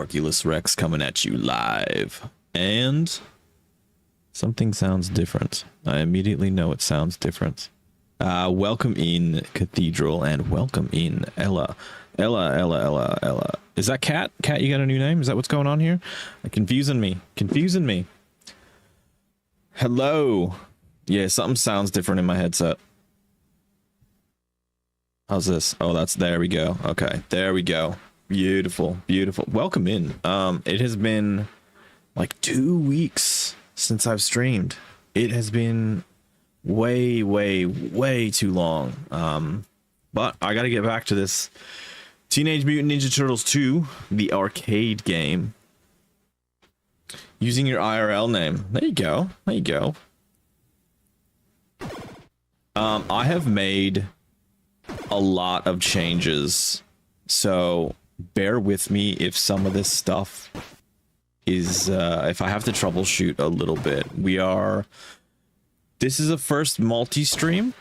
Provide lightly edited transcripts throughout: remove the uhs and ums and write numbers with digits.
ArkulusRex coming at you live. And something sounds different. I immediately know it sounds different. Welcome in, Cathedral, and welcome in, Ella. Ella. Is that Cat? Cat, you got a new name? Is that what's going on here? Confusing me. Hello. Yeah, something sounds different in my headset. How's this? Oh, there we go. Okay, there we go. Beautiful. Welcome in. It has been like 2 weeks since I've streamed. It has been way too long. But I got to get back to this Teenage Mutant Ninja Turtles 2, the arcade game, using your IRL name. There you go. I have made a lot of changes, so bear with me if some of this stuff is if I have to troubleshoot a little bit. This is a first multi-stream,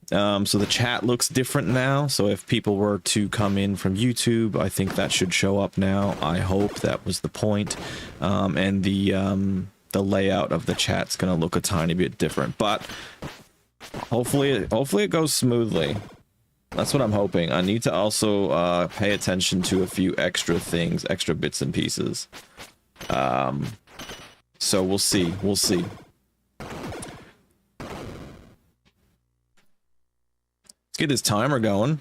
so the chat looks different now. So if people were to come in from YouTube, I think that should show up now. I hope that was the point. And the layout of the chat's gonna look a tiny bit different, but hopefully it goes smoothly. That's what I'm hoping. I need to also pay attention to a few extra things, extra bits and pieces. So we'll see. Let's get this timer going.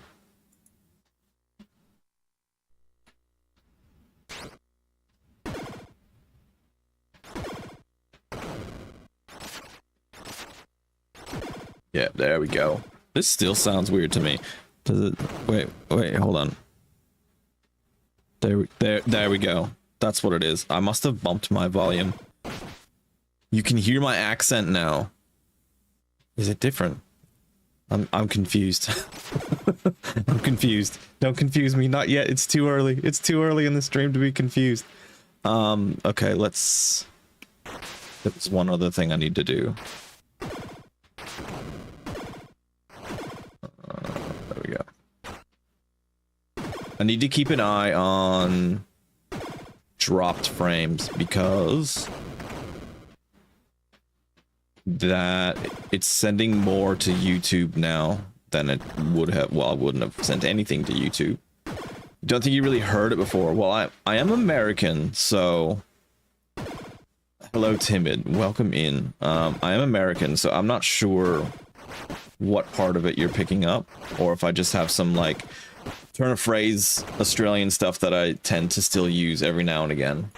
Yeah, there we go. This still sounds weird to me. Does it? Wait, hold on. There we go. That's what it is. I must have bumped my volume. You can hear my accent now. Is it different? I'm confused. I'm confused. Don't confuse me. Not yet. It's too early. It's too early in the stream to be confused. Okay, there's one other thing I need to do. There we go. I need to keep an eye on dropped frames because that it's sending more to YouTube now than it would have. Well, I wouldn't have sent anything to YouTube. Don't think you really heard it before. Well, I am American, so hello, Timid. Welcome in. I am American, so I'm not sure what part of it you're picking up, or if I just have some like turn of phrase Australian stuff that I tend to still use every now and again.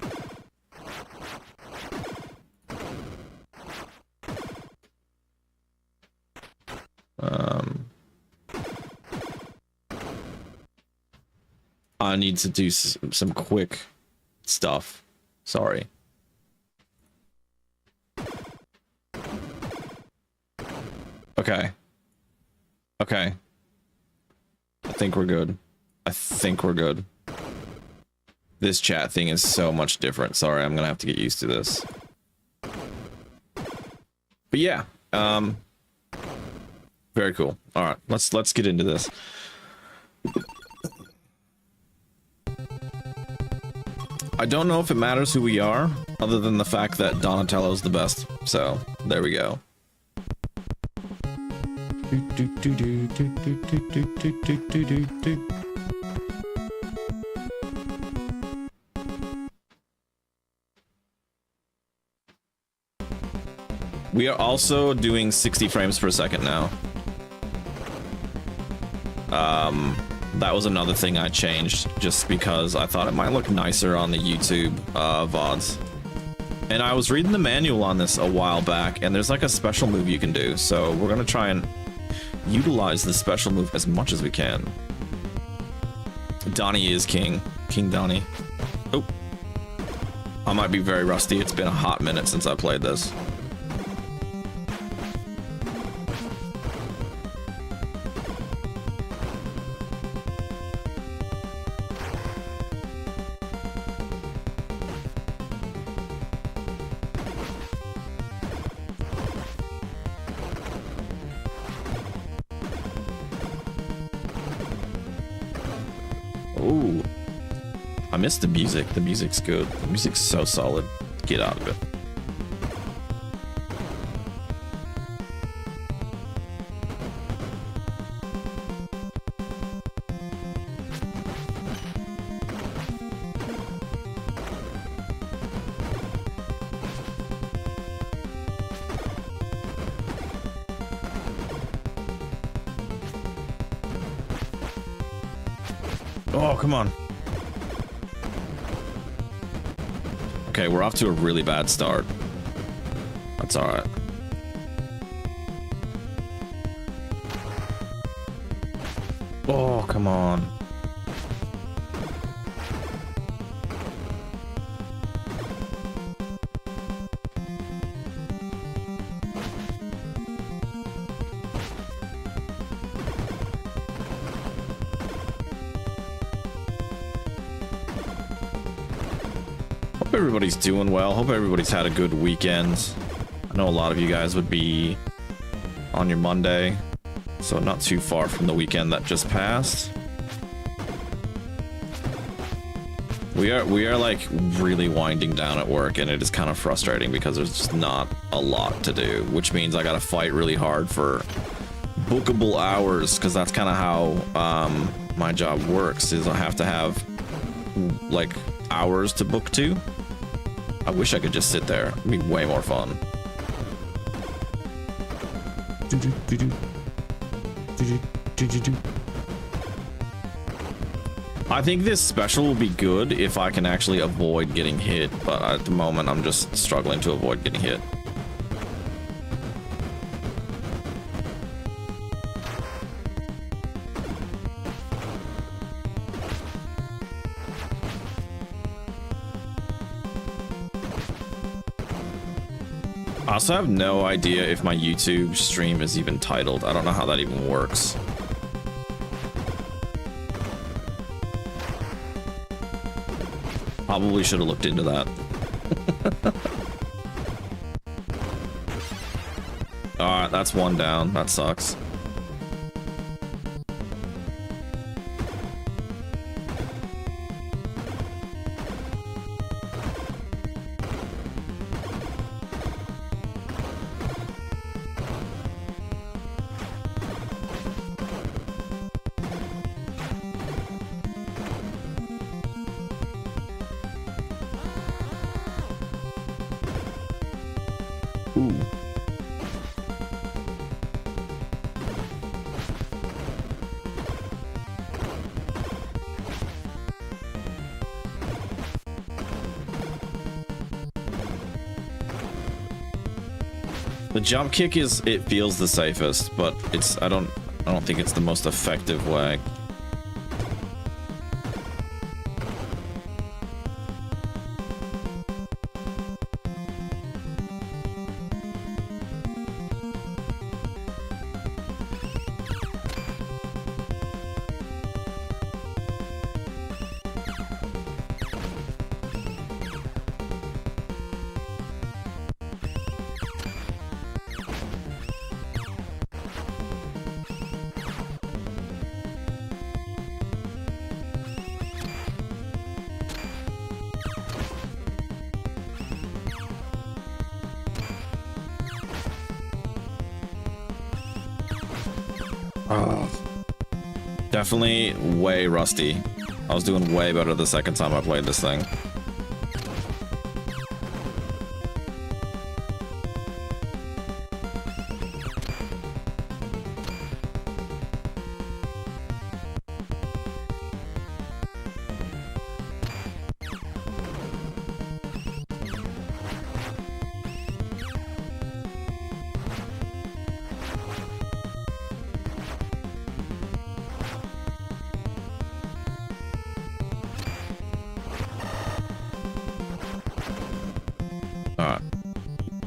I need to do some quick stuff. Sorry. Okay. I think we're good. This chat thing is so much different. Sorry, I'm gonna have to get used to this. But yeah, very cool. All right, let's get into this. I don't know if it matters who we are, other than the fact that Donatello's the best. So there we go. We are also doing 60 frames per second now. That was another thing I changed just because I thought it might look nicer on the YouTube VODs. And I was reading the manual on this a while back, and there's like a special move you can do. So we're gonna try and utilize the special move as much as we can. Donnie is king. King Donnie. Oh. I might be very rusty. It's been a hot minute since I played this. Ooh. I miss the music. The music's good. The music's so solid. Get out of it. Oh, come on. Okay, we're off to a really bad start. That's all right. Oh, come on. Hope everybody's doing well. Hope everybody's had a good weekend. I know a lot of you guys would be on your Monday, so not too far from the weekend that just passed. We are like really winding down at work, and it is kind of frustrating because there's just not a lot to do, which means I gotta fight really hard for bookable hours, because that's kind of how my job works, is I have to have like hours to book to. I wish I could just sit there. It'd be way more fun. I think this special will be good if I can actually avoid getting hit, but at the moment I'm just struggling to avoid getting hit. I also have no idea if my YouTube stream is even titled. I don't know how that even works. Probably should have looked into that. Alright, that's one down. That sucks. Ooh. The jump kick it feels the safest, but I don't think it's the most effective way. Definitely way rusty. I was doing way better the second time I played this thing.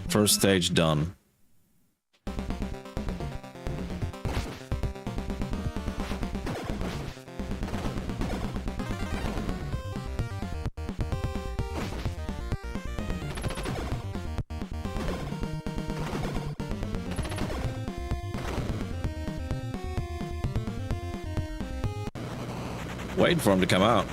First stage done. Wait for him to come out.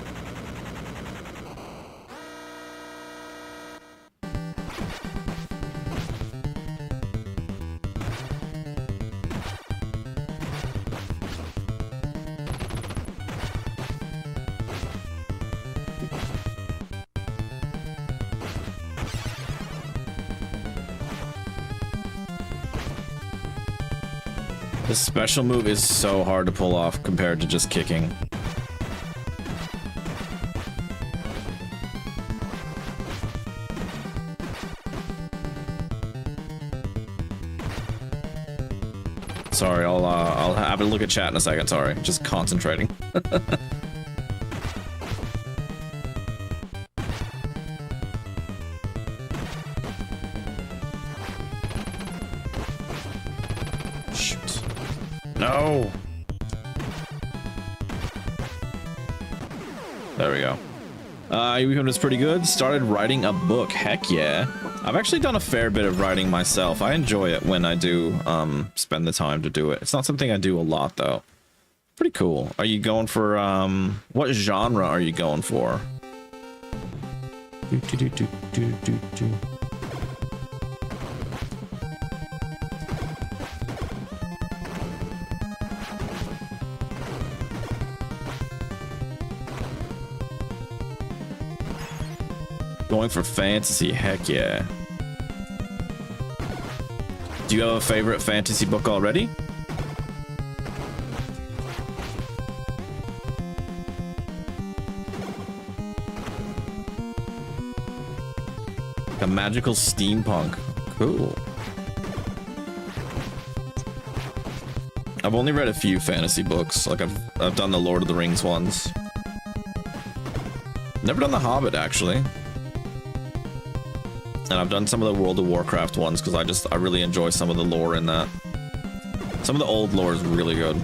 The special move is so hard to pull off compared to just kicking. Sorry, I'll have a look at chat in a second. Sorry, just concentrating. Shoot. No. There we go. Weekend was pretty good. Started writing a book. Heck yeah. I've actually done a fair bit of writing myself. I enjoy it when I do spend the time to do it. It's not something I do a lot though. Pretty cool. Are you going for what genre are you going for? Going for fantasy, heck yeah. Do you have a favorite fantasy book already? A magical steampunk. Cool. I've only read a few fantasy books. Like I've done the Lord of the Rings ones. Never done the Hobbit actually. And I've done some of the World of Warcraft ones because I really enjoy some of the lore in that. Some of the old lore is really good.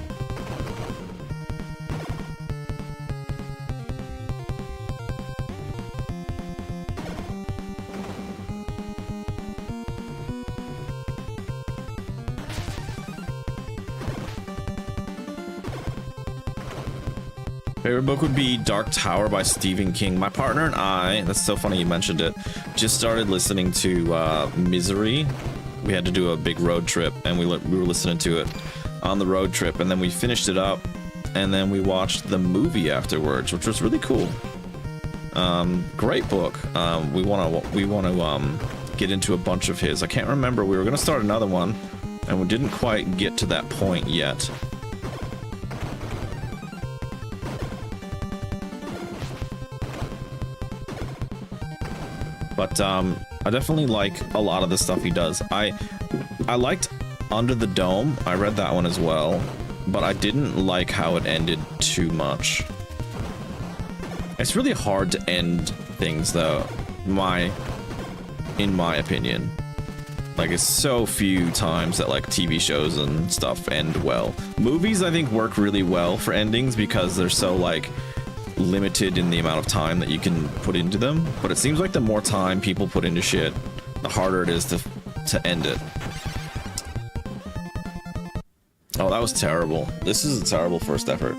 Favorite book would be Dark Tower by Stephen King. My partner and I, that's so funny you mentioned it, just started listening to Misery. We had to do a big road trip and we were listening to it on the road trip, and then we finished it up and then we watched the movie afterwards, which was really cool. Great book. We want to get into a bunch of his. I can't remember, we were going to start another one and we didn't quite get to that point yet. But I definitely like a lot of the stuff he does. I liked Under the Dome. I read that one as well, but I didn't like how it ended too much. It's really hard to end things though, in my opinion. Like, it's so few times that like TV shows and stuff end well. Movies I think work really well for endings because they're so like limited in the amount of time that you can put into them, but it seems like the more time people put into shit, the harder it is to end it. Oh, that was terrible. This is a terrible first effort.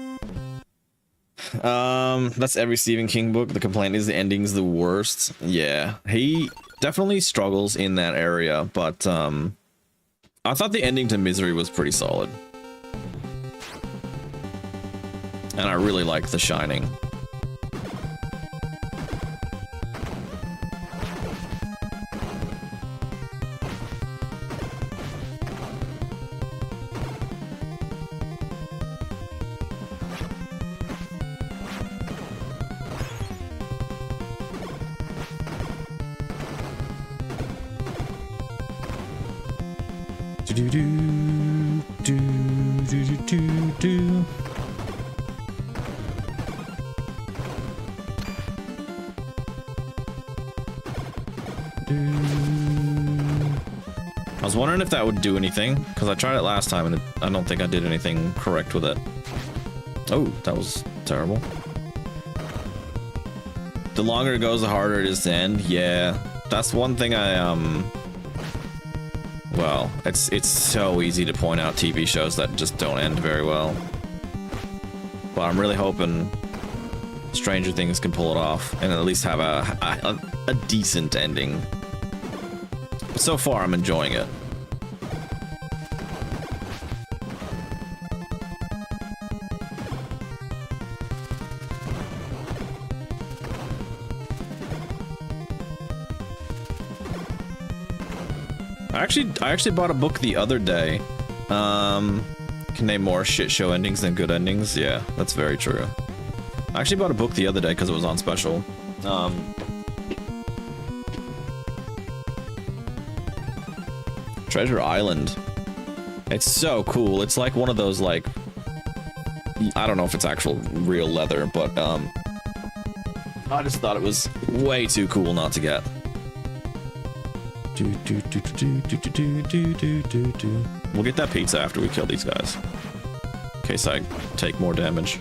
That's every Stephen King book. The complaint is the ending's the worst. Yeah, he definitely struggles in that area, but I thought the ending to Misery was pretty solid. And I really liked The Shining. I was wondering if that would do anything, because I tried it last time and I don't think I did anything correct with it. Oh, that was terrible. The longer it goes, the harder it is to end. Yeah, that's one thing well, it's so easy to point out TV shows that just don't end very well. But I'm really hoping Stranger Things can pull it off and at least have a decent ending. But so far, I'm enjoying it. I actually bought a book the other day. Can name more shit show endings than good endings. Yeah, that's very true. I actually bought a book the other day because it was on special. Treasure Island. It's so cool. It's like one of those, like, I don't know if it's actual real leather, but I just thought it was way too cool not to get. We'll get that pizza after we kill these guys, in case I take more damage.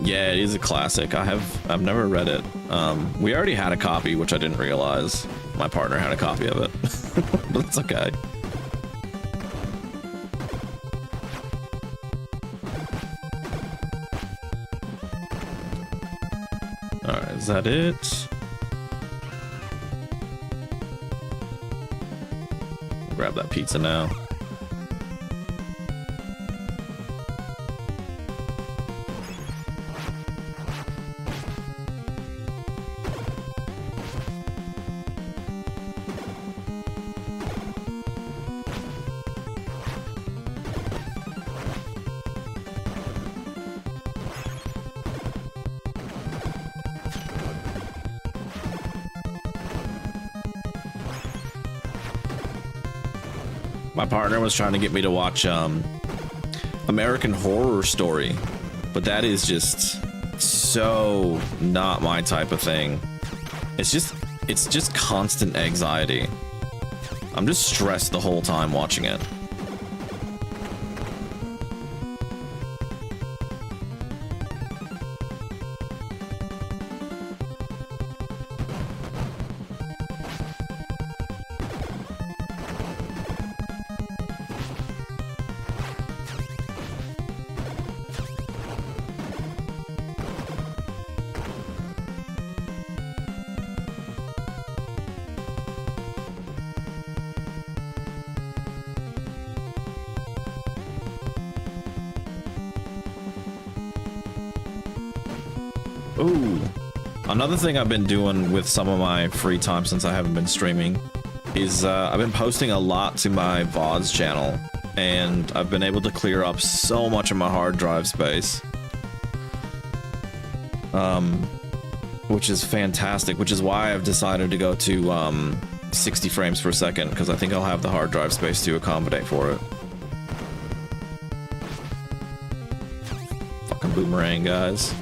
Yeah, it is a classic. I've never read it. We already had a copy, which I didn't realize. My partner had a copy of it, but it's okay. All right, is that it? Grab that pizza now. My partner was trying to get me to watch American Horror Story, but that is just so not my type of thing. It's just constant anxiety. I'm just stressed the whole time watching it. Ooh, another thing I've been doing with some of my free time since I haven't been streaming is I've been posting a lot to my VODs channel, and I've been able to clear up so much of my hard drive space, which is fantastic, which is why I've decided to go to 60 frames per second, because I think I'll have the hard drive space to accommodate for it. Fucking boomerang, guys.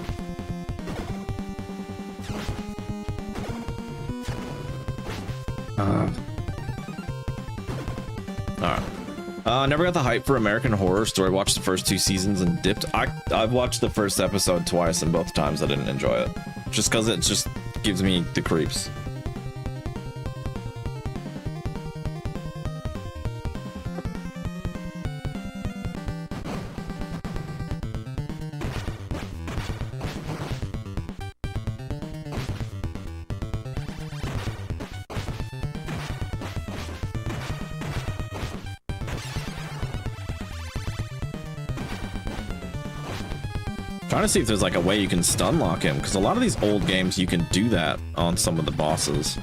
Alright. Never got the hype for American Horror Story. Watched the first 2 seasons and dipped. I've watched the first episode twice, and both times I didn't enjoy it. Just because it just gives me the creeps. Trying to see if there's like a way you can stun lock him, because a lot of these old games you can do that on some of the bosses.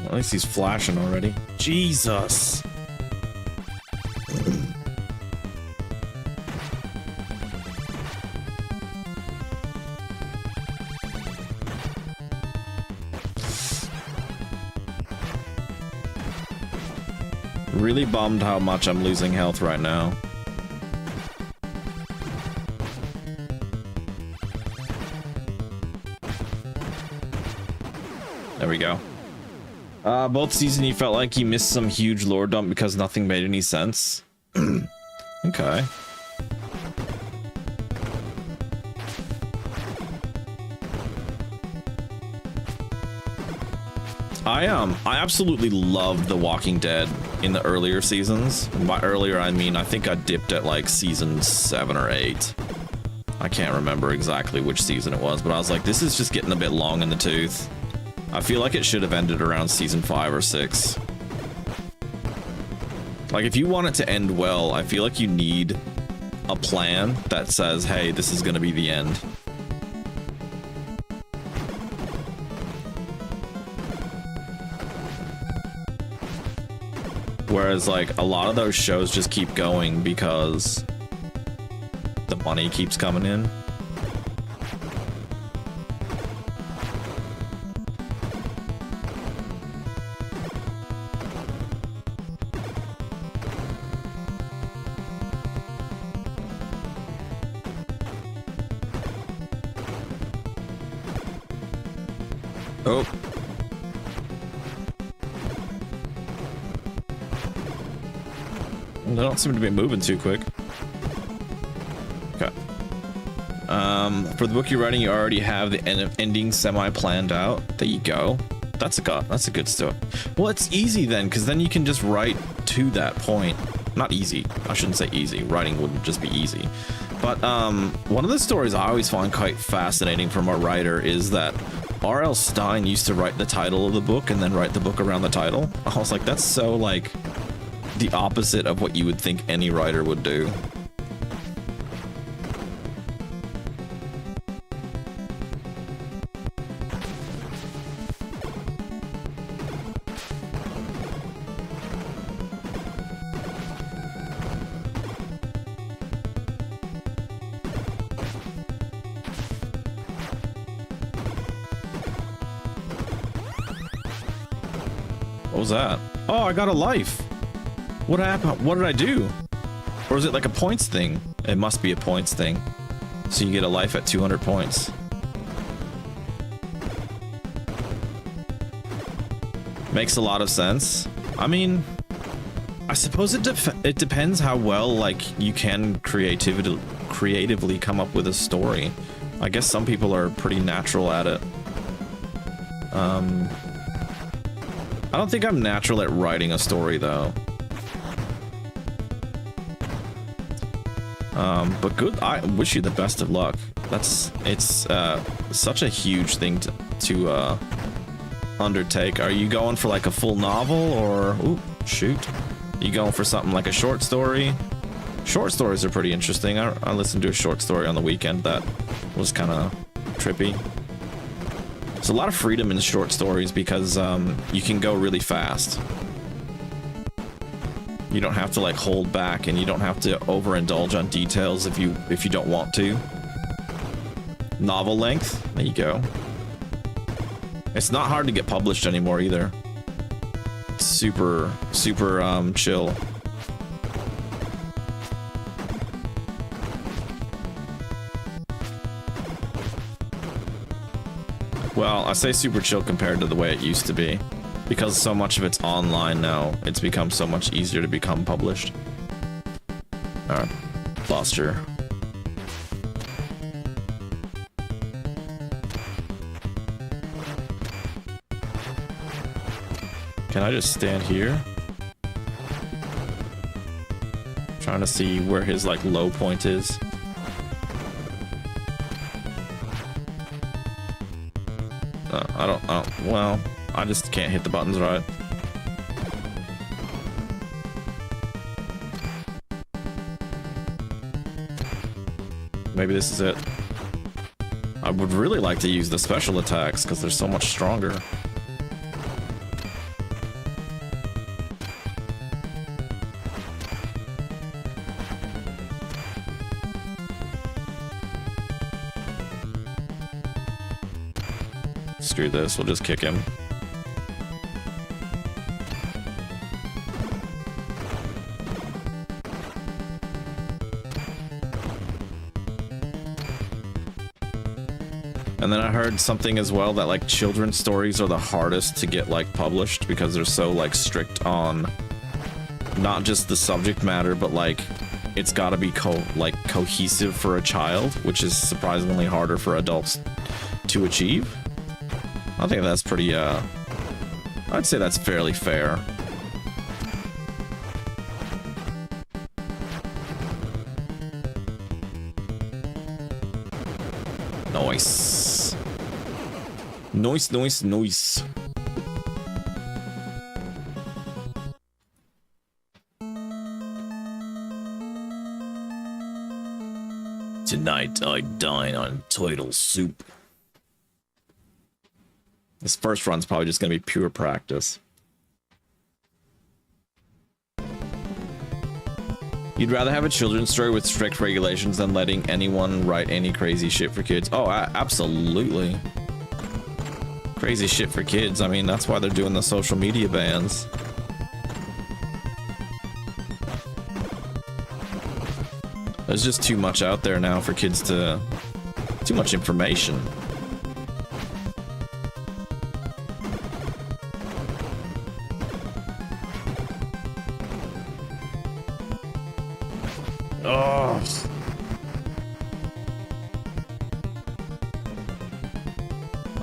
At least he's flashing already. Jesus. Really bummed how much I'm losing health right now. There we go. Both seasons you felt like you missed some huge lore dump because nothing made any sense. Okay. I absolutely loved The Walking Dead in the earlier seasons. And by earlier, I mean, I think I dipped at like season 7 or 8. I can't remember exactly which season it was, but I was like, this is just getting a bit long in the tooth. I feel like it should have ended around season 5 or 6. Like, if you want it to end well, I feel like you need a plan that says, hey, this is going to be the end. Whereas, like, a lot of those shows just keep going because the money keeps coming in. Oh. They don't seem to be moving too quick. Okay. For the book you're writing, you already have the ending semi-planned out. There you go. That's a good start. Well, it's easy then, because then you can just write to that point. Not easy. I shouldn't say easy. Writing wouldn't just be easy. But one of the stories I always find quite fascinating from a writer is that R.L. Stine used to write the title of the book and then write the book around the title. I was like, that's so, like, the opposite of what you would think any writer would do. What was that? Oh, I got a life. What happened? What did I do? Or is it like a points thing? It must be a points thing. So you get a life at 200 points. Makes a lot of sense. I mean, I suppose it depends how well, like, you can creatively come up with a story. I guess some people are pretty natural at it. I don't think I'm natural at writing a story, though. But good. I wish you the best of luck. It's such a huge thing to undertake. Are you going for like a full novel, or ooh, shoot, are you going for something like a short story? Short stories are pretty interesting. I listened to a short story on the weekend that was kind of trippy. There's a lot of freedom in short stories because you can go really fast. You don't have to like hold back, and you don't have to overindulge on details if you don't want to. Novel length, there you go. It's not hard to get published anymore either. It's super chill. Well, I say super chill compared to the way it used to be, because so much of it's online now. It's become so much easier to become published. Alright, lost her. Can I just stand here? Trying to see where his like low point is. I don't, well, I just can't hit the buttons right. Maybe this is it. I would really like to use the special attacks because they're so much stronger. Screw this, we'll just kick him. And then I heard something as well that like children's stories are the hardest to get like published because they're so like strict on not just the subject matter, but like it's got to be cohesive for a child, which is surprisingly harder for adults to achieve. I think that's pretty, I'd say that's fairly fair. Nice. Nice, nice, nice. Tonight I dine on turtle soup. This first run's probably just gonna be pure practice. You'd rather have a children's story with strict regulations than letting anyone write any crazy shit for kids? Oh, absolutely. Crazy shit for kids. I mean, that's why they're doing the social media bans. There's just too much out there now for kids to... Too much information. Oh.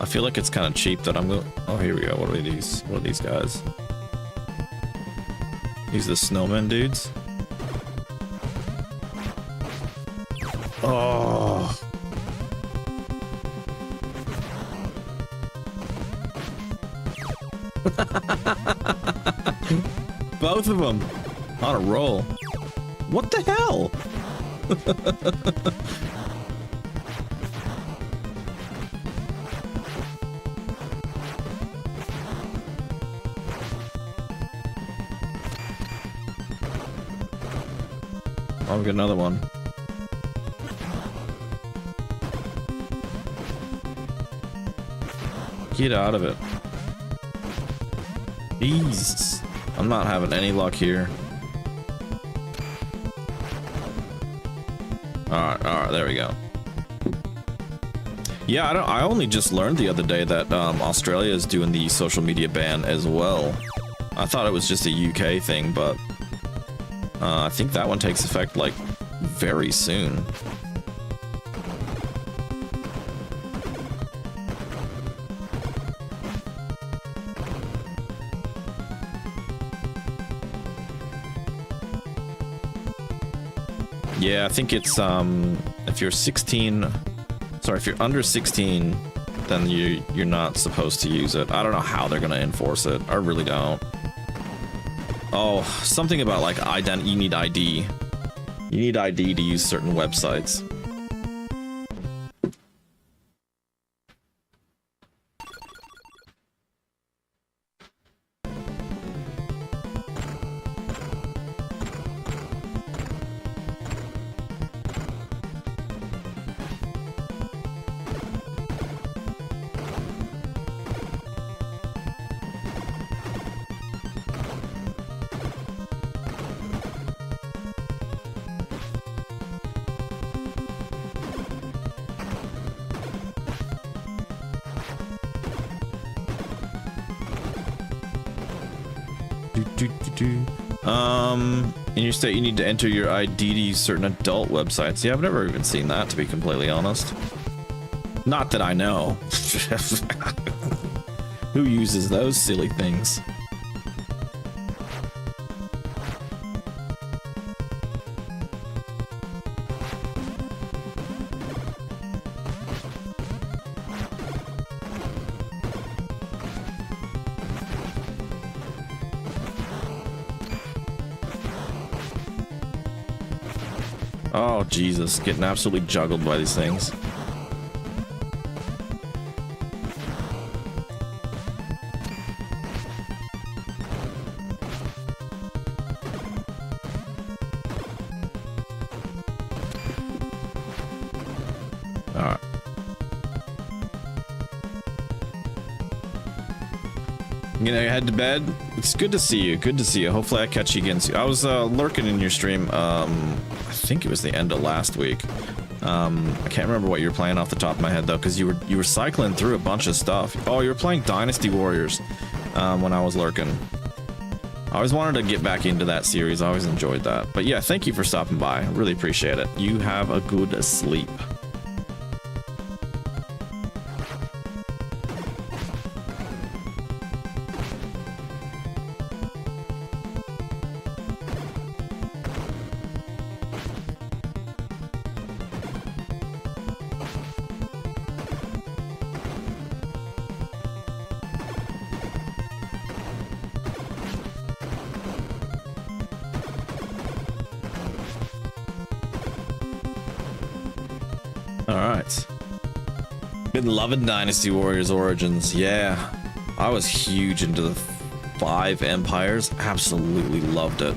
I feel like it's kind of cheap that I'm going... Oh, here we go. What are these? What are these guys? These are the snowman dudes? Oh. Both of them on a roll. What the hell? Oh, we got another one. Get out of it. Jeez. I'm not having any luck here. Alright, there we go. Yeah, I only just learned the other day that Australia is doing the social media ban as well. I thought it was just a UK thing, but I think that one takes effect like very soon. Yeah, I think it's if you're 16, sorry, if you're under 16, then you're not supposed to use it. I don't know how they're gonna enforce it. I really don't. Oh, something about like you need ID. You need ID to use certain websites. In your state, you need to enter your ID to use certain adult websites. Yeah, I've never even seen that, to be completely honest. Not that I know. Who uses those silly things? Oh, Jesus. Getting absolutely juggled by these things. Alright. You know, head to bed. It's good to see you. Good to see you. Hopefully I catch you again soon. I was lurking in your stream. I think it was the end of last week. I can't remember what you were playing off the top of my head though, because you were cycling through a bunch of stuff. Oh, you were playing Dynasty Warriors when I was lurking. I always wanted to get back into that series. I always enjoyed that. But yeah, thank you for stopping by. I really appreciate it. You have a good sleep. Alright. Been loving Dynasty Warriors Origins. Yeah. I was huge into the 5 empires. Absolutely loved it.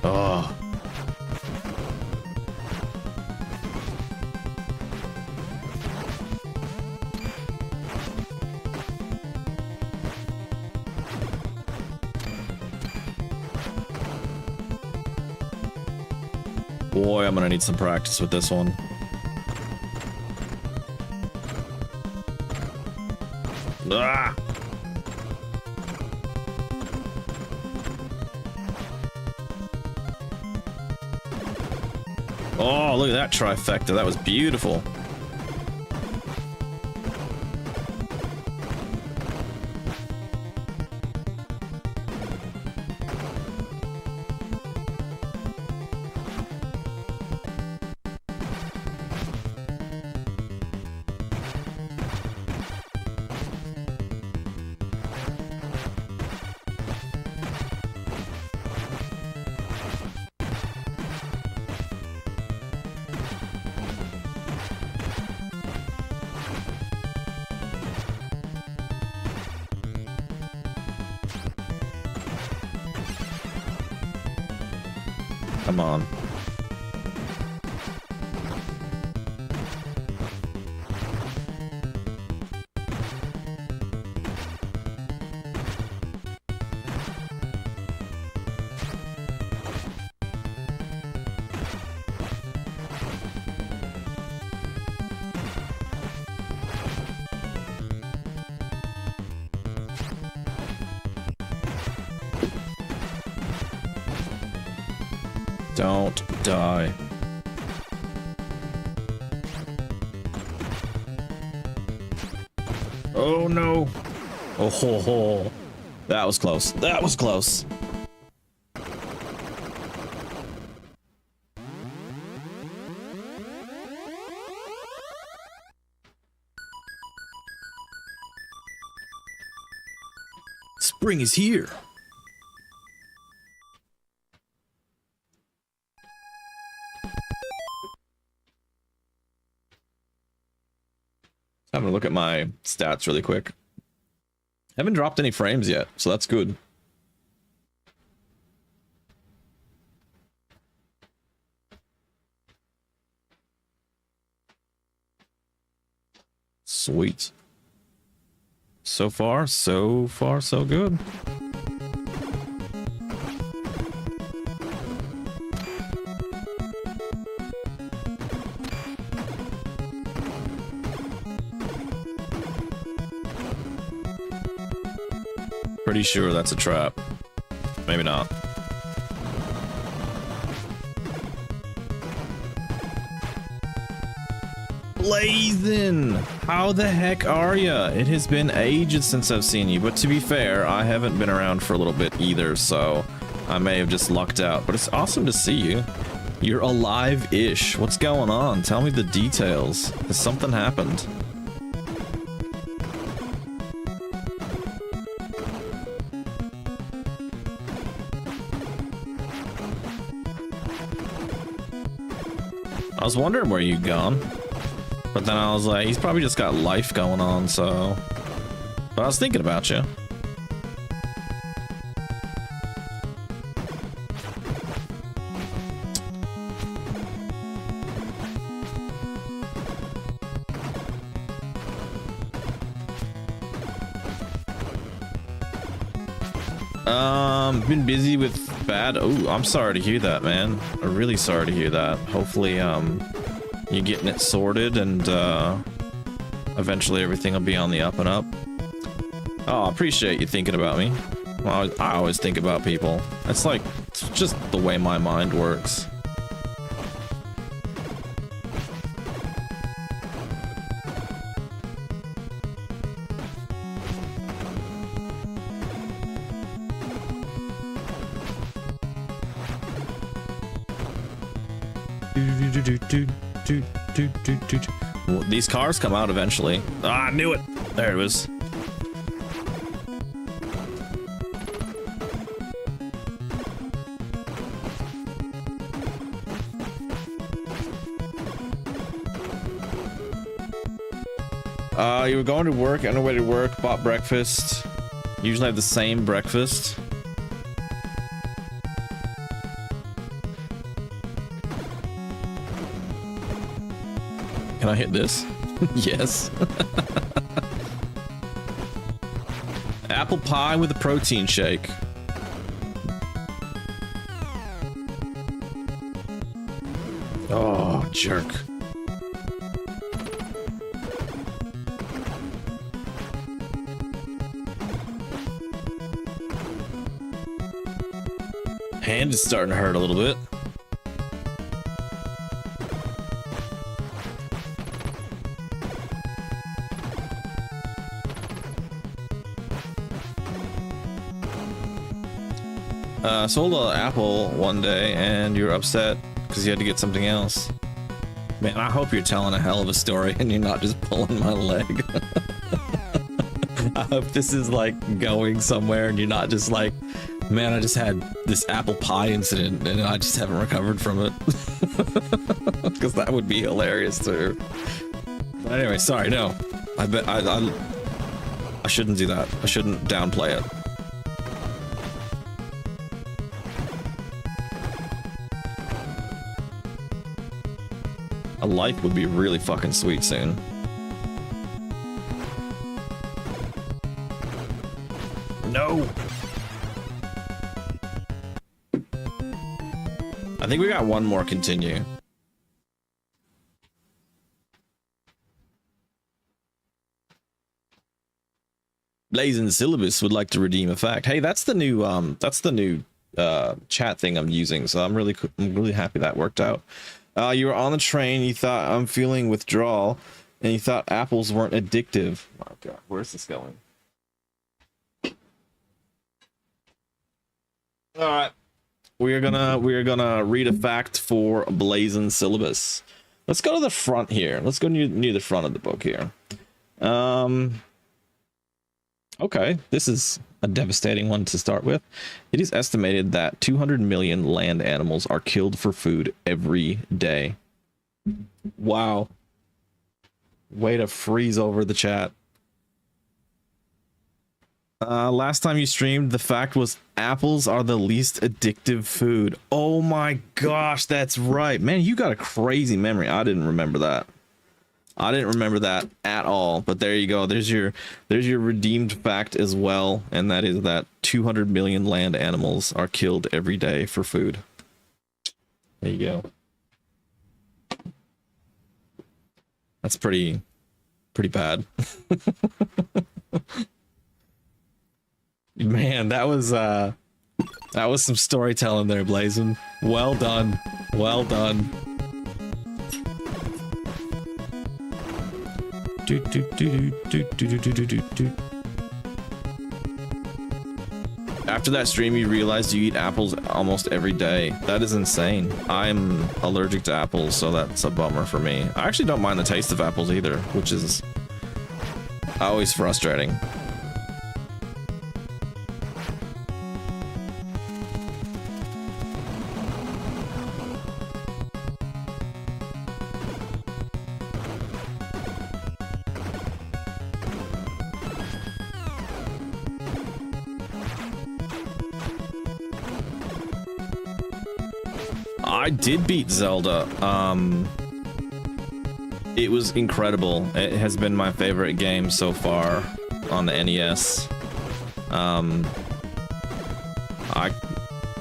Oh. Boy, I'm gonna need some practice with this one. Ah! Oh, look at that trifecta. That was beautiful. Come on. Don't die. Oh no. Oh, ho, ho. That was close. That was close. Spring is here. I'm gonna look at my stats really quick. Haven't dropped any frames yet, so that's good. Sweet. So far, so good. Pretty sure that's a trap. Maybe not. Blazin'! How the heck are ya? It has been ages since I've seen you, but to be fair, I haven't been around for a little bit either, so I may have just lucked out, but it's awesome to see you. You're alive-ish. What's going on? Tell me the details. Has something happened? I was wondering where you'd gone, but then I was like, he's probably just got life going on, so... But I was thinking about you. Been busy with bad. Oh, I'm sorry to hear that, man. I'm really sorry to hear that. Hopefully, you're getting it sorted and, eventually everything will be on the up and up. Oh, I appreciate you thinking about me. Well, I always think about people. It's like, it's just the way my mind works. Well, these cars come out eventually. Ah, I knew it. There it was. You were going to work, on the way to work, bought breakfast. Usually have the same breakfast. Can I hit this? Yes. Apple pie with a protein shake. Oh, jerk. Hand is starting to hurt a little bit. Sold an apple one day and you were upset because you had to get something else. Man, I hope you're telling a hell of a story and you're not just pulling my leg. I hope this is like going somewhere and you're not just like, man, I just had this apple pie incident and I just haven't recovered from it. Because that would be hilarious too. But anyway, sorry, no. I bet I shouldn't do that. I shouldn't downplay it. A life would be really fucking sweet soon. No! I think we got one more continue. Blazing Syllabus would like to redeem a fact. Hey, that's the new chat thing I'm using, so I'm really happy that worked out. You were on the train, you thought I'm feeling withdrawal, and you thought apples weren't addictive. Oh god, where's this going? Alright. We are gonna read a fact for Blazing Syllabus. Let's go to the front here. Let's go near the front of the book here. Okay, this is a devastating one to start with. It is estimated that 200 million land animals are killed for food every day. Wow. Way to freeze over the chat. Last time you streamed, the fact was apples are the least addictive food. Oh my gosh, that's right. Man, you got a crazy memory. I didn't remember that. I didn't remember that at all, but there you go. There's your redeemed fact as well, and that is that 200 million land animals are killed every day for food. There you go. That's pretty bad. Man, that was some storytelling there, Blazin'. Well done. Well done. After that stream, you realized you eat apples almost every day. That is insane. I'm allergic to apples, so that's a bummer for me. I actually don't mind the taste of apples either, which is always frustrating. I did beat Zelda. It was incredible. It has been my favorite game so far on the NES. I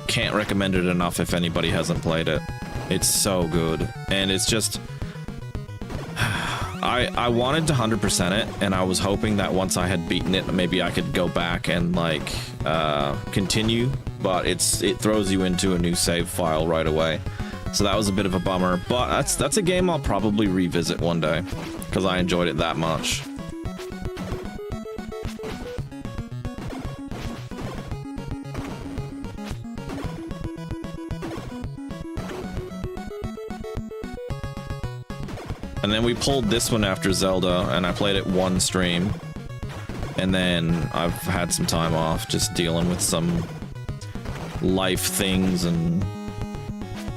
can't recommend it enough if anybody hasn't played it. It's so good, and it's just... I wanted to 100% it, and I was hoping that once I had beaten it, maybe I could go back and, like, continue, but it throws you into a new save file right away. So that was a bit of a bummer, but that's a game I'll probably revisit one day, because I enjoyed it that much. And then we pulled this one after Zelda, and I played it one stream. And then I've had some time off, just dealing with some life things, and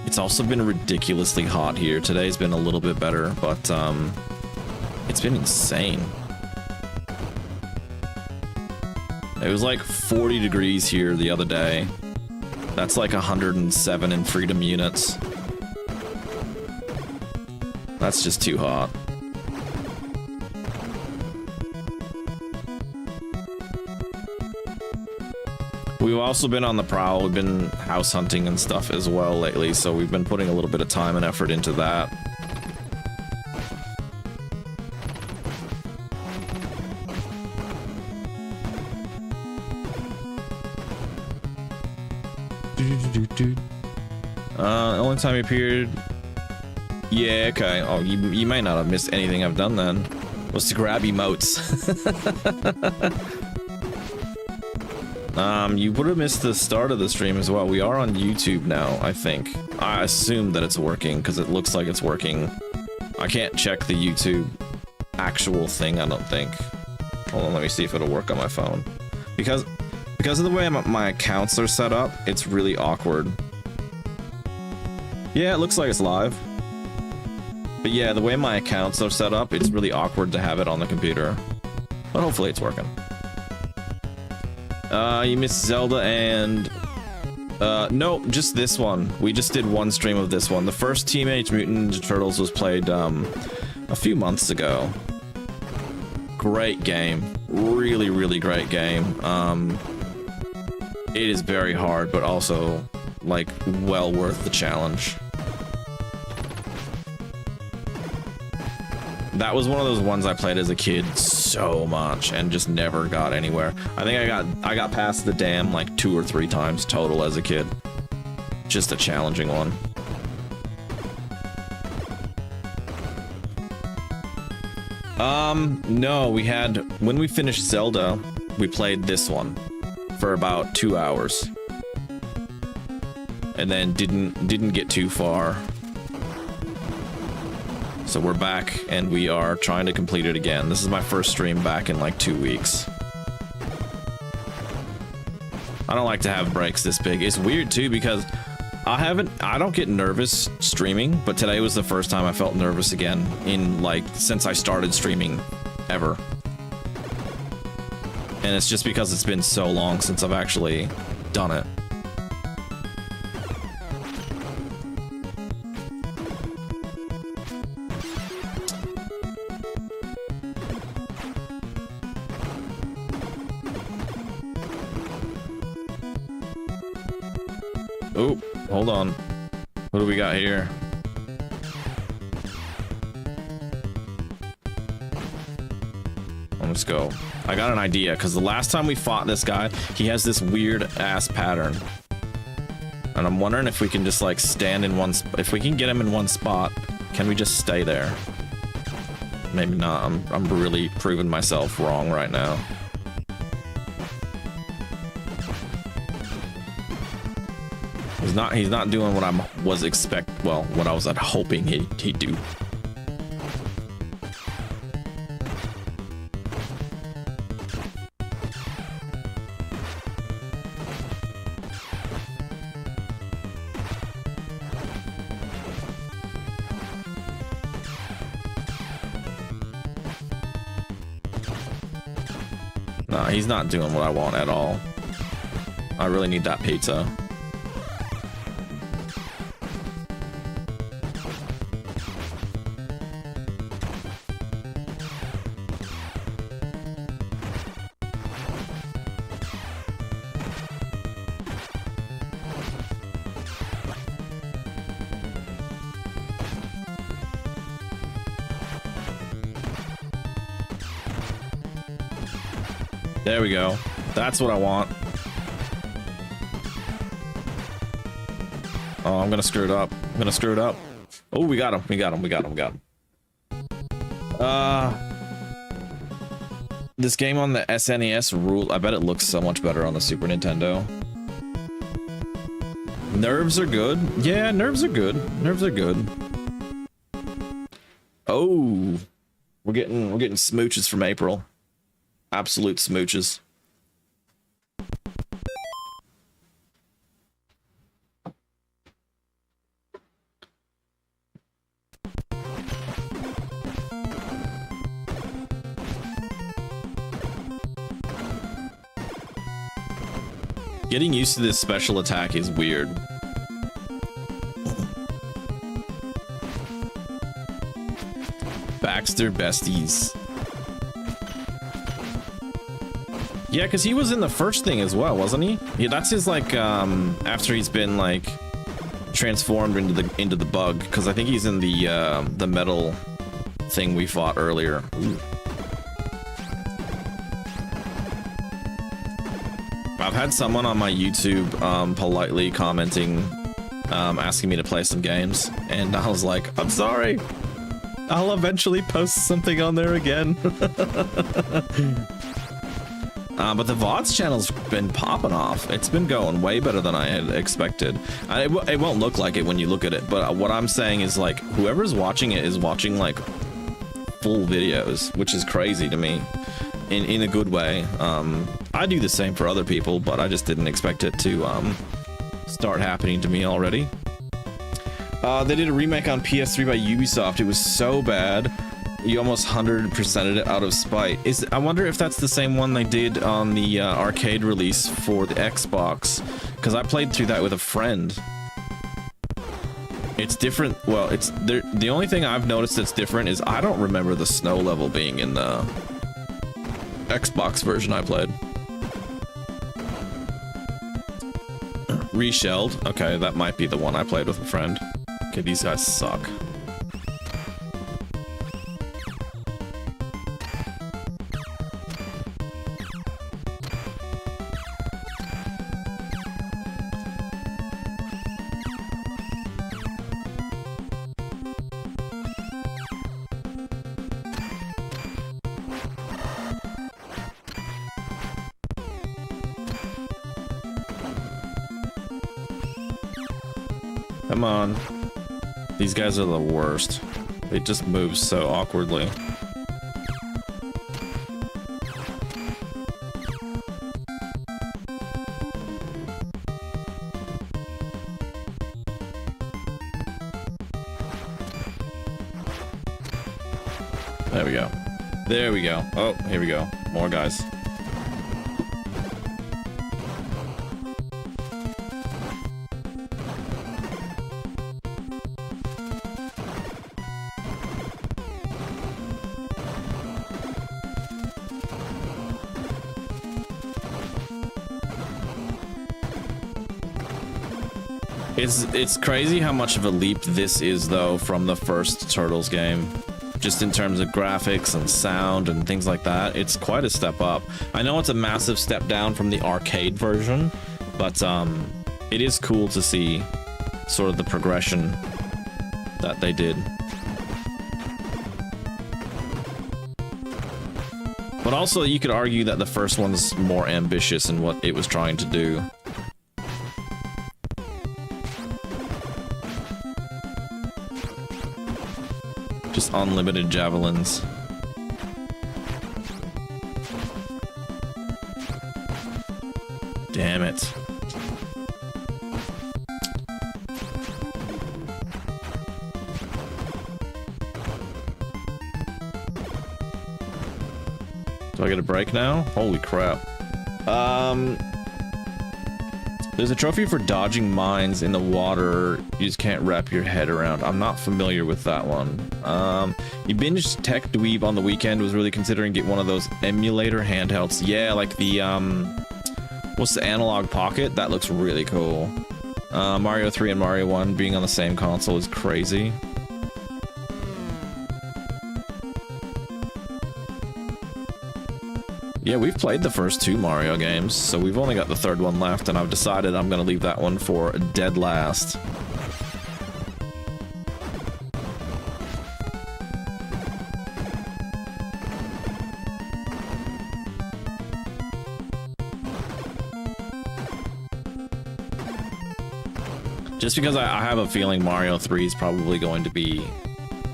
it's also been ridiculously hot here. Today's been a little bit better, but it's been insane. It was like 40 degrees here the other day. That's like 107 in freedom units. That's just too hot. We've also been on the prowl. We've been house hunting and stuff as well lately, so we've been putting a little bit of time and effort into that. Only time he appeared... Yeah, okay. Oh, you may not have missed anything I've done then. Was to grab emotes. You would have missed the start of the stream as well. We are on YouTube now, I think. I assume that it's working, because it looks like it's working. I can't check the YouTube actual thing, I don't think. Hold on, let me see if it'll work on my phone. Because of the way my accounts are set up, it's really awkward. Yeah, it looks like it's live. But yeah, the way my accounts are set up, it's really awkward to have it on the computer. But hopefully it's working. You missed Zelda and... no, just this one. We just did one stream of this one. The first Teenage Mutant Ninja Turtles was played, a few months ago. Great game. Really, really great game. It is very hard, but also, like, well worth the challenge. That was one of those ones I played as a kid so much and just never got anywhere. I think I got past the dam like 2 or 3 times total as a kid. Just a challenging one. No, when we finished Zelda, we played this one for about 2 hours. And then didn't get too far. So we're back, and we are trying to complete it again. This is my first stream back in like 2 weeks. I don't like to have breaks this big. It's weird too, because I don't get nervous streaming, but today was the first time I felt nervous again in like, since I started streaming ever. And it's just because it's been so long since I've actually done it. Oh, hold on. What do we got here? Let's go. I got an idea, because the last time we fought this guy, he has this weird ass pattern. And I'm wondering if we can just like stand in one if we can get him in one spot, can we just stay there? Maybe not. I'm really proving myself wrong right now. He's not doing what I was what I was hoping he'd do. Nah, he's not doing what I want at all. I really need that pizza. There we go. That's what I want. Oh, I'm gonna screw it up. I'm gonna screw it up. Oh, we got him. We got him. We got him. We got him. This game on the SNES rule. I bet it looks so much better on the Super Nintendo. Nerves are good. Yeah, nerves are good. Nerves are good. Oh, we're getting smooches from April. Absolute smooches. Getting used to this special attack is weird. Baxter besties. Yeah, because he was in the first thing as well, wasn't he? Yeah, that's his like after he's been like transformed into the bug. Because I think he's in the metal thing we fought earlier. Ooh. I've had someone on my YouTube politely commenting, asking me to play some games, and I was like, I'm sorry. I'll eventually post something on there again. But the VODs channel's been popping off. It's been going way better than I had expected. It won't look like it when you look at it, but what I'm saying is like, whoever's watching it is watching like full videos, which is crazy to me in a good way. I do the same for other people, but I just didn't expect it to start happening to me already. They did a remake on PS3 by Ubisoft. It was so bad, you almost 100%ed it out of spite. I wonder if that's the same one they did on the arcade release for the Xbox, because I played through that with a friend. It's different. Well, it's the only thing I've noticed that's different is I don't remember the snow level being in the Xbox version I played. Reshelled. Okay, that might be the one I played with a friend. Okay, these guys suck. Come on. These guys are the worst. They just move so awkwardly. There we go. There we go. Oh, here we go. More guys. It's crazy how much of a leap this is, though, from the first Turtles game. Just in terms of graphics and sound and things like that, it's quite a step up. I know it's a massive step down from the arcade version, but it is cool to see sort of the progression that they did. But also, you could argue that the first one's more ambitious in what it was trying to do. Just unlimited javelins. Damn it. Do I get a break now? Holy crap. There's a trophy for dodging mines in the water you just can't wrap your head around. I'm not familiar with that one. You binged Tech Dweeb on the weekend, was really considering get one of those emulator handhelds. Yeah, like the, what's the Analog Pocket? That looks really cool. Mario 3 and Mario 1 being on the same console is crazy. Yeah, we've played the first 2 Mario games, so we've only got the 3rd one left, and I've decided I'm gonna leave that one for dead last. Just because I have a feeling Mario 3 is probably going to be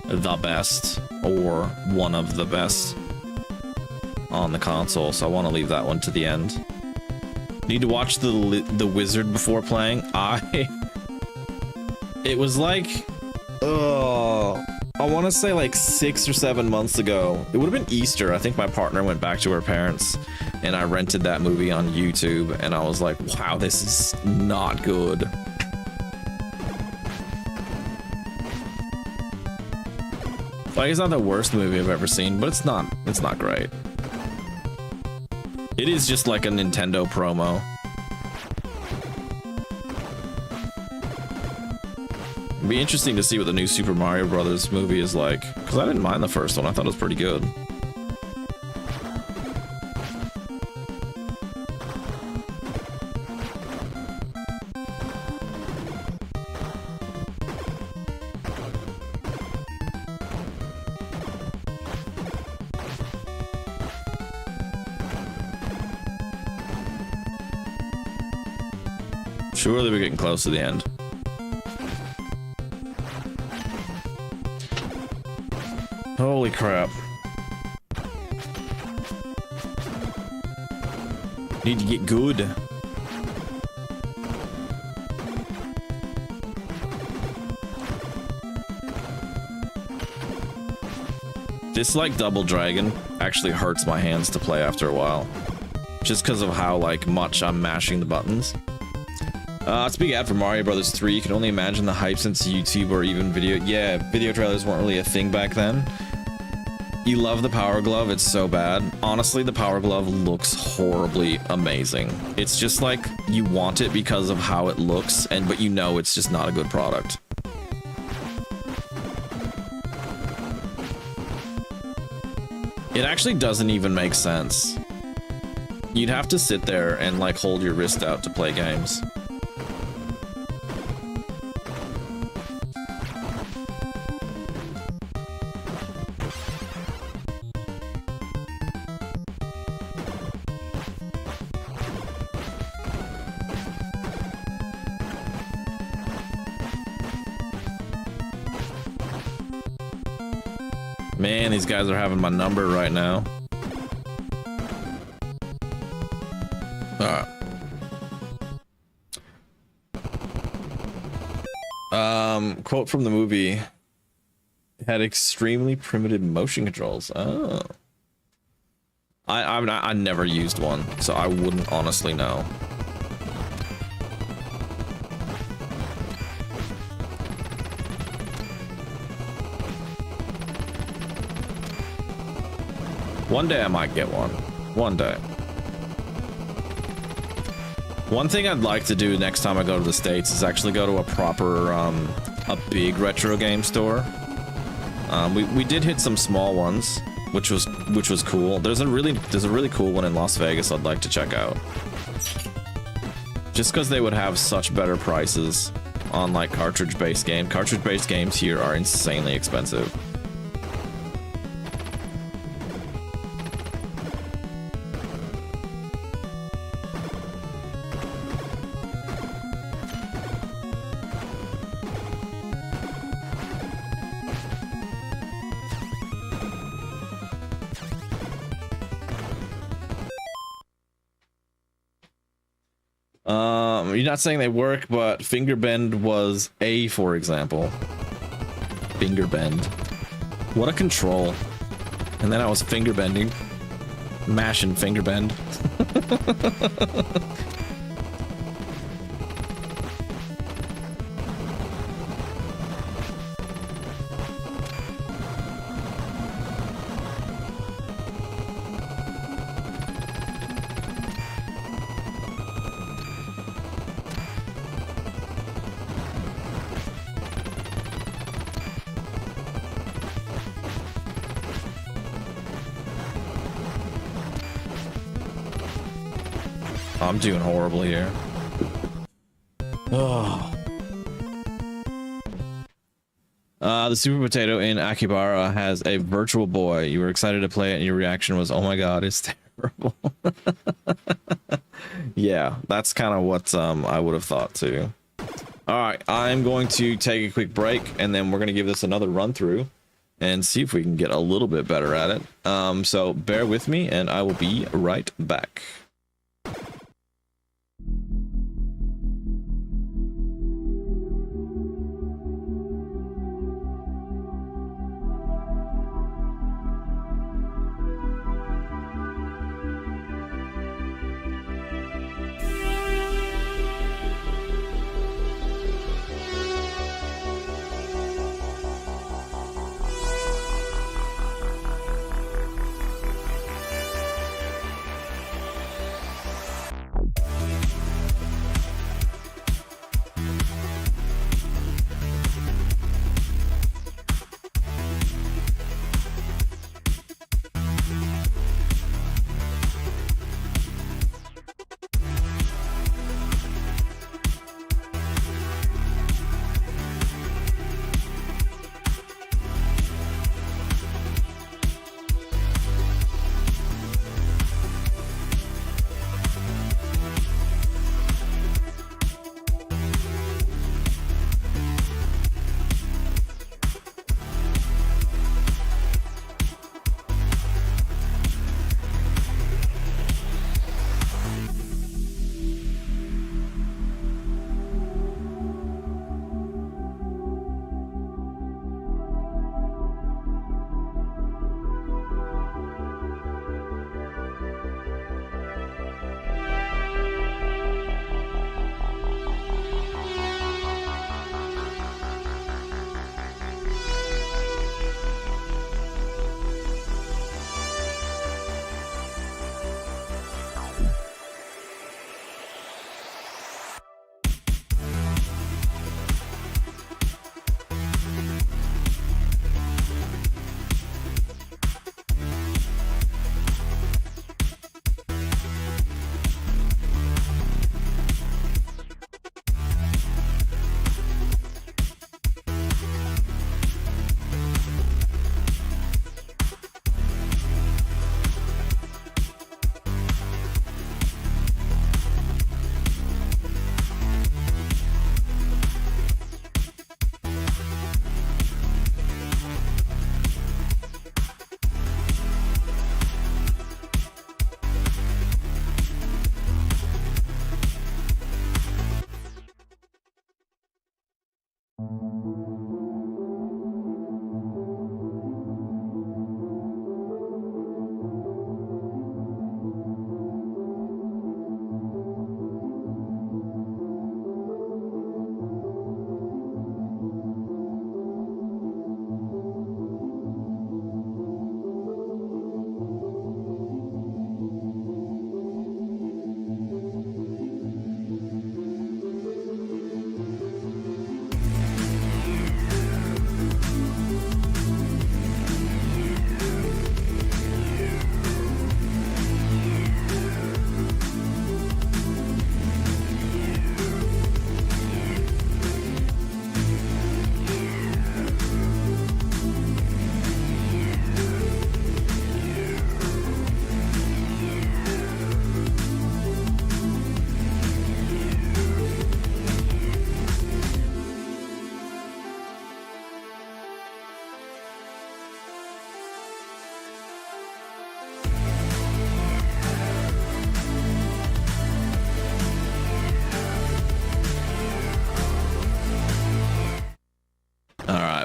the best, or one of the best on the console, so I want to leave that one to the end. Need to watch the Wizard before playing. It was like, I want to say like 6 or 7 months ago. It would have been Easter. I think my partner went back to her parents, and I rented that movie on YouTube, and I was like, wow, this is not good. Like, it's not the worst movie I've ever seen, but it's not great. It is just like a Nintendo promo. It'd be interesting to see what the new Super Mario Brothers movie is like, because I didn't mind the first one. I thought it was pretty good. Surely we're getting close to the end. Holy crap. Need to get good. This, like, Double Dragon actually hurts my hands to play after a while. Just because of how, like, much I'm mashing the buttons. It's a big ad for Mario Brothers 3. You can only imagine the hype since YouTube or even video. Yeah, video trailers weren't really a thing back then. You love the Power Glove. It's so bad. Honestly, the Power Glove looks horribly amazing. It's just like you want it because of how it looks, but you know it's just not a good product. It actually doesn't even make sense. You'd have to sit there and like hold your wrist out to play games. Man, these guys are having my number right now. Quote from the movie. It had extremely primitive motion controls. Oh. I never used one, so I wouldn't honestly know. One day I might get one. One day. One thing I'd like to do next time I go to the States is actually go to a proper, a big retro game store. We did hit some small ones, which was cool. There's a really cool one in Las Vegas I'd like to check out. Just because they would have such better prices on like cartridge-based games. Cartridge-based games here are insanely expensive. You're not saying they work, but finger bend was A, for example. Finger bend. What a control. And then I was finger bending. Mashing finger bend. I'm doing horrible here. Oh. The Super Potato in Akibara has a virtual boy. You were excited to play it and your reaction was, oh my god, it's terrible. Yeah, that's kind of what I would have thought too. Alright, I'm going to take a quick break and then we're going to give this another run through and see if we can get a little bit better at it. So bear with me and I will be right back.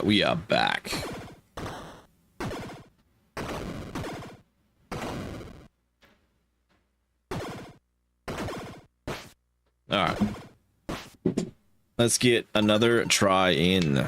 We are back. All right. Let's get another try in.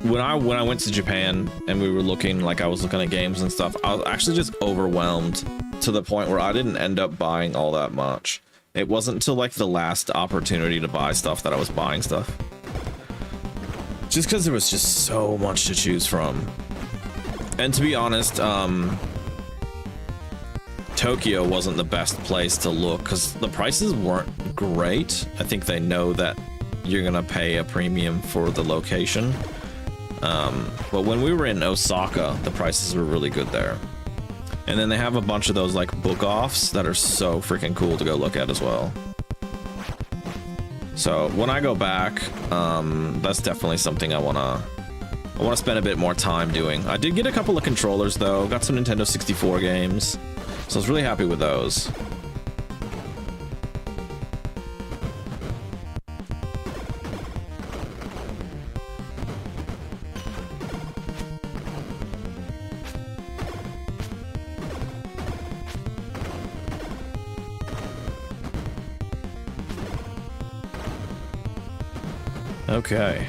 When I went to Japan and we were looking, like I was looking at games and stuff, I was actually just overwhelmed to the point where I didn't end up buying all that much. It wasn't until like the last opportunity to buy stuff that I was buying stuff. Just because there was just so much to choose from. And to be honest, Tokyo wasn't the best place to look because the prices weren't great. I think they know that you're gonna pay a premium for the location. But when we were in Osaka, the prices were really good there. And then they have a bunch of those like book offs that are so freaking cool to go look at as well. So when I go back, that's definitely something I wanna spend a bit more time doing. I did get a couple of controllers though, got some Nintendo 64 games, so I was really happy with those. Okay.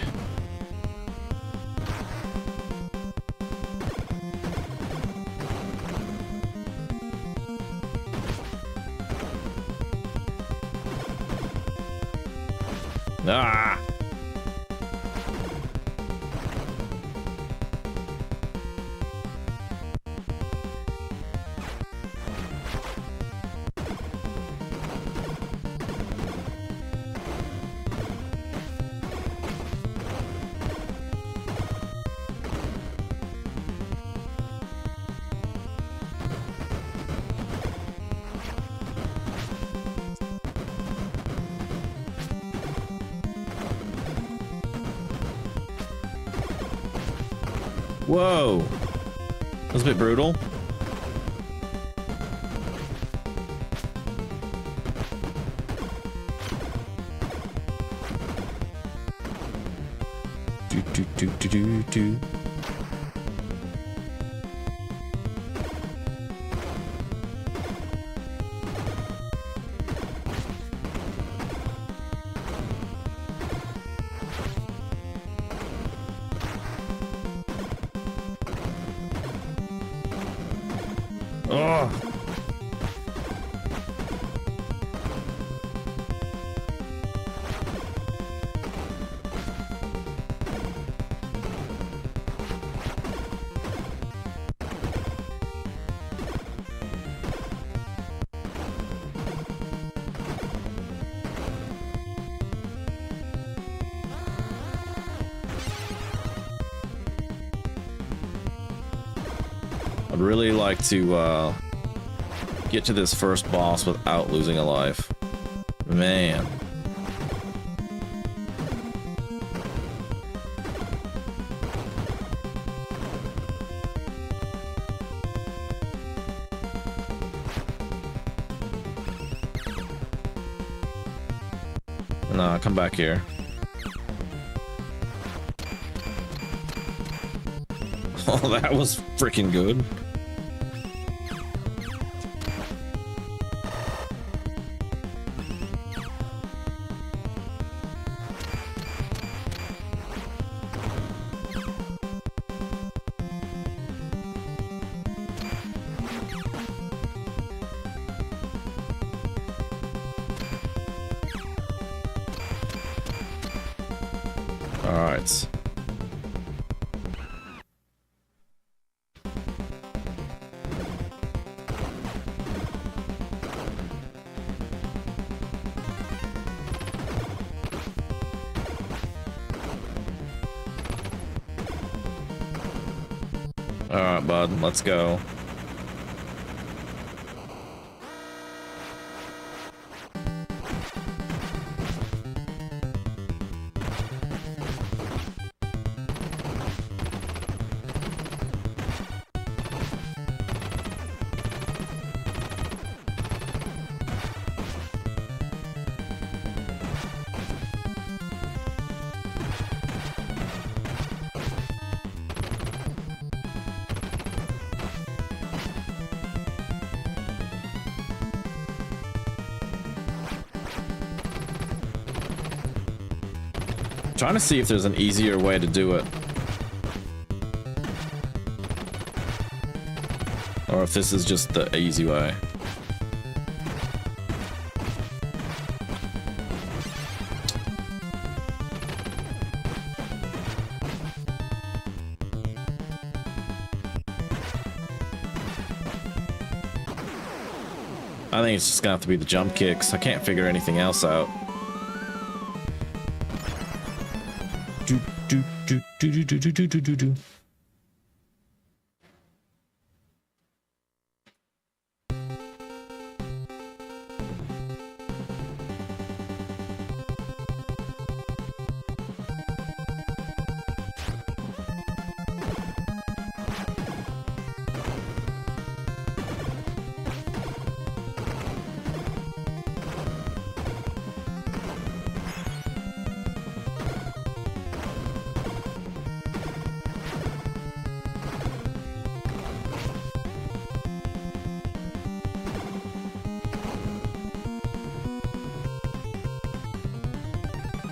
Ah! Whoa! That was a bit brutal. Do. Oh. I'd really like to get to this first boss without losing a life. Man. Nah, come back here. Oh, that was freaking good. All right. Alright, bud, let's go. Trying to see if there's an easier way to do it. Or if this is just the easy way. I think it's just gonna have to be the jump kicks. I can't figure anything else out. Do, do, do, do, do, do, do, do, do, do.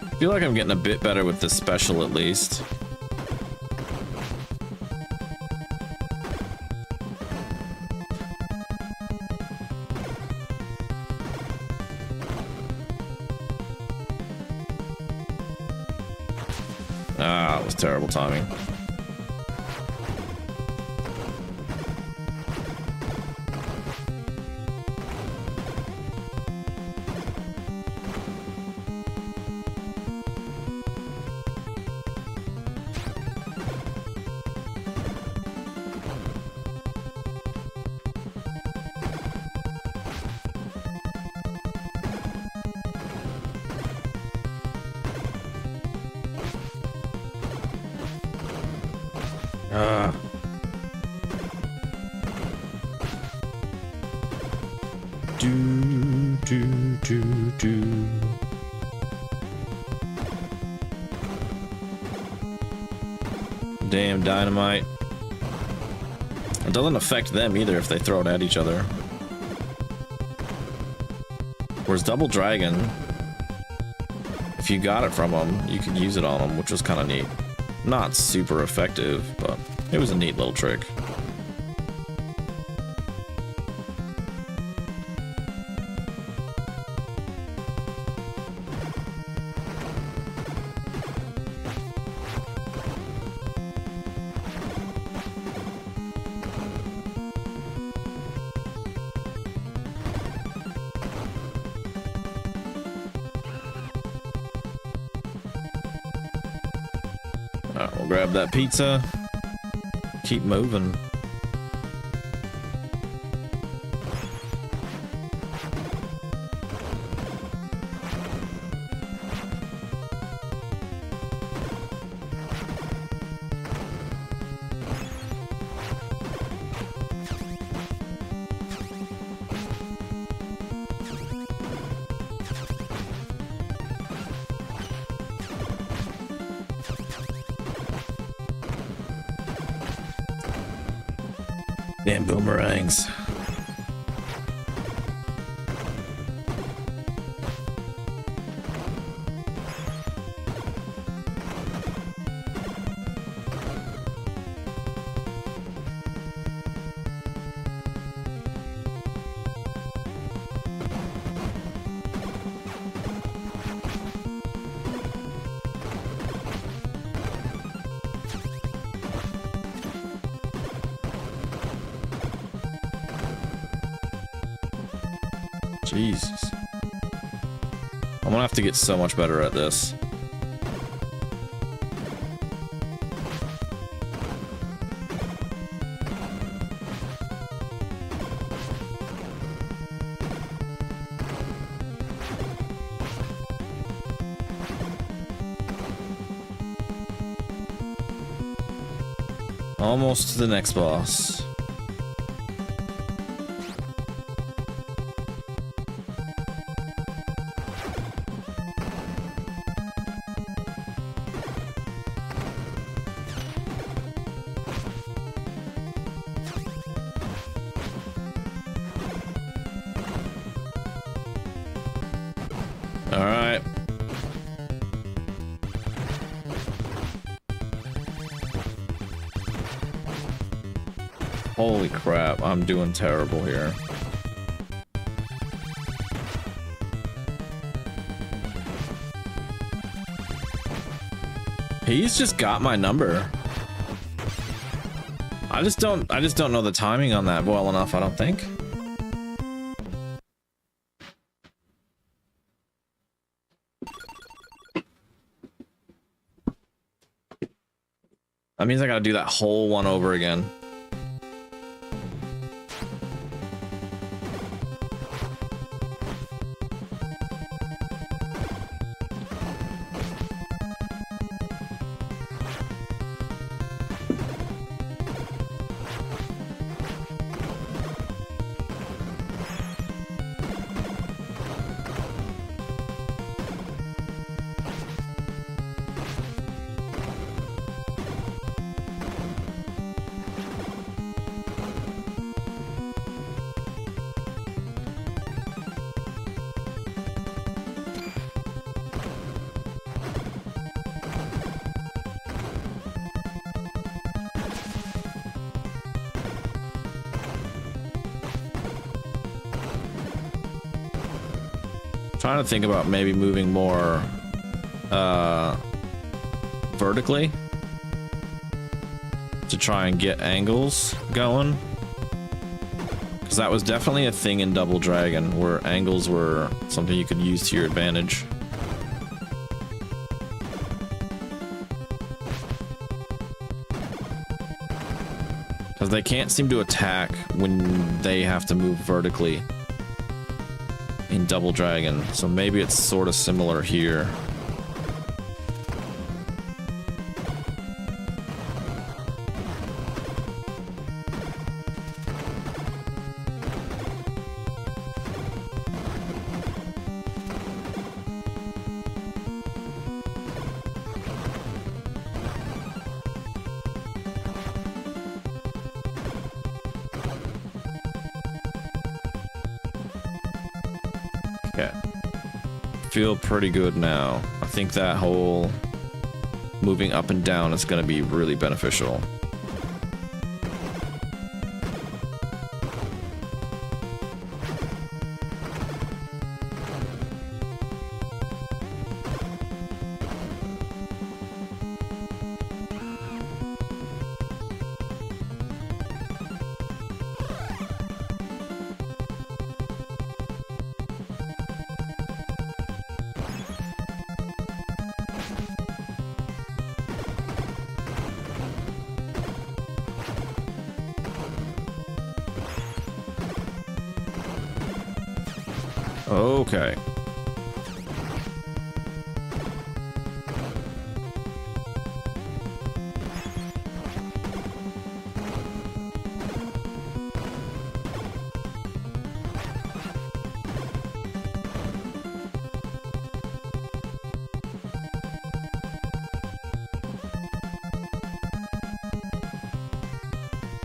I feel like I'm getting a bit better with this special at least. Ah, it was terrible timing. Damn dynamite. It doesn't affect them either if they throw it at each other. Whereas double dragon, if you got it from them, you could use it on them, which was kind of neat. Not super effective, but it was a neat little trick. We'll grab that pizza. Keep moving. Damn boomerangs. Jesus. I'm gonna have to get so much better at this. Almost to the next boss. All right. Holy crap, I'm doing terrible here. He's just got my number. I just don't know the timing on that well enough, I don't think. That means I gotta do that whole one over again. Trying to think about maybe moving more vertically to try and get angles going, because that was definitely a thing in Double Dragon where angles were something you could use to your advantage. Because they can't seem to attack when they have to move vertically in Double Dragon, so maybe it's sort of similar here. Okay. Feel pretty good now. I think that whole moving up and down is going to be really beneficial. Okay.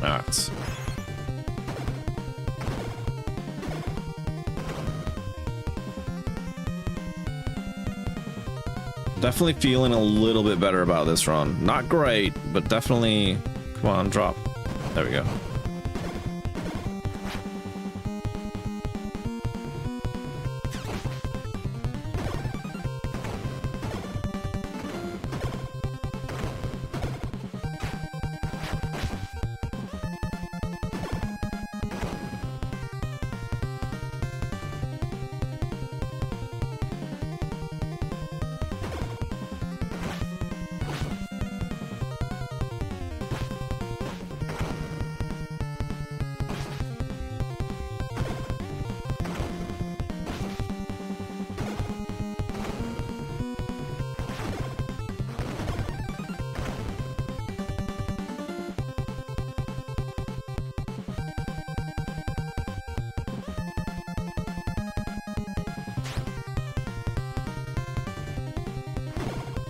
Alright. Definitely feeling a little bit better about this run. Not great, but definitely... Come on, drop. There we go.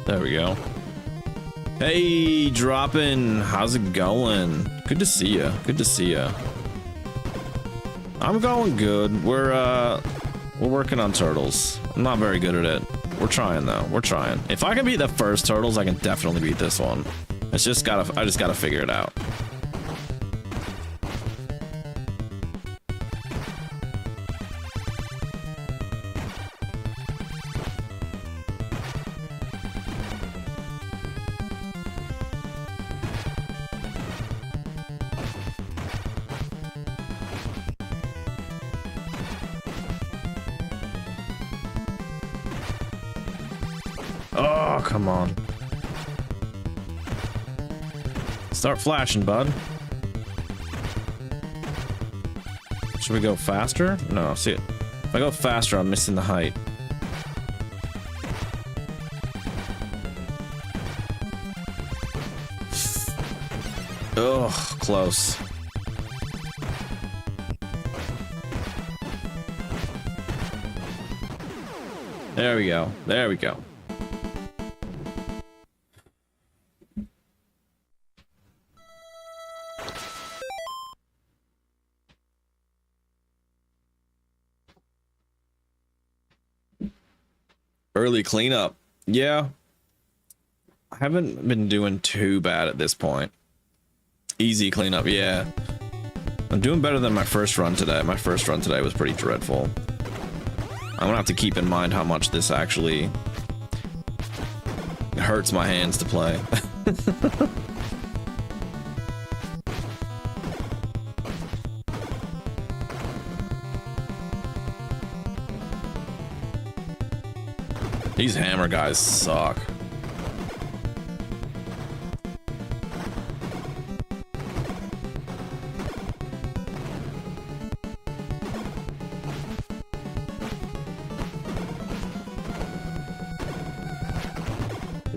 There we go. Hey, dropping. How's it going? Good to see you. Good to see you. I'm going good. We're working on turtles. I'm not very good at it. We're trying though. We're trying. If I can beat the first turtles, I can definitely beat this one. I just gotta figure it out. Oh, come on. Start flashing, bud. Should we go faster? No, see, if I go faster, I'm missing the height. Ugh, close. There we go. There we go. Early cleanup. Yeah. I haven't been doing too bad at this point. Easy cleanup, yeah. I'm doing better than my first run today. My first run today was pretty dreadful. I'm gonna have to keep in mind how much this actually hurts my hands to play. These hammer guys suck.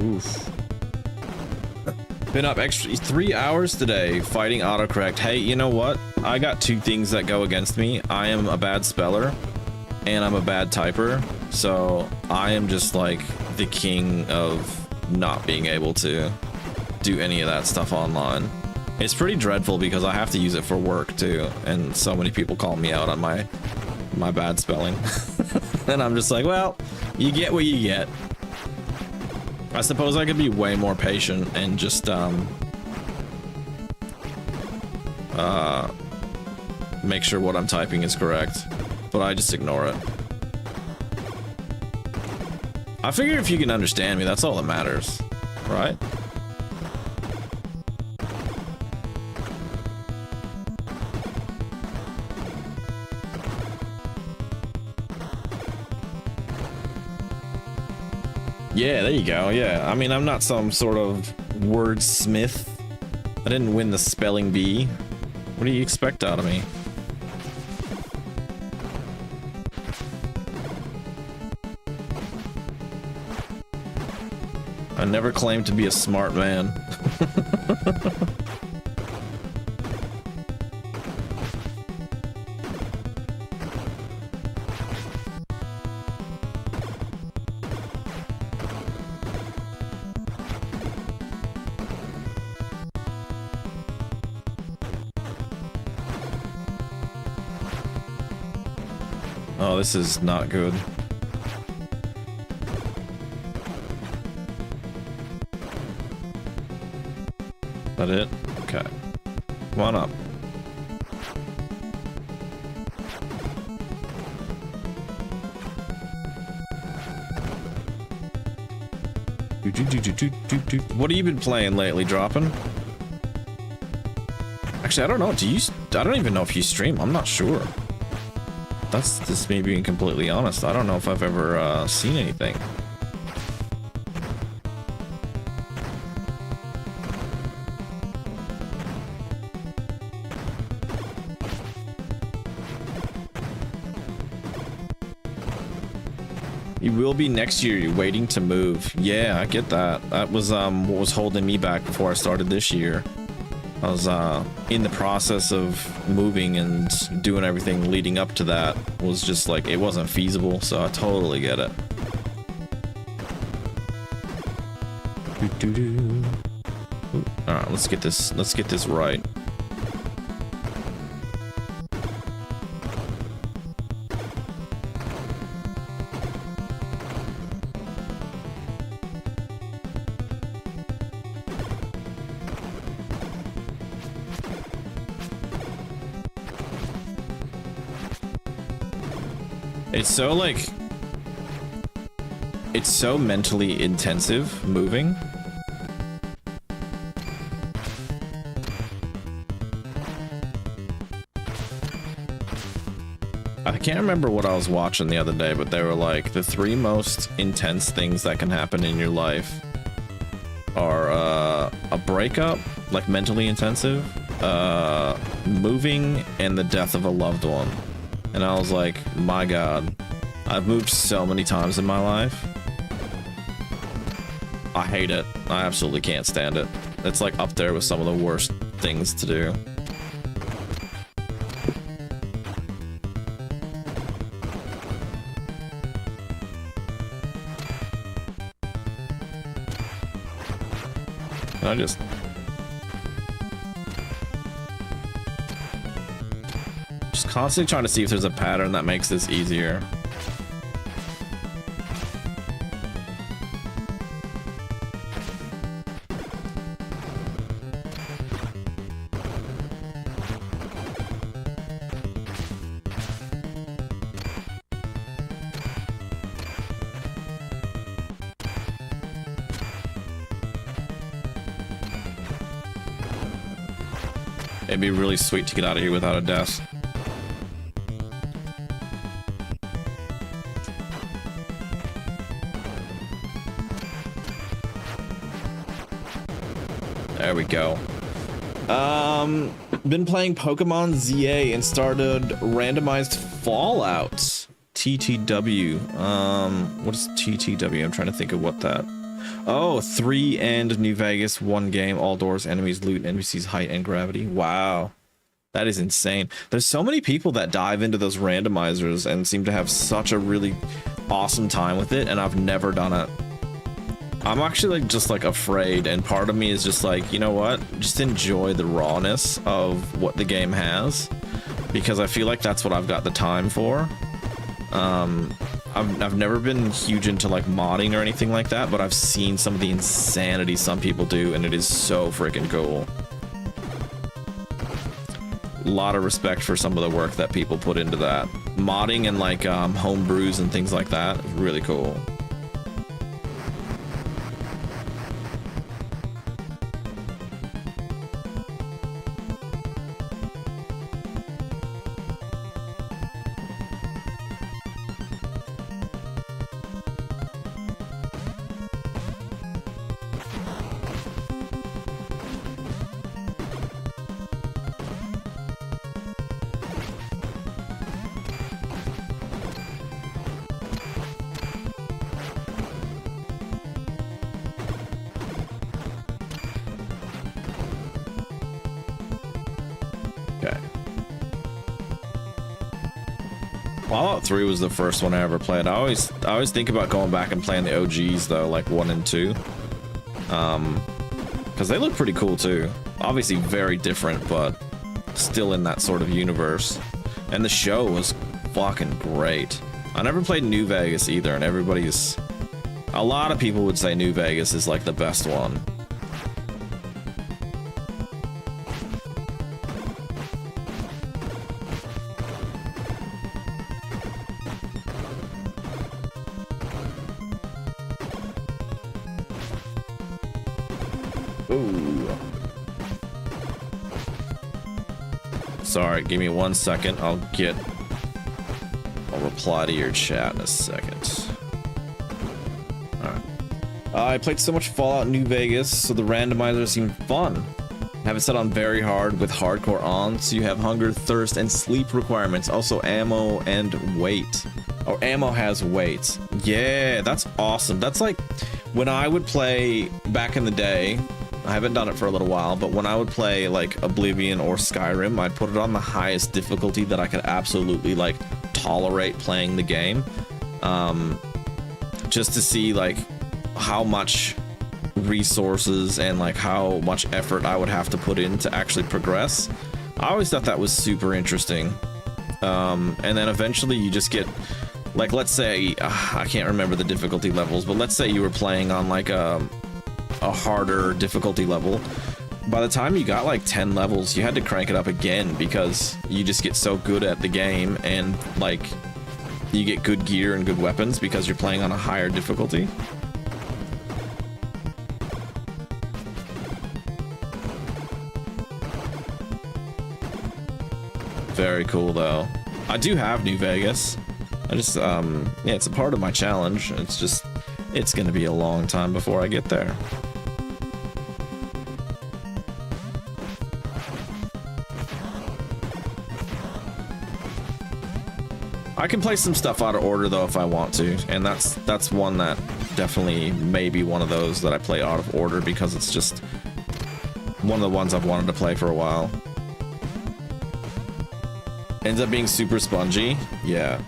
Oof. Been up extra 3 hours today fighting autocorrect. Hey, you know what? I got two things that go against me. I am a bad speller and I'm a bad typer. So I am just like the king of not being able to do any of that stuff online. It's pretty dreadful because I have to use it for work too. And so many people call me out on my bad spelling. And I'm just like, well, you get what you get. I suppose I could be way more patient and just make sure what I'm typing is correct, but I just ignore it. I figure if you can understand me, that's all that matters, right? Yeah, there you go. Yeah, I mean, I'm not some sort of wordsmith. I didn't win the spelling bee. What do you expect out of me? I never claimed to be a smart man. Oh, this is not good. That it? Okay. Come on up. What have you been playing lately, dropping? Actually, I don't know. I don't even know if you stream. I'm not sure. That's just me being completely honest. I don't know if I've ever seen anything. You will be next year. You're waiting to move. Yeah, I get that. That was what was holding me back before I started this year. I was in the process of moving and doing everything leading up to that. Was just like, it wasn't feasible, so I totally get it. All right, let's get this right. It's so like, it's so mentally intensive moving. I can't remember what I was watching the other day, but they were like, the 3 most intense things that can happen in your life are a breakup, like mentally intensive, moving, and the death of a loved one. And I was like, my God, I've moved so many times in my life. I hate it. I absolutely can't stand it. It's like up there with some of the worst things to do. I just constantly trying to see if there's a pattern that makes this easier. It'd be really sweet to get out of here without a death. There we go. Been playing Pokemon ZA and started randomized Fallout. TTW. What is TTW? I'm trying to think of what that. Oh, 3 and New Vegas, 1 game, all doors, enemies, loot, NPCs, height, and gravity. Wow. That is insane. There's so many people that dive into those randomizers and seem to have such a really awesome time with it, and I've never done it. I'm actually just like afraid, and part of me is just like, you know what? Just enjoy the rawness of what the game has, because I feel like that's what I've got the time for. I've never been huge into like modding or anything like that, but I've seen some of the insanity some people do, and it is so freaking cool. A lot of respect for some of the work that people put into that. Modding and like home brews and things like that is really cool. Fallout 3 was the first one I ever played. I always think about going back and playing the OGs though, like 1 and 2. Because they look pretty cool too. Obviously very different, but still in that sort of universe. And the show was fucking great. I never played New Vegas either, and a lot of people would say New Vegas is like the best one. Sorry, give me 1 second. I'll reply to your chat in a second. Alright. I played so much Fallout New Vegas, so the randomizer seemed fun. Have it set on very hard with hardcore on, so you have hunger, thirst, and sleep requirements. Also ammo and weight. Oh, ammo has weight. Yeah, that's awesome. That's like when I would play back in the day. I haven't done it for a little while, but when I would play like Oblivion or Skyrim, I'd put it on the highest difficulty that I could absolutely like tolerate playing the game, just to see like how much resources and like how much effort I would have to put in to actually progress. I always thought that was super interesting. And then eventually you just get like, let's say I can't remember the difficulty levels, but let's say you were playing on like a harder difficulty level. By the time you got like 10 levels, you had to crank it up again because you just get so good at the game, and like you get good gear and good weapons because you're playing on a higher difficulty. Very cool though. I do have New Vegas. I just yeah, it's a part of my challenge. It's gonna be a long time before I get there. I can play some stuff out of order though if I want to, and that's one that definitely may be one of those that I play out of order because it's just one of the ones I've wanted to play for a while. Ends up being super spongy, yeah.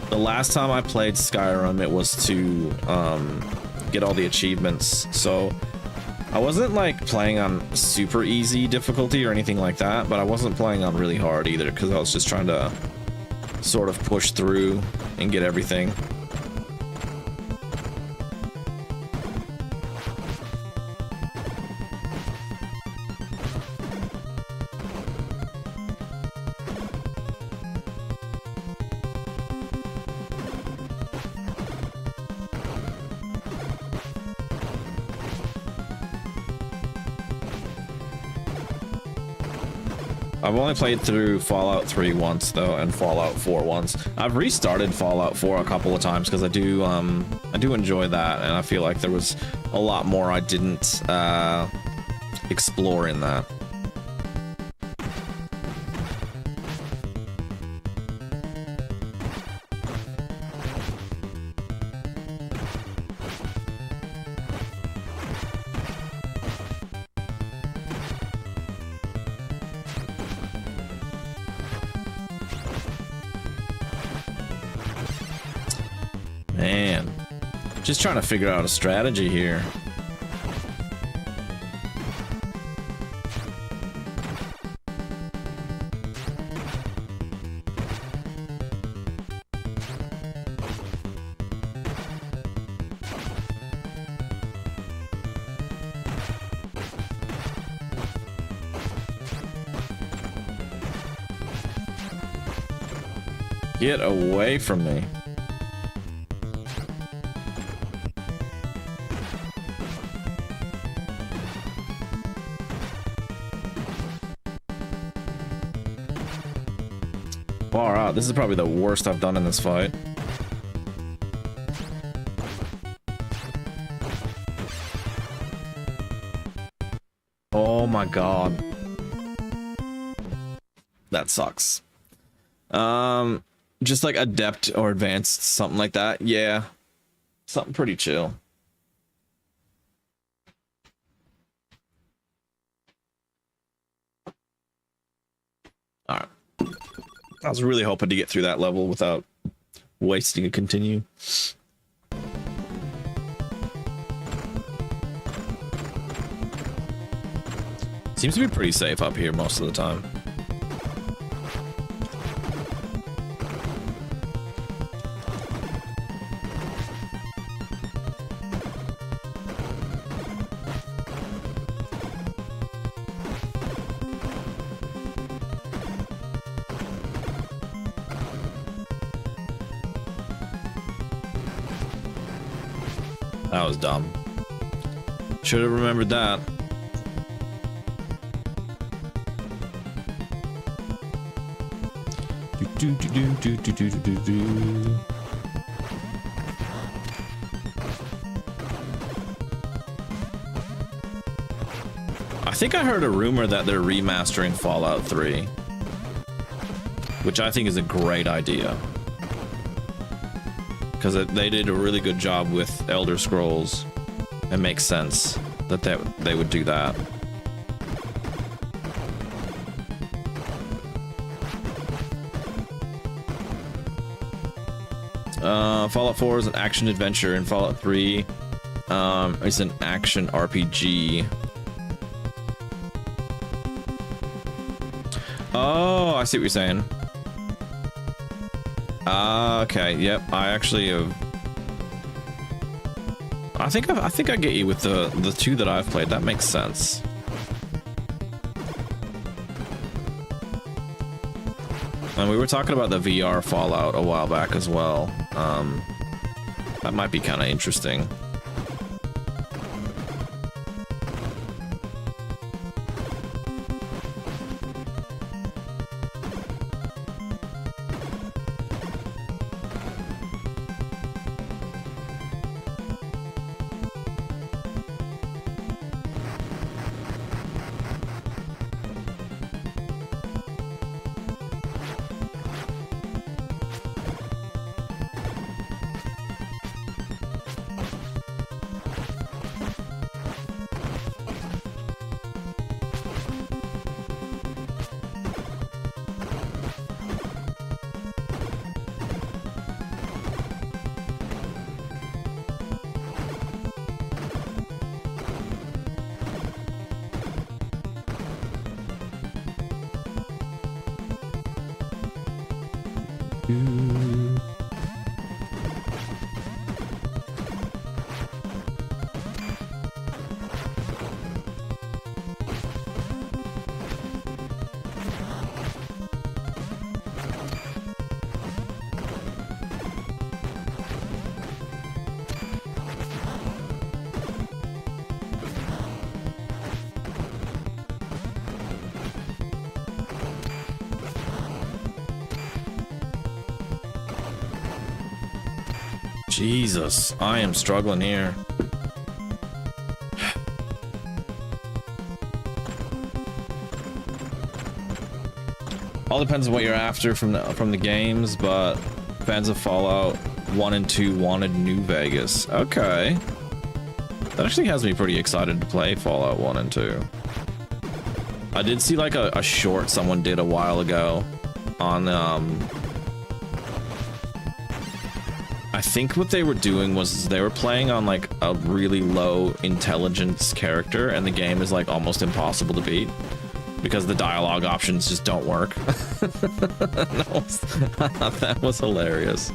The last time I played Skyrim, it was to get all the achievements, so I wasn't like playing on super easy difficulty or anything like that, but I wasn't playing on really hard either because I was just trying to sort of push through and get everything. I've only played through Fallout 3 once though, and Fallout 4 once. I've restarted Fallout 4 a couple of times because I do enjoy that, and I feel like there was a lot more I didn't explore in that. Man, just trying to figure out a strategy here. Get away from me. Far out. This is probably the worst I've done in this fight. Oh my god. That sucks. Just like adept or advanced, something like that. Yeah. Something pretty chill. Alright. I was really hoping to get through that level without wasting a continue. Seems to be pretty safe up here most of the time. That was dumb. Should have remembered that. I think I heard a rumor that they're remastering Fallout 3, which I think is a great idea. Because they did a really good job with Elder Scrolls. It makes sense that they would do that. Fallout 4 is an action adventure, and Fallout 3 is an action RPG. Oh, I see what you're saying. Okay, yep, I actually have... I think I get you with the two that I've played. That makes sense. And we were talking about the VR Fallout a while back as well. That might be kind of interesting. Jesus, I am struggling here. All depends on what you're after from the games, but fans of Fallout 1 and 2 wanted New Vegas. Okay. That actually has me pretty excited to play Fallout 1 and 2. I did see like a short someone did a while ago on I think what they were doing was they were playing on like a really low intelligence character, and the game is like almost impossible to beat because the dialogue options just don't work. That was hilarious.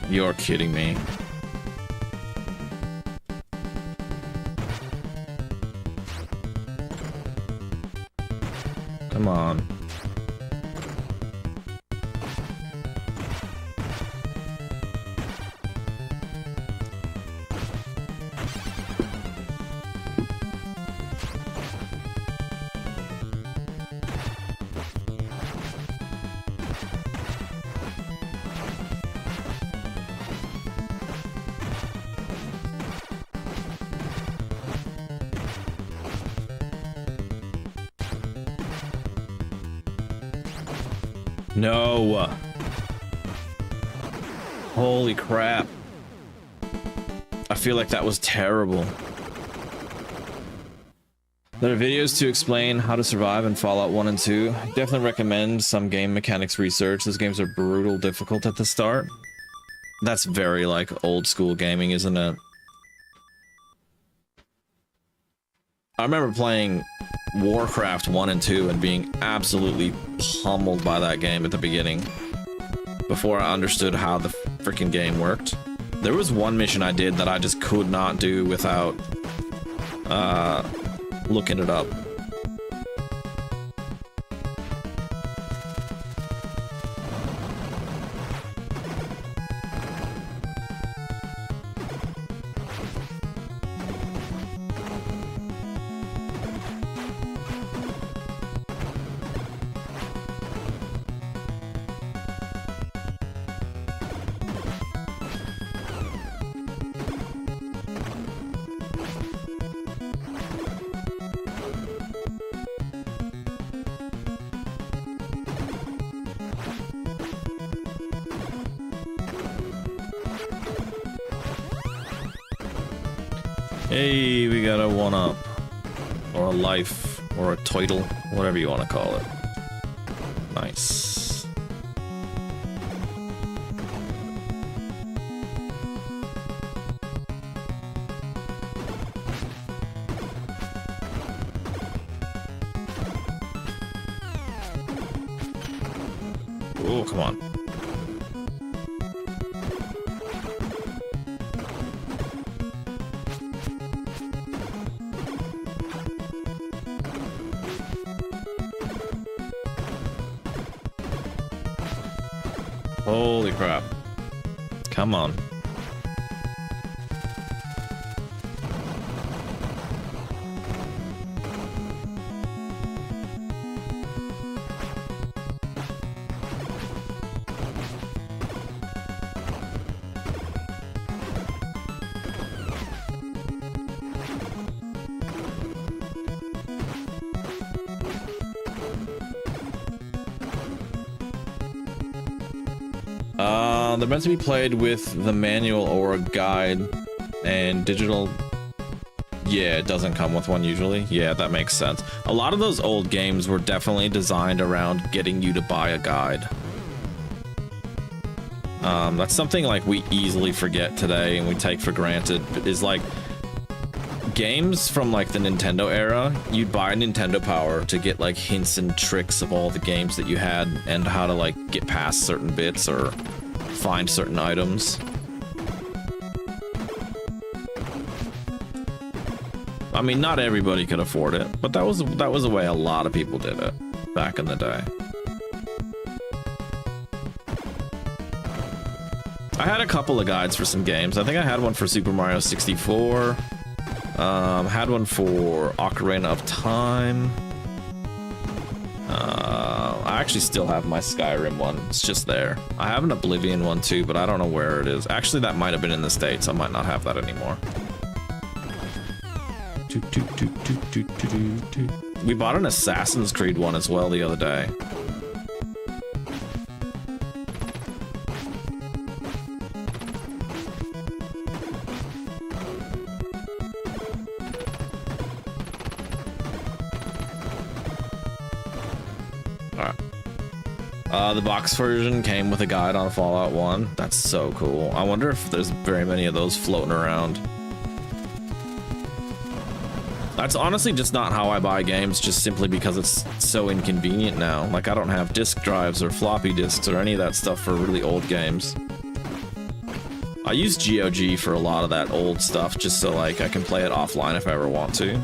You're kidding me. Come on. No. Holy crap. I feel like that was terrible. There are videos to explain how to survive in Fallout 1 and 2. Definitely recommend some game mechanics research. Those games are brutal difficult at the start. That's very like old school gaming, isn't it? I remember playing Warcraft 1 and 2 and being absolutely pummeled by that game at the beginning before I understood how the freaking game worked. There was one mission I did that I just could not do without looking it up. Hey, we got a 1-up. Or a life. Or a title. Whatever you want to call it. Nice. Oh, come on. Holy crap. Come on. They're meant to be played with the manual or a guide, and digital. Yeah, it doesn't come with one usually. Yeah, that makes sense. A lot of those old games were definitely designed around getting you to buy a guide. That's something like we easily forget today and we take for granted, is like games from like the Nintendo era. You'd buy a Nintendo Power to get like hints and tricks of all the games that you had and how to like get past certain bits or find certain items. I mean, not everybody could afford it, but that was the way a lot of people did it back in the day. I had a couple of guides for some games. I think I had one for Super Mario 64. Had one for Ocarina of Time. I actually still have my Skyrim one. It's just there. I have an Oblivion one too, but I don't know where it is. Actually, that might have been in the States. I might not have that anymore. We bought an Assassin's Creed one as well the other day. The box version came with a guide on Fallout 1. That's so cool. I wonder if there's very many of those floating around. That's honestly just not how I buy games, just simply because it's so inconvenient now. Like, I don't have disk drives or floppy disks or any of that stuff for really old games. I use GOG for a lot of that old stuff just so like I can play it offline if I ever want to.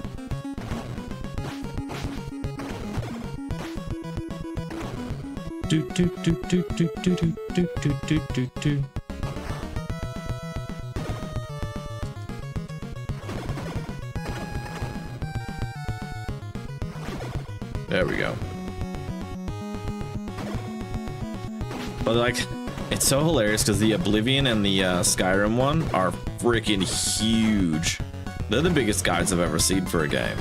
There we go. But like, it's so hilarious because the Oblivion and the Skyrim one are freaking huge. They're the biggest guides I've ever seen for a game.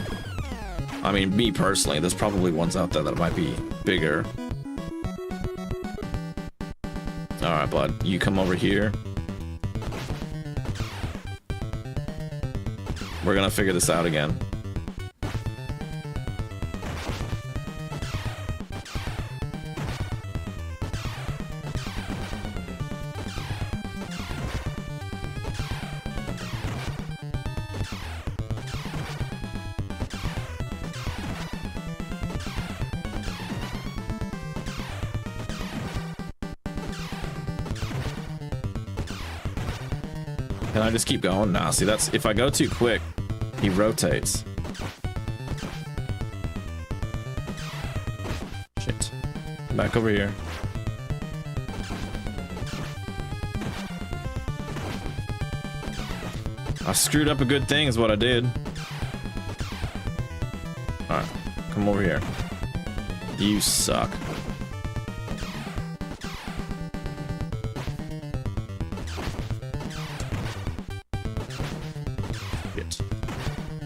I mean, me personally, there's probably ones out there that might be bigger. Alright, bud, you come over here. We're gonna figure this out again. Can I just keep going? Nah, see, that's if I go too quick, he rotates. Shit. Back over here. I screwed up a good thing is what I did. Alright, come over here. You suck.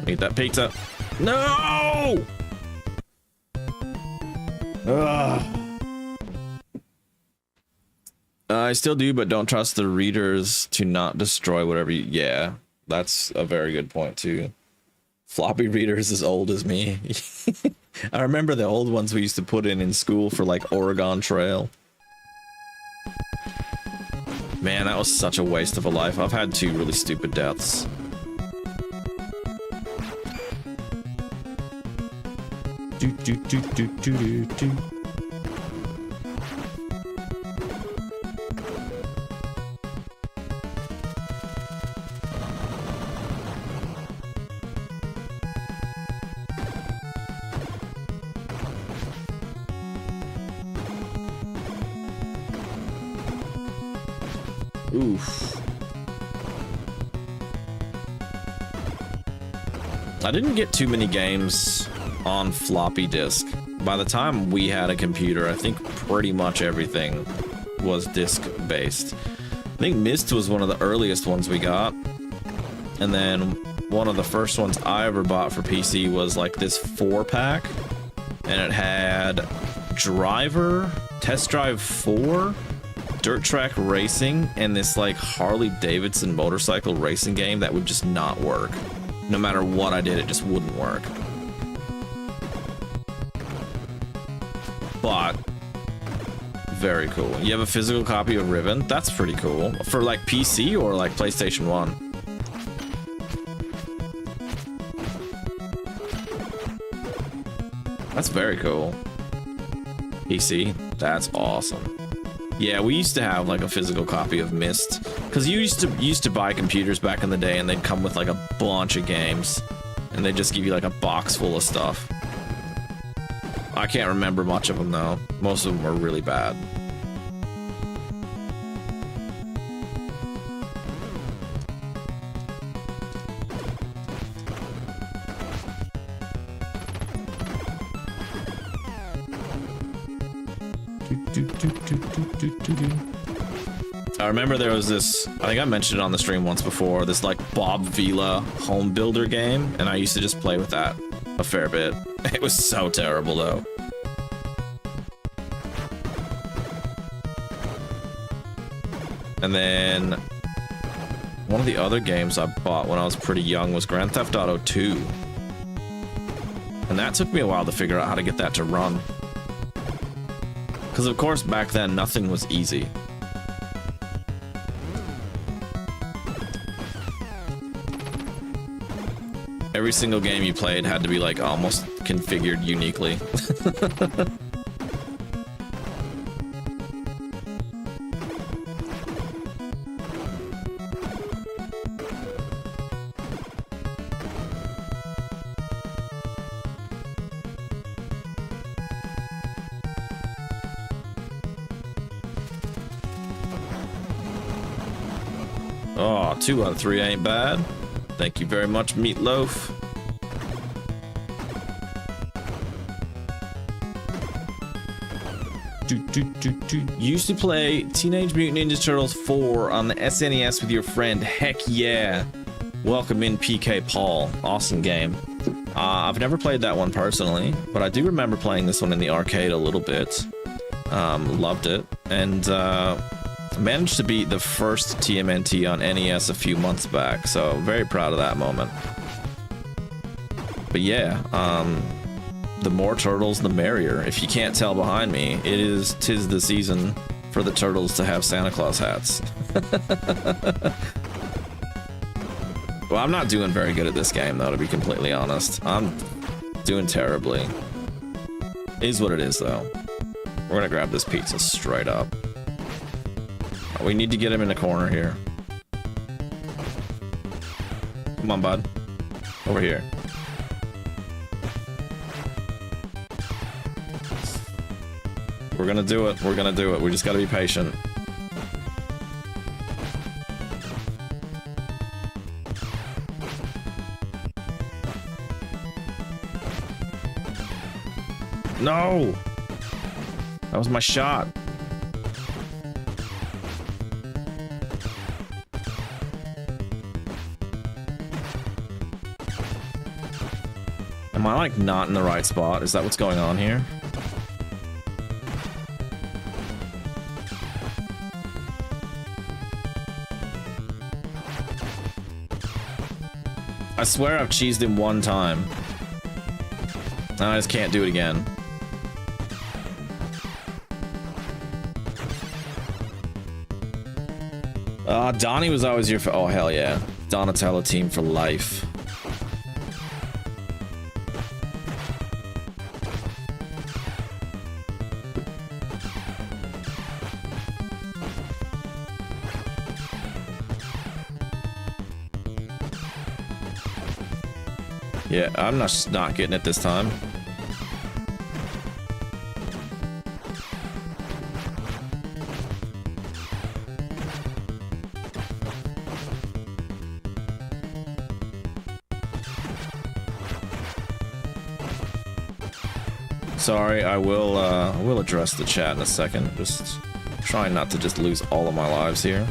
Eat that pizza. No! Ugh. I still do, but don't trust the readers to not destroy whatever you... Yeah, that's a very good point, too. Floppy readers as old as me. I remember the old ones we used to put in school for, like, Oregon Trail. Man, that was such a waste of a life. I've had 2 really stupid deaths. Do. Oof. I didn't get too many games on floppy disk. By the time we had a computer, I think pretty much everything was disk based. I think Myst was one of the earliest ones we got. And then one of the first ones I ever bought for PC was like this 4-pack. And it had Driver, Test Drive 4, Dirt Track Racing, and this like Harley Davidson motorcycle racing game that would just not work. No matter what I did, it just wouldn't work. But very cool. You have a physical copy of Riven? That's pretty cool. For like PC or like PlayStation 1? That's very cool. PC? That's awesome. Yeah, we used to have like a physical copy of Myst, because you used to buy computers back in the day and they'd come with like a bunch of games and they'd just give you like a box full of stuff. I can't remember much of them though. Most of them were really bad. I remember there was this, I think I mentioned it on the stream once before, this like Bob Vila home builder game, and I used to just play with that a fair bit. It was so terrible though. And then one of the other games I bought when I was pretty young was Grand Theft Auto 2. And that took me a while to figure out how to get that to run. Because of course back then nothing was easy. Every single game you played had to be like almost configured uniquely. Oh, 2 out of 3 ain't bad. Thank you very much, Meatloaf. Used to play Teenage Mutant Ninja Turtles 4 on the SNES with your friend. Heck yeah. Welcome in, PK Paul. Awesome game. I've never played that one personally, but I do remember playing this one in the arcade a little bit. Loved it. And managed to beat the first TMNT on NES a few months back, so very proud of that moment. But yeah, the more turtles, the merrier. If you can't tell behind me, tis the season for the turtles to have Santa Claus hats. Well, I'm not doing very good at this game, though, to be completely honest. I'm doing terribly. Is what it is, though. We're gonna grab this pizza straight up. We need to get him in the corner here. Come on, bud. Over here. We're gonna do it. We're gonna do it. We just gotta be patient. No! That was my shot. Am I like not in the right spot? Is that what's going on here? I swear I've cheesed him one time. And I just can't do it again. Donnie was always your oh hell yeah. Donatello team for life. Yeah, I'm not getting it this time. Sorry, I will address the chat in a second. Just trying not to just lose all of my lives here.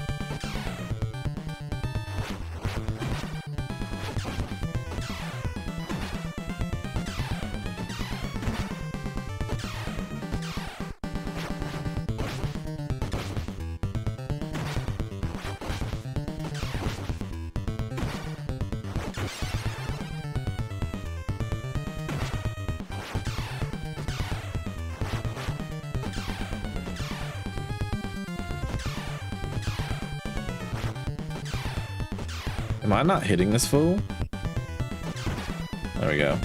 Am I not hitting this fool? There we go.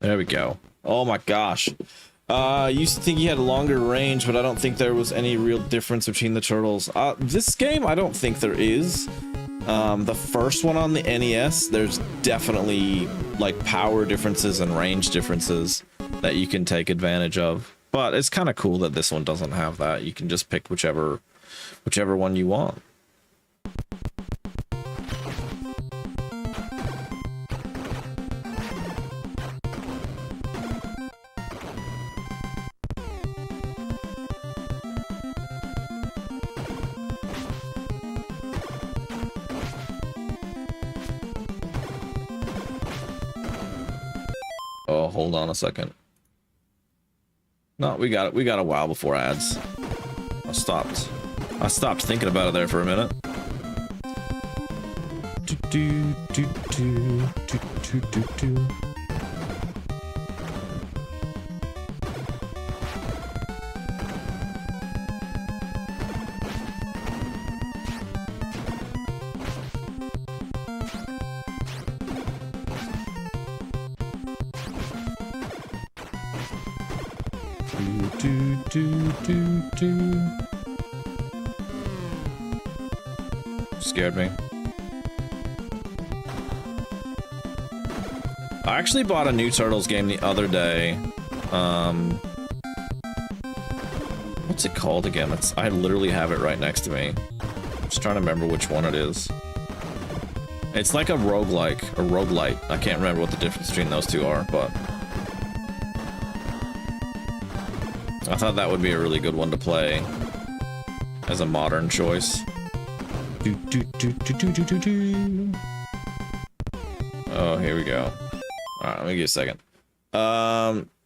There we go. Oh my gosh. Used to think he had a longer range, but I don't think there was any real difference between the turtles. This game, I don't think there is. The first one on the NES, there's definitely like power differences and range differences that you can take advantage of. But it's kind of cool that this one doesn't have that. You can just pick whichever one you want. Oh, hold on a second. No, we got it. We got a while before ads. I stopped thinking about it there for a minute. Scared me. I actually bought a new Turtles game the other day. What's it called again? I literally have it right next to me. I'm just trying to remember which one it is. It's like a roguelike, or roguelite. I can't remember what the difference between those two are, but I thought that would be a really good one to play as a modern choice. Oh, here we go. Alright, let me give you a second.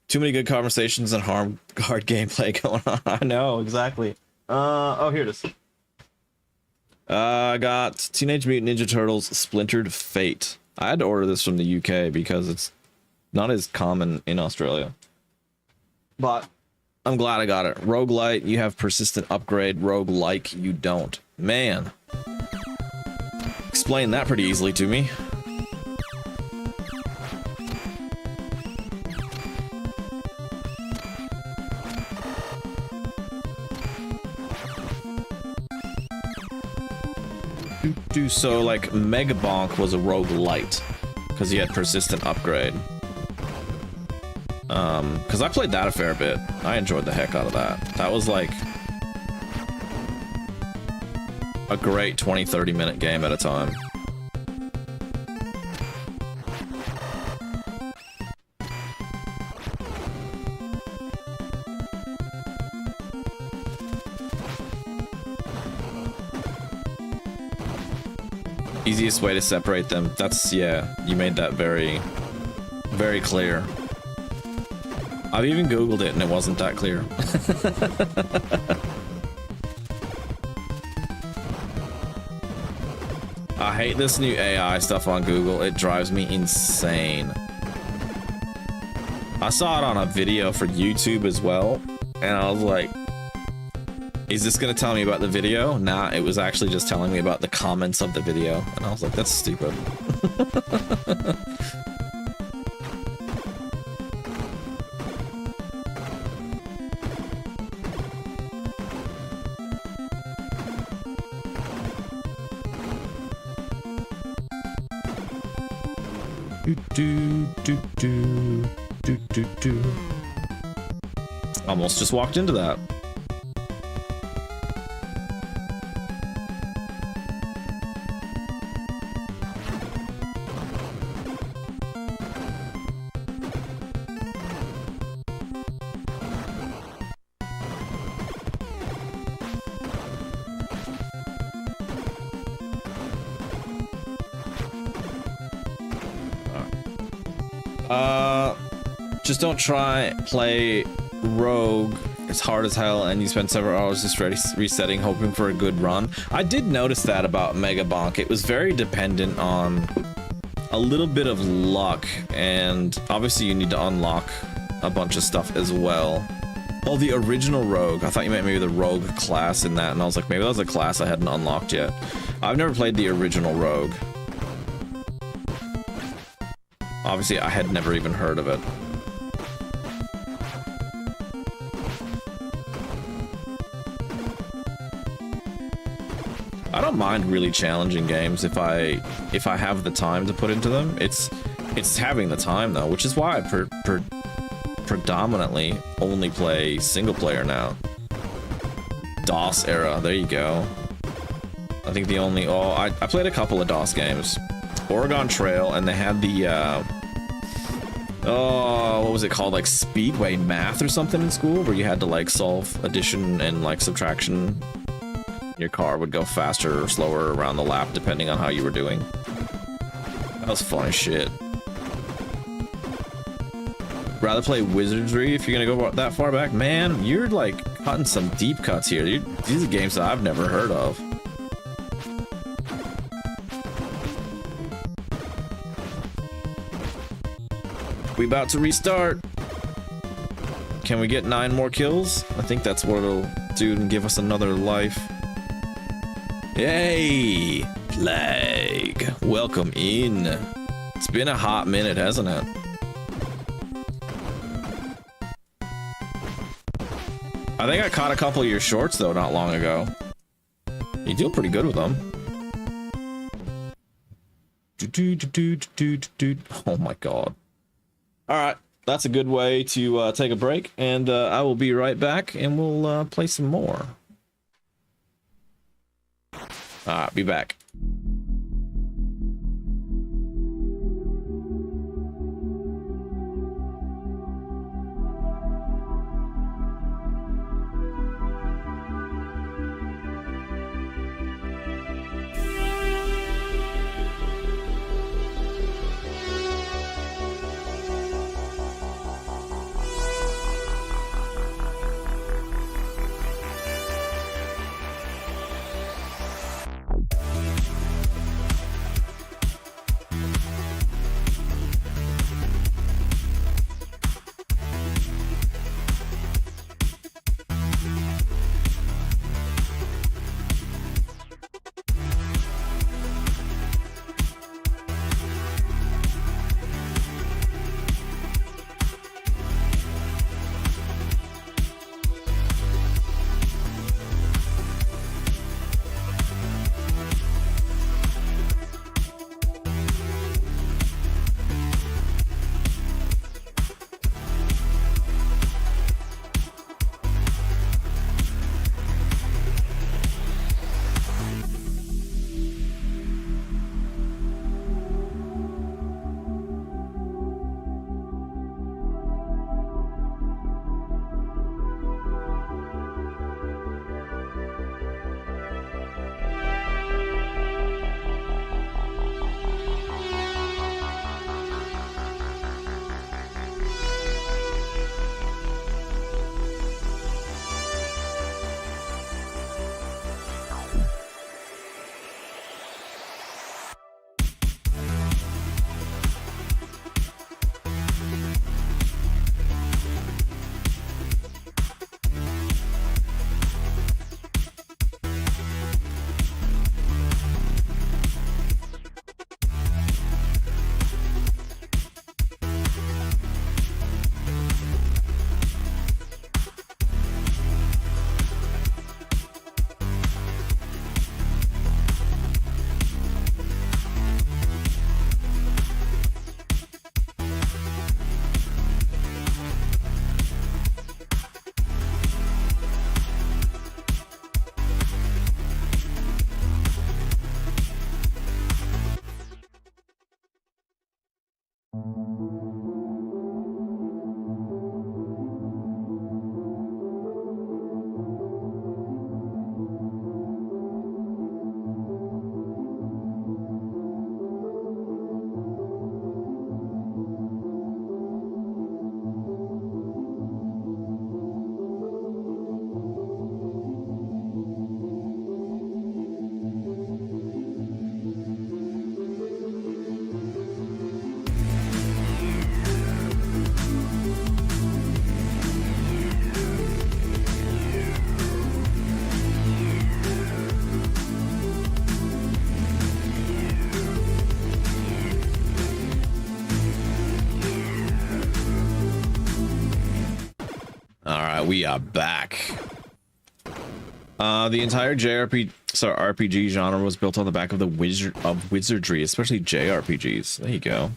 Too many good conversations and hard gameplay going on. I know, exactly. Oh, here it is. I got Teenage Mutant Ninja Turtles Splintered Fate. I had to order this from the UK because it's not as common in Australia. But I'm glad I got it. Roguelite, you have persistent upgrade. Roguelike, you don't. Man. Explain that pretty easily to me. So like Mega Bonk was a roguelite because he had persistent upgrade. Because I played that a fair bit. I enjoyed the heck out of that. That was like a great 20-30 minute game at a time. Easiest way to separate them. That's, yeah, you made that very, very clear. I've even Googled it and it wasn't that clear. I hate this new AI stuff on Google. It drives me insane. I saw it on a video for YouTube as well, and I was like, is this gonna tell me about the video? Nah, it was actually just telling me about the comments of the video, and I was like, that's stupid. Almost just walked into that. Just don't try play Rogue. It's hard as hell, and you spend several hours just resetting, hoping for a good run. I did notice that about Mega Bonk. It was very dependent on a little bit of luck, and obviously you need to unlock a bunch of stuff as well. Oh, the original Rogue. I thought you meant maybe the Rogue class in that, and I was like, maybe that was a class I hadn't unlocked yet. I've never played the original Rogue. Obviously, I had never even heard of it. I don't mind really challenging games if I have the time to put into them. It's having the time though, which is why I predominantly only play single player now. DOS era, there you go. I think the only I played a couple of DOS games, Oregon Trail, and they had the what was it called, like Speedway Math or something in school, where you had to like solve addition and like subtraction. Your car would go faster or slower around the lap depending on how you were doing. That was fun as shit. Rather play Wizardry if you're gonna go that far back? Man, you're like cutting some deep cuts here. These are games that I've never heard of. We about to restart. Can we get 9 more kills? I think that's what it'll do and give us another life. Yay! Plague! Welcome in. It's been a hot minute, hasn't it? I think I caught a couple of your shorts, though, not long ago. You do pretty good with them. Oh my god. Alright, that's a good way to take a break, and I will be right back, and we'll play some more. Alright, be back. we are back. The entire RPG genre was built on the back of the wizardry, especially JRPGs. There you go.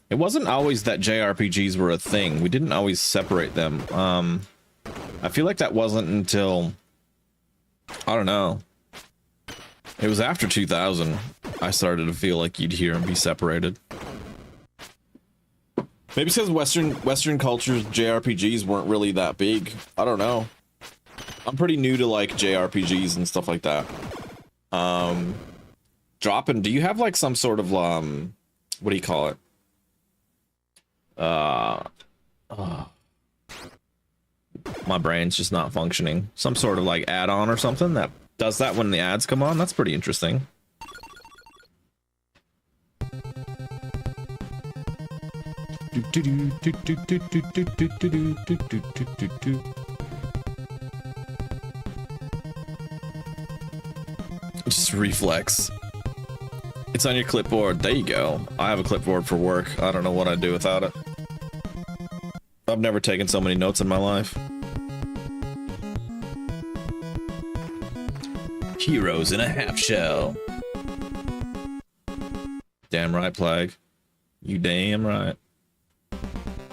It wasn't always that JRPGs were a thing. We didn't always separate them. I feel like that wasn't until, I don't know. It was after 2000 I started to feel like you'd hear them be separated. Maybe because Western cultures JRPGs weren't really that big. I don't know. I'm pretty new to like JRPGs and stuff like that. Droppin', do you have like some sort of what do you call it? My brain's just not functioning. Some sort of like add-on or something that does that when the ads come on? That's pretty interesting. Just reflex. It's on your clipboard. There you go. I have a clipboard for work. I don't know what I'd do without it. I've never taken so many notes in my life. Heroes in a half shell. Damn right, Plague. You damn right.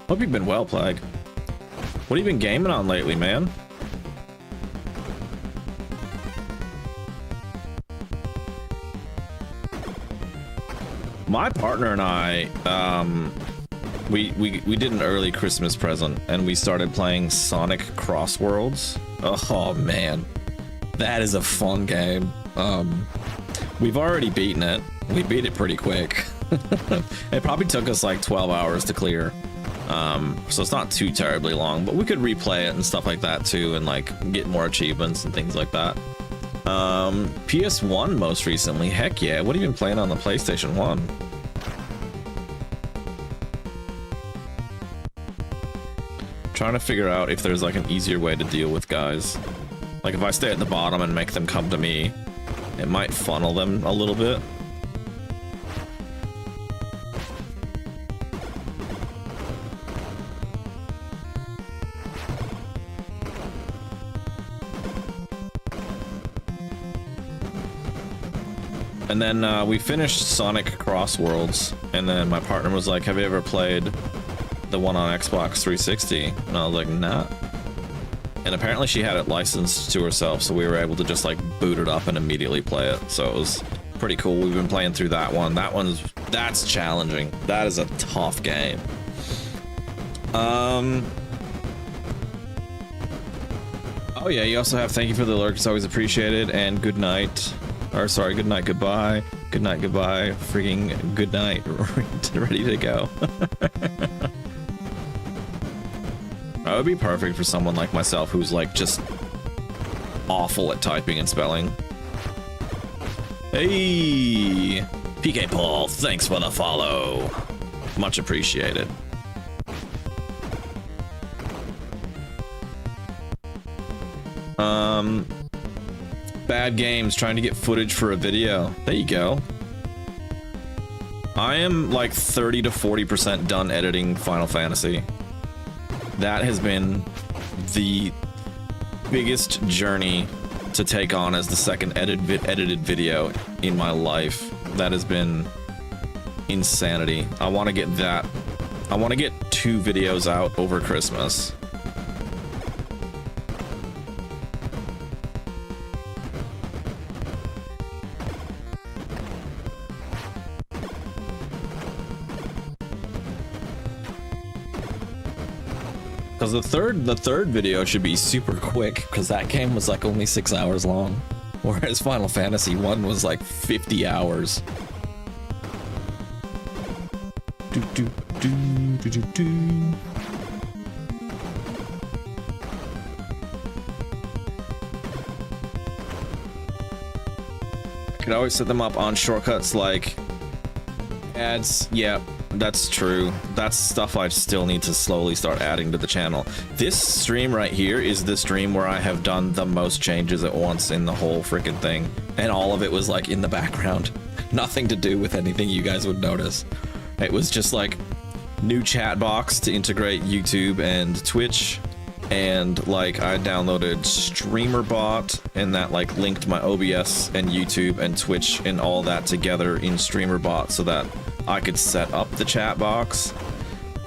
Hope you've been well, Plague. What have you been gaming on lately, man? My partner and I, we did an early Christmas present, and we started playing Sonic Crossworlds. Oh man, that is a fun game. We've already beaten it. We beat it pretty quick. It probably took us like 12 hours to clear. So it's not too terribly long, but we could replay it and stuff like that too, and like get more achievements and things like that. PS1 most recently. Heck yeah. What have you been playing on the PlayStation 1? Trying to figure out if there's like an easier way to deal with guys. Like if I stay at the bottom and make them come to me, it might funnel them a little bit. And then we finished Sonic Crossworlds, and then my partner was like, have you ever played the one on Xbox 360? And I was like, nah. And apparently she had it licensed to herself, so we were able to just like boot it up and immediately play it. So it was pretty cool. We've been playing through that one. That's challenging. That is a tough game. Oh yeah, you also have thank you for the lurk. It's always appreciated, and good night. Or sorry, good night, goodbye. Good night, goodbye. Freaking good night. Ready to go. That would be perfect for someone like myself who's like just awful at typing and spelling. Hey, PK Paul, thanks for the follow. Much appreciated. Bad games, trying to get footage for a video. There you go. I am like 30 to 40% done editing Final Fantasy. That has been the biggest journey to take on as the second edited video in my life. That has been insanity. I want to get that. I want to get 2 videos out over Christmas. Because the third video should be super quick, because that game was like only 6 hours long, whereas Final Fantasy 1 was like 50 hours. I could always set them up on shortcuts like ads. Yeah, that's true. That's stuff I still need to slowly start adding to the channel. This stream right here is the stream where I have done the most changes at once in the whole freaking thing. And all of it was like in the background. Nothing to do with anything you guys would notice. It was just like new chat box to integrate YouTube and Twitch. and like I downloaded StreamerBot, and that like linked my OBS and YouTube and Twitch and all that together in StreamerBot so that I could set up the chat box.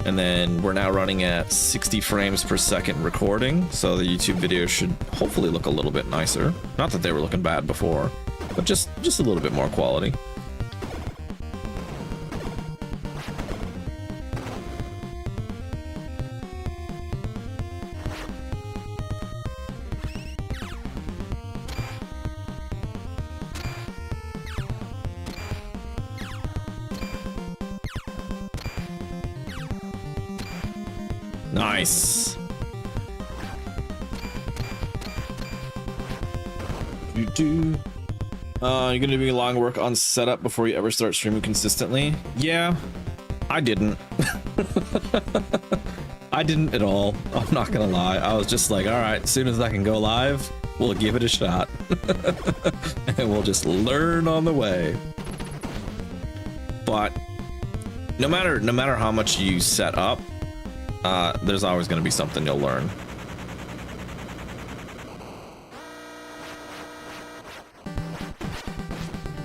And then we're now running at 60 frames per second recording, so the YouTube video should hopefully look a little bit nicer. Not that they were looking bad before, but just a little bit more quality. Nice. You're gonna do a long work on setup before you ever start streaming consistently? Yeah, I didn't. I didn't at all. I'm not gonna lie. I was just like, all right, as soon as I can go live, we'll give it a shot. And we'll just learn on the way. But no matter how much you set up, there's always going to be something you'll learn.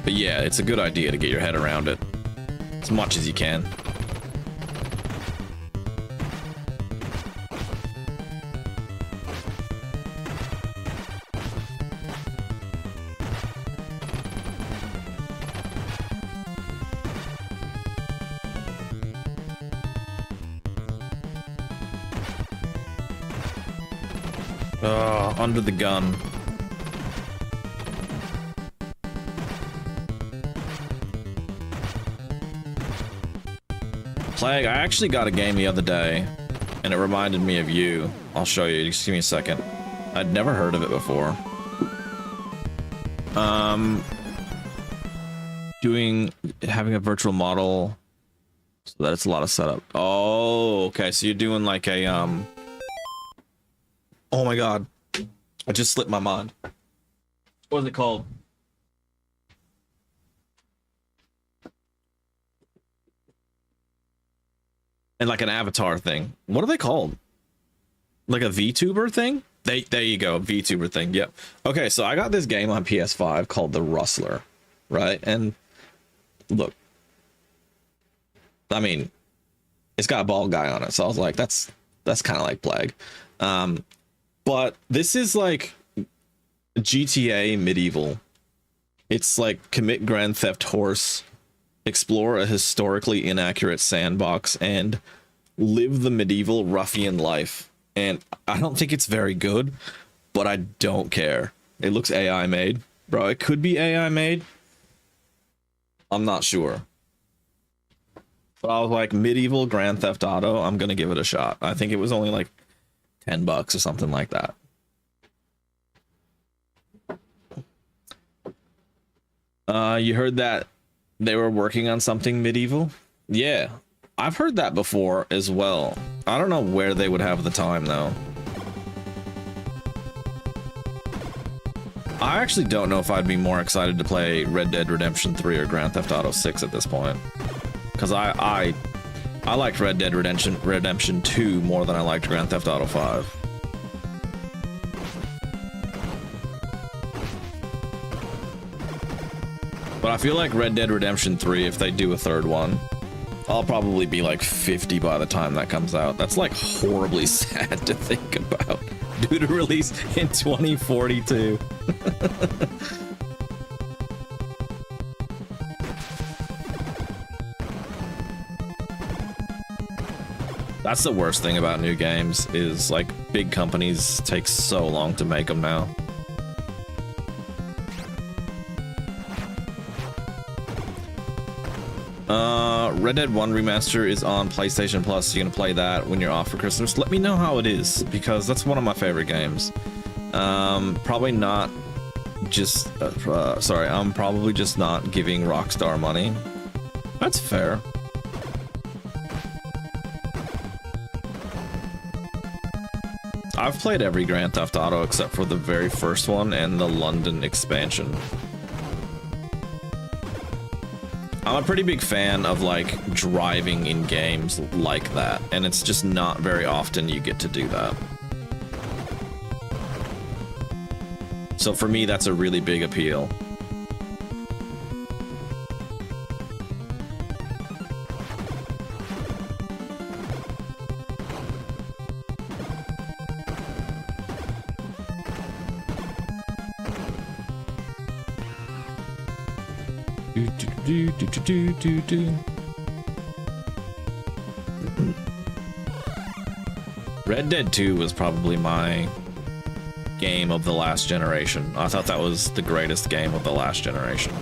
But yeah, it's a good idea to get your head around it as much as you can. Under the gun. Plague, I actually got a game the other day, and it reminded me of you. I'll show you, just give me a second. I'd never heard of it before. Having a virtual model, so that it's a lot of setup. Oh, okay, so you're doing like a, oh my god. I just slipped my mind. What is it called? And like an avatar thing. What are they called? Like a VTuber thing? There you go, VTuber thing. Yep. Okay, so I got this game on PS5 called The Rustler, right? And look, I mean, it's got a bald guy on it, so I was like, that's kind of like Plague. But this is like GTA medieval. It's like commit grand theft horse, explore a historically inaccurate sandbox, and live the medieval ruffian life. And I don't think it's very good, but I don't care. It looks AI made. Bro, it could be AI made. I'm not sure. But I was like, medieval Grand Theft Auto, I'm gonna give it a shot. I think it was only like $10 or something like that. You heard that they were working on something medieval? Yeah, I've heard that before as well. I don't know where they would have the time though. I actually don't know if I'd be more excited to play Red Dead Redemption 3 or Grand Theft Auto 6 at this point. Because I liked Red Dead Redemption 2 more than I liked Grand Theft Auto 5. But I feel like Red Dead Redemption 3, if they do a third one, I'll probably be like 50 by the time that comes out. That's like horribly sad to think about. Due to release in 2042. That's the worst thing about new games, is like big companies take so long to make them now. Red Dead 1 Remaster is on PlayStation Plus. You're gonna play that when you're off for Christmas. Let me know how it is, because that's one of my favorite games. Probably not just sorry, I'm probably just not giving Rockstar money. That's fair. I've played every Grand Theft Auto except for the very first one and the London expansion. I'm a pretty big fan of like driving in games like that, and it's just not very often you get to do that. So for me, that's a really big appeal. Red Dead 2 was probably my game of the last generation. I thought that was the greatest game of the last generation.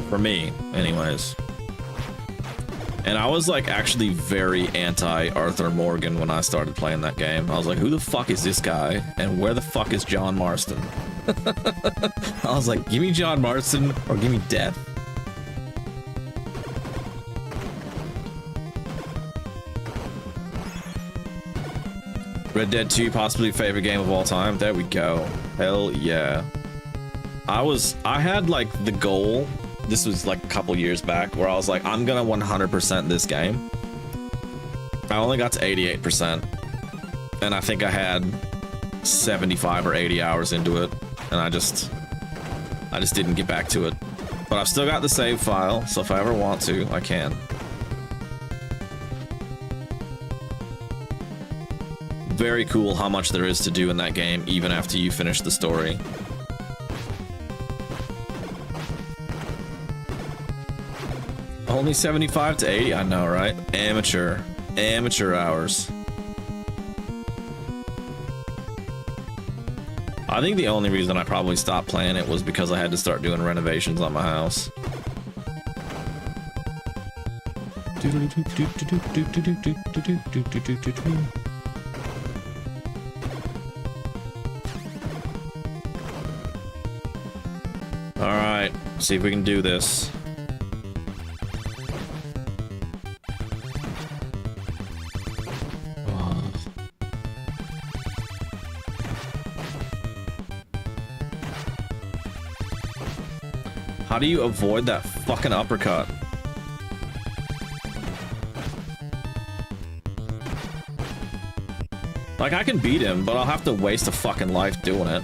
For me, anyways. And I was like actually very anti Arthur Morgan when I started playing that game. I was like, who the fuck is this guy? And where the fuck is John Marston? I was like, give me John Marston or give me death. Red Dead 2, possibly favorite game of all time. There we go. Hell yeah. I had like the goal, this was like a couple years back, where I was like, I'm gonna 100% this game. I only got to 88%. And I think I had 75 or 80 hours into it. And I just didn't get back to it. But I've still got the save file, so if I ever want to, I can. Very cool how much there is to do in that game, even after you finish the story. Only 75 to 80? I know, right? Amateur. Amateur hours. I think the only reason I probably stopped playing it was because I had to start doing renovations on my house. Alright, see if we can do this. How do you avoid that fucking uppercut? Like, I can beat him, but I'll have to waste a fucking life doing it.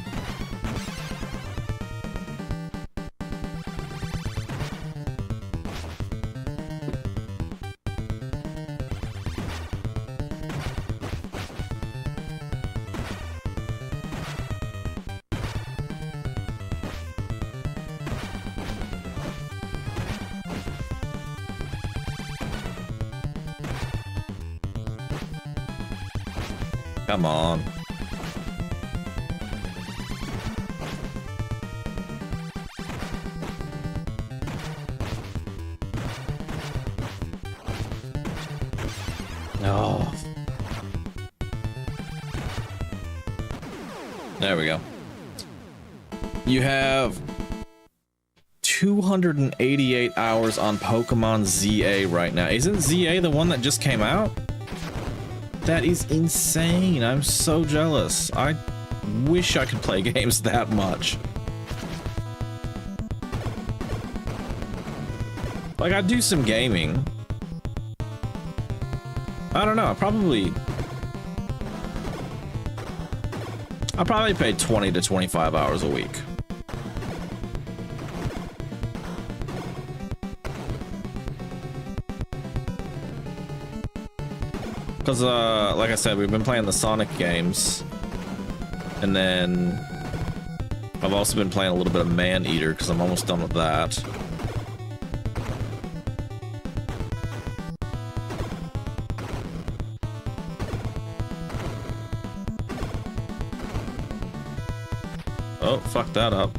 Come on. Oh. There we go. You have 288 hours on Pokemon ZA right now. Isn't ZA the one that just came out? That is insane. I'm so jealous. I wish I could play games that much. Like, I do some gaming. I don't know. I probably pay 20 to 25 hours a week. Because, like I said, we've been playing the Sonic games. And then I've also been playing a little bit of Man-Eater because I'm almost done with that. Oh, fuck that up.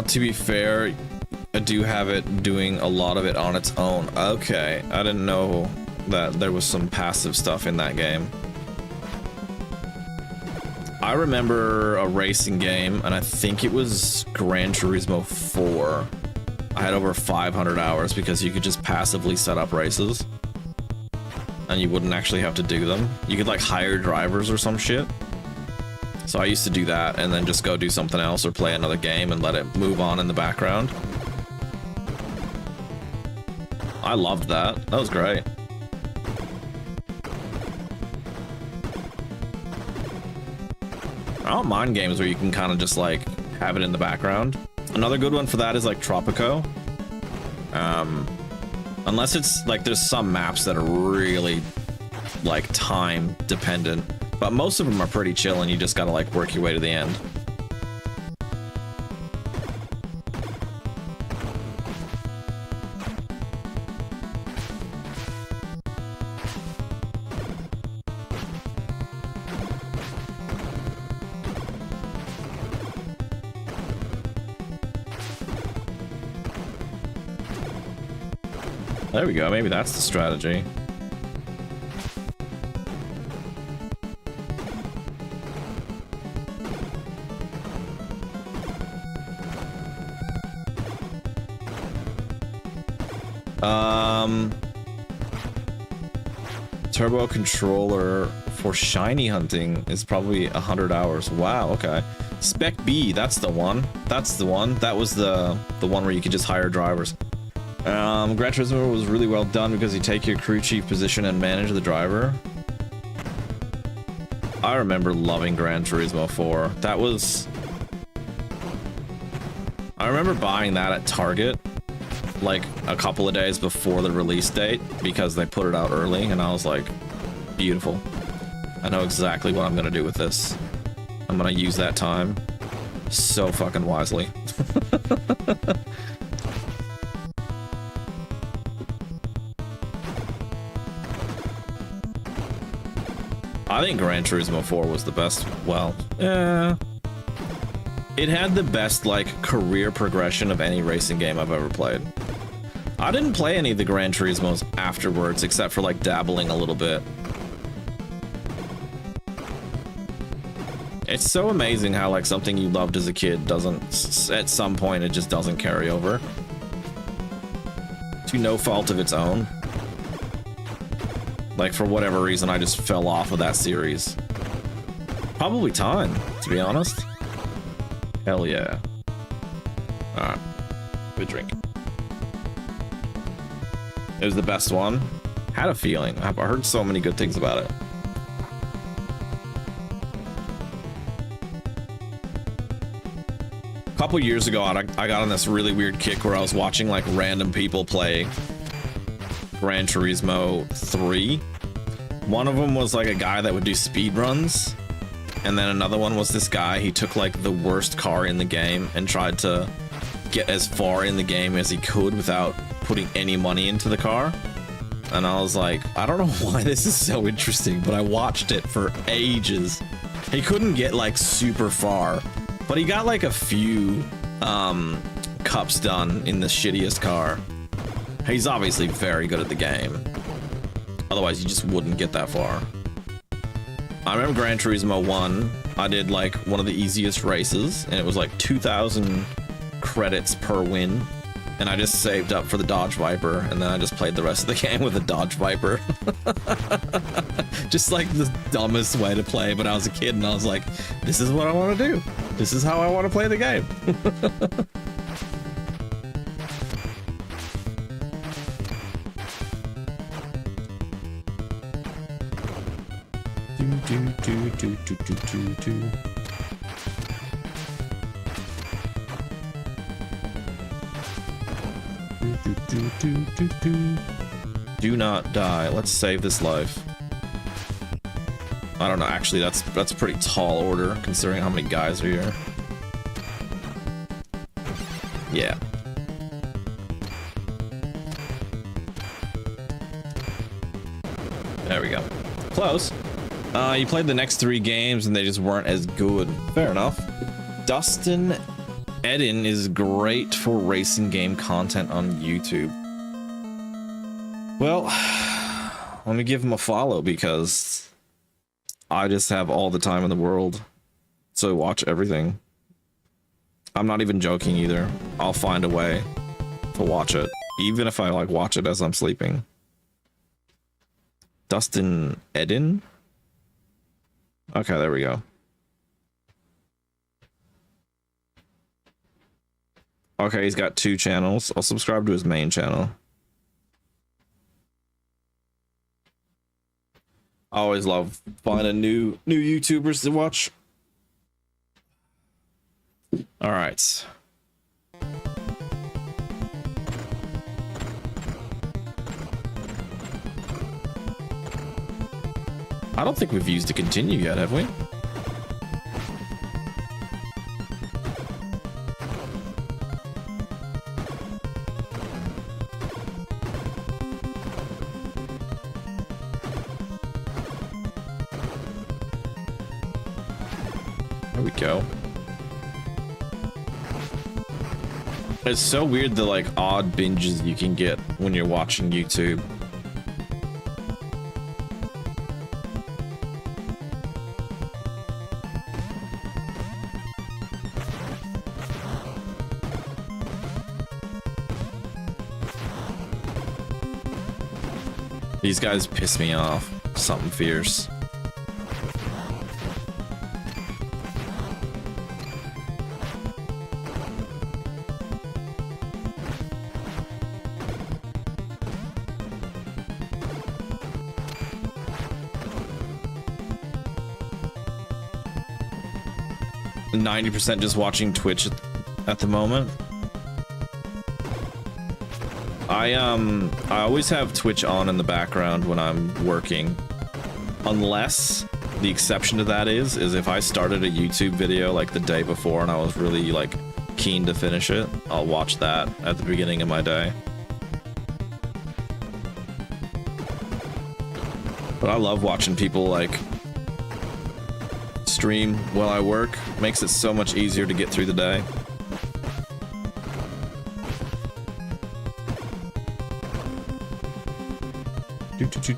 To be fair, I do have it doing a lot of it on its own. Okay, I didn't know that there was some passive stuff in that game. I remember a racing game, and I think it was Gran Turismo 4. I had over 500 hours because you could just passively set up races. And you wouldn't actually have to do them. You could like hire drivers or some shit. So I used to do that and then just go do something else or play another game and let it move on in the background. I loved that. That was great. I don't mind games where you can kind of just like have it in the background. Another good one for that is like Tropico. Unless it's like there's some maps that are really like time dependent, but most of them are pretty chill and you just gotta like work your way to the end. There we go, maybe that's the strategy. Turbo controller for shiny hunting is probably 100 hours. Wow, okay. Spec B, that's the one. That's the one. That was the one where you could just hire drivers. Gran Turismo was really well done because you take your crew chief position and manage the driver. I remember loving Gran Turismo 4. That was... I remember buying that at Target like a couple of days before the release date because they put it out early, and I was like, beautiful. I know exactly what I'm gonna do with this. I'm gonna use that time so fucking wisely. I think Gran Turismo 4 was the best. Well, it had the best like career progression of any racing game I've ever played. I didn't play any of the Gran Turismos afterwards, except for like dabbling a little bit. It's so amazing how like something you loved as a kid doesn't, at some point it just doesn't carry over. To no fault of its own. Like for whatever reason I just fell off of that series. Probably time, to be honest. Hell yeah. Alright. Good drink. It was the best one. Had a feeling. I've heard so many good things about it. A couple years ago, I got on this really weird kick where I was watching like random people play Gran Turismo 3. One of them was like a guy that would do speed runs. And then another one was this guy, he took like the worst car in the game and tried to get as far in the game as he could without putting any money into the car. And I was like, I don't know why this is so interesting, but I watched it for ages. He couldn't get like super far, but he got like a few cups done in the shittiest car. He's obviously very good at the game. Otherwise, you just wouldn't get that far. I remember Gran Turismo 1, I did like one of the easiest races, and it was like 2,000 credits per win. And I just saved up for the Dodge Viper, and then I just played the rest of the game with the Dodge Viper. Just like the dumbest way to play, but I was a kid and I was like, this is what I want to do. This is how I want to play the game. Do not die. Let's save this life. I don't know, actually that's a pretty tall order considering how many guys are here. Yeah. There we go. Close. You played the next 3 games and they just weren't as good. Fair enough. Dustin Eden is great for racing game content on YouTube. Well, let me give him a follow because I just have all the time in the world to watch everything. I'm not even joking either. I'll find a way to watch it, even if I like watch it as I'm sleeping. Dustin Eden? Okay, there we go. Okay, he's got 2 channels. I'll subscribe to his main channel. I always love finding new YouTubers to watch. All right. I don't think we've used to continue yet, have we? There we go. It's so weird the like odd binges you can get when you're watching YouTube. These guys piss me off. Something fierce. %, just watching Twitch at the moment. I always have Twitch on in the background when I'm working, unless the exception to that is if I started a YouTube video like the day before and I was really like keen to finish it, I'll watch that at the beginning of my day. But I love watching people like stream while I work. Makes it so much easier to get through the day.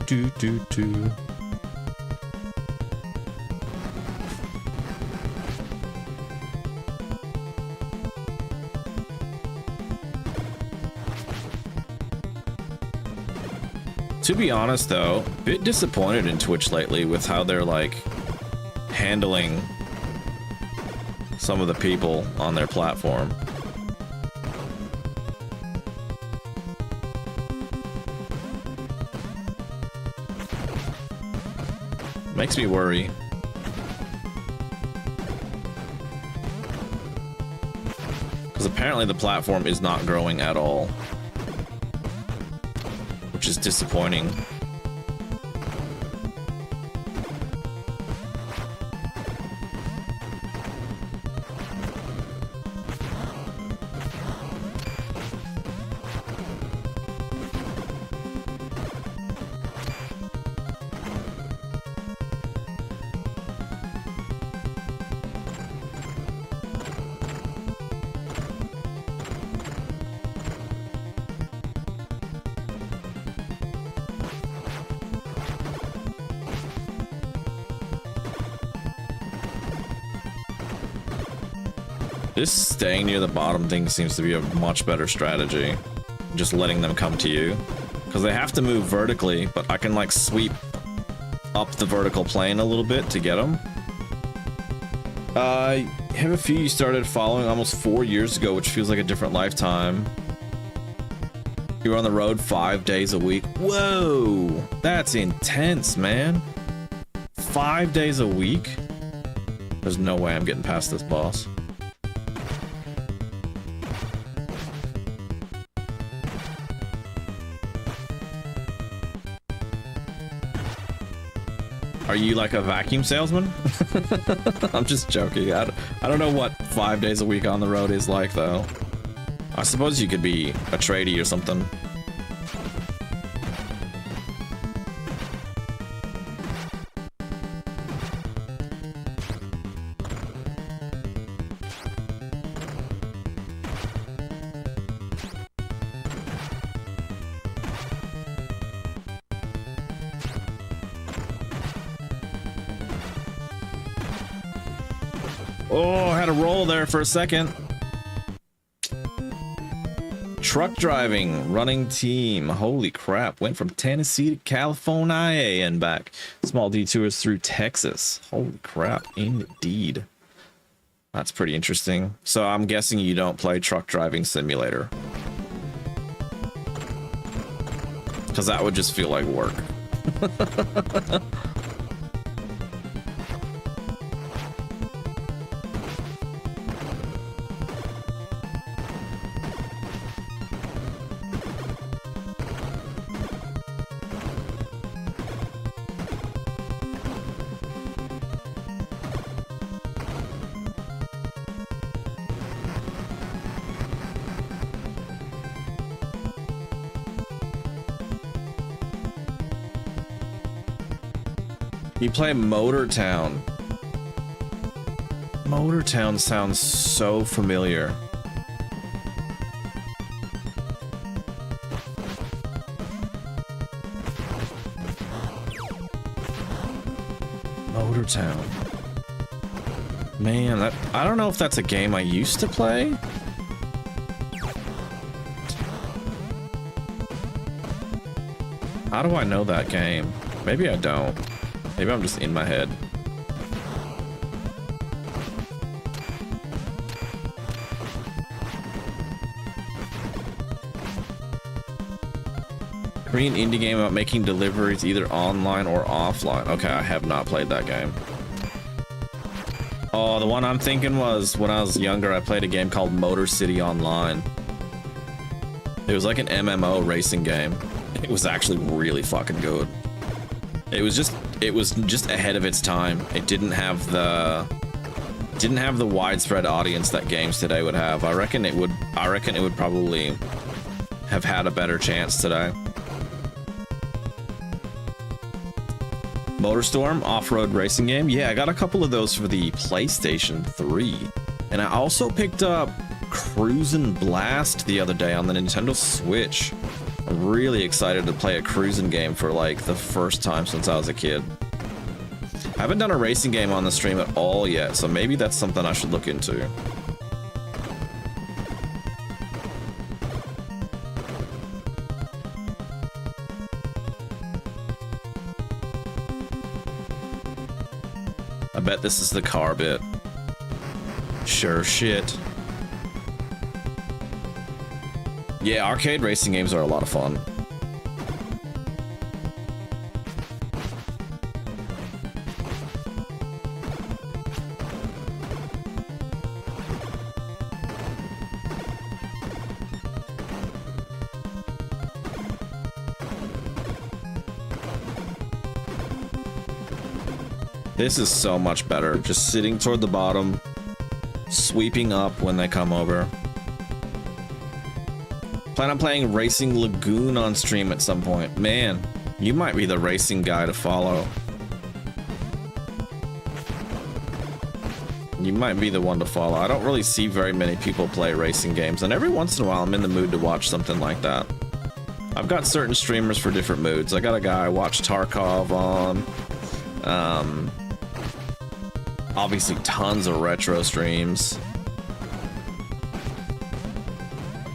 Do. To be honest though, a bit disappointed in Twitch lately with how they're like handling some of the people on their platform. Makes me worry. Because apparently the platform is not growing at all, which is disappointing. This staying near the bottom thing seems to be a much better strategy. Just letting them come to you. Because they have to move vertically, but I can like sweep up the vertical plane a little bit to get them. I have a few you started following almost 4 years ago, which feels like a different lifetime. You're on the road 5 days a week. Whoa! That's intense, man. 5 days a week? There's no way I'm getting past this boss. Are you like a vacuum salesman? I'm just joking. I don't know what 5 days a week on the road is like, though. I suppose you could be a tradie or something. Oh, I had a roll there for a second. Truck driving, running team. Holy crap. Went from Tennessee to California and back. Small detours through Texas. Holy crap, indeed. That's pretty interesting. So I'm guessing you don't play Truck Driving Simulator. Because that would just feel like work. You play Motor Town. Motor Town sounds so familiar. Motor Town. Man, that, I don't know if that's a game I used to play. How do I know that game? Maybe I don't. Maybe I'm just in my head. Korean indie game about making deliveries either online or offline. Okay, I have not played that game. Oh, the one I'm thinking was when I was younger, I played a game called Motor City Online. It was like an MMO racing game. It was actually really fucking good. It was just ahead of its time. It didn't have the widespread audience that games today would have. I reckon it would probably have had a better chance today. MotorStorm off-road racing game. Yeah, I got a couple of those for the PlayStation 3. And I also picked up Cruisin' Blast the other day on the Nintendo Switch. I'm really excited to play a cruising game for like the first time since I was a kid. I haven't done a racing game on the stream at all yet, so maybe that's something I should look into. I bet this is the car bit. Sure shit. Yeah, arcade racing games are a lot of fun. This is so much better. Just sitting toward the bottom, sweeping up when they come over. Plan on playing Racing Lagoon on stream at some point. Man, you might be the racing guy to follow. You might be the one to follow. I don't really see very many people play racing games, and every once in a while I'm in the mood to watch something like that. I've got certain streamers for different moods. I got a guy I watch Tarkov on. Obviously tons of retro streams.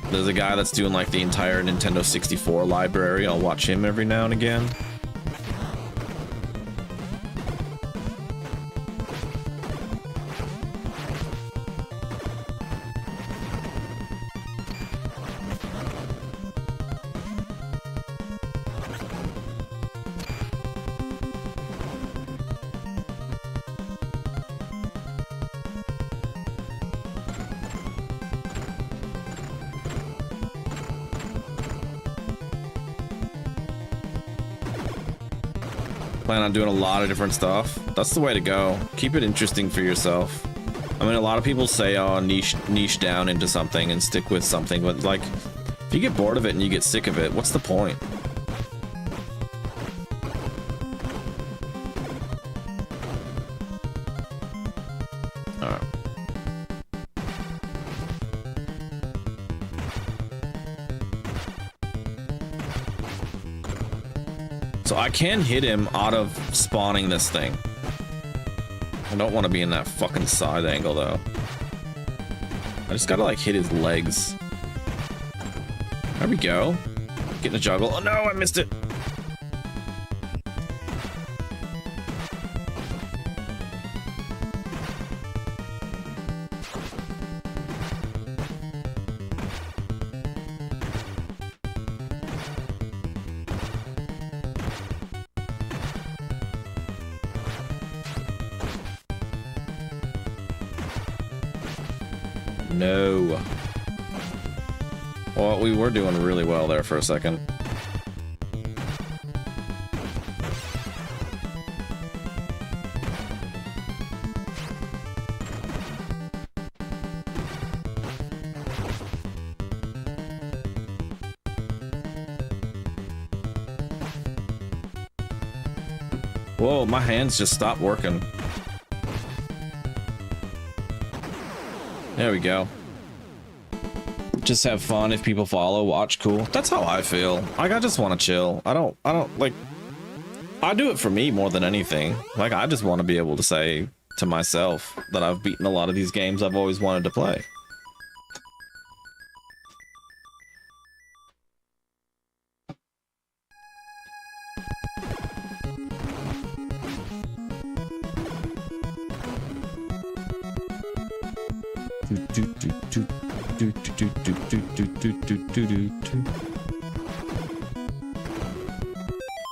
There's a guy that's doing like the entire Nintendo 64 library. I'll watch him every now and again. Plan on doing a lot of different stuff. That's the way to go. Keep it interesting for yourself. I mean, a lot of people say, oh, niche down into something and stick with something, but like, if you get bored of it and you get sick of it, what's the point? Alright. So I can hit him out of spawning this thing. I don't want to be in that fucking side angle though. I just gotta like hit his legs. There we go. Getting a juggle. Oh no, I missed it. no. Well, we were doing really well there for a second. Whoa, my hands just stopped working. There we go. Just have fun. If people follow, watch, cool. That's how I feel. Like, I just want to chill. I don't like, I do it for me more than anything. Like, I just want to be able to say to myself that I've beaten a lot of these games I've always wanted to play.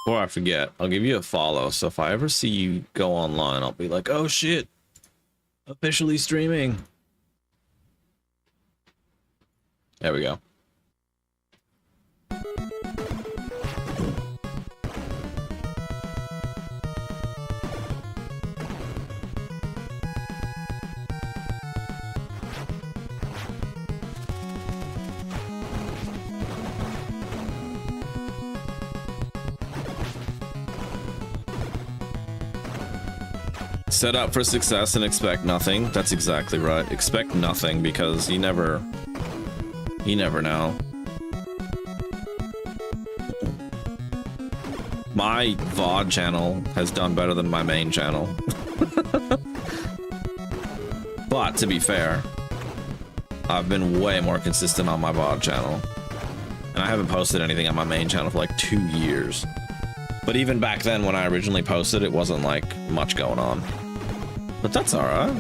Before I forget, I'll give you a follow, so if I ever see you go online, I'll be like, oh shit, officially streaming. There we go. Set up for success and expect nothing. That's exactly right. Expect nothing, because you never know. My VOD channel has done better than my main channel. But to be fair, I've been way more consistent on my VOD channel. And I haven't posted anything on my main channel for like 2 years. But even back then when I originally posted, it wasn't like much going on. But that's alright.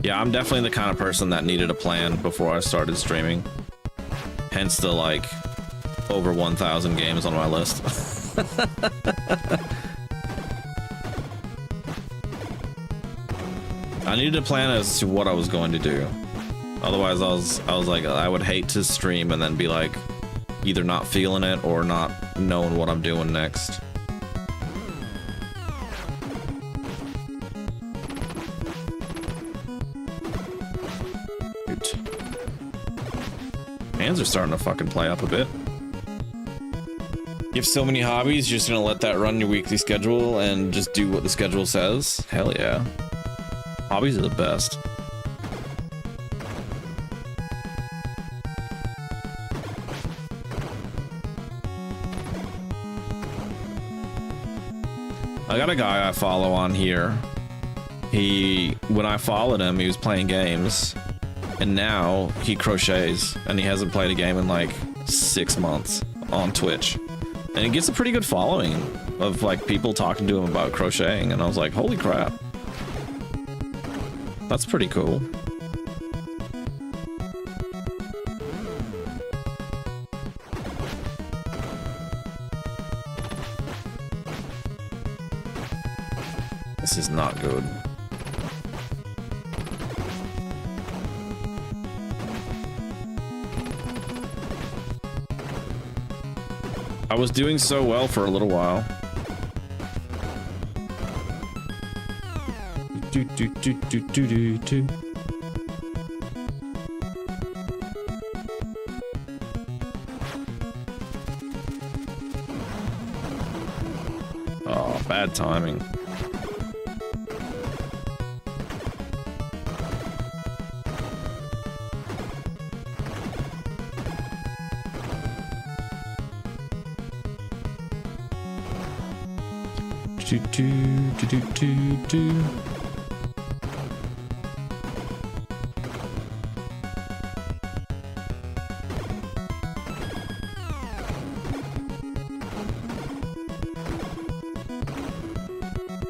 Yeah, I'm definitely the kind of person that needed a plan before I started streaming. Hence the like over 1,000 games on my list. I needed a plan as to what I was going to do. Otherwise, I was like, I would hate to stream and then be like, either not feeling it or not knowing what I'm doing next. Hands are starting to fucking play up a bit. You have so many hobbies, you're just gonna let that run your weekly schedule and just do what the schedule says? Hell yeah. Hobbies are the best. I got a guy I follow on here. When I followed him, he was playing games, and now he crochets, and he hasn't played a game in like 6 months on Twitch. And he gets a pretty good following of like people talking to him about crocheting, and I was like, holy crap. That's pretty cool. This is not good. I was doing so well for a little while. Oh, bad timing.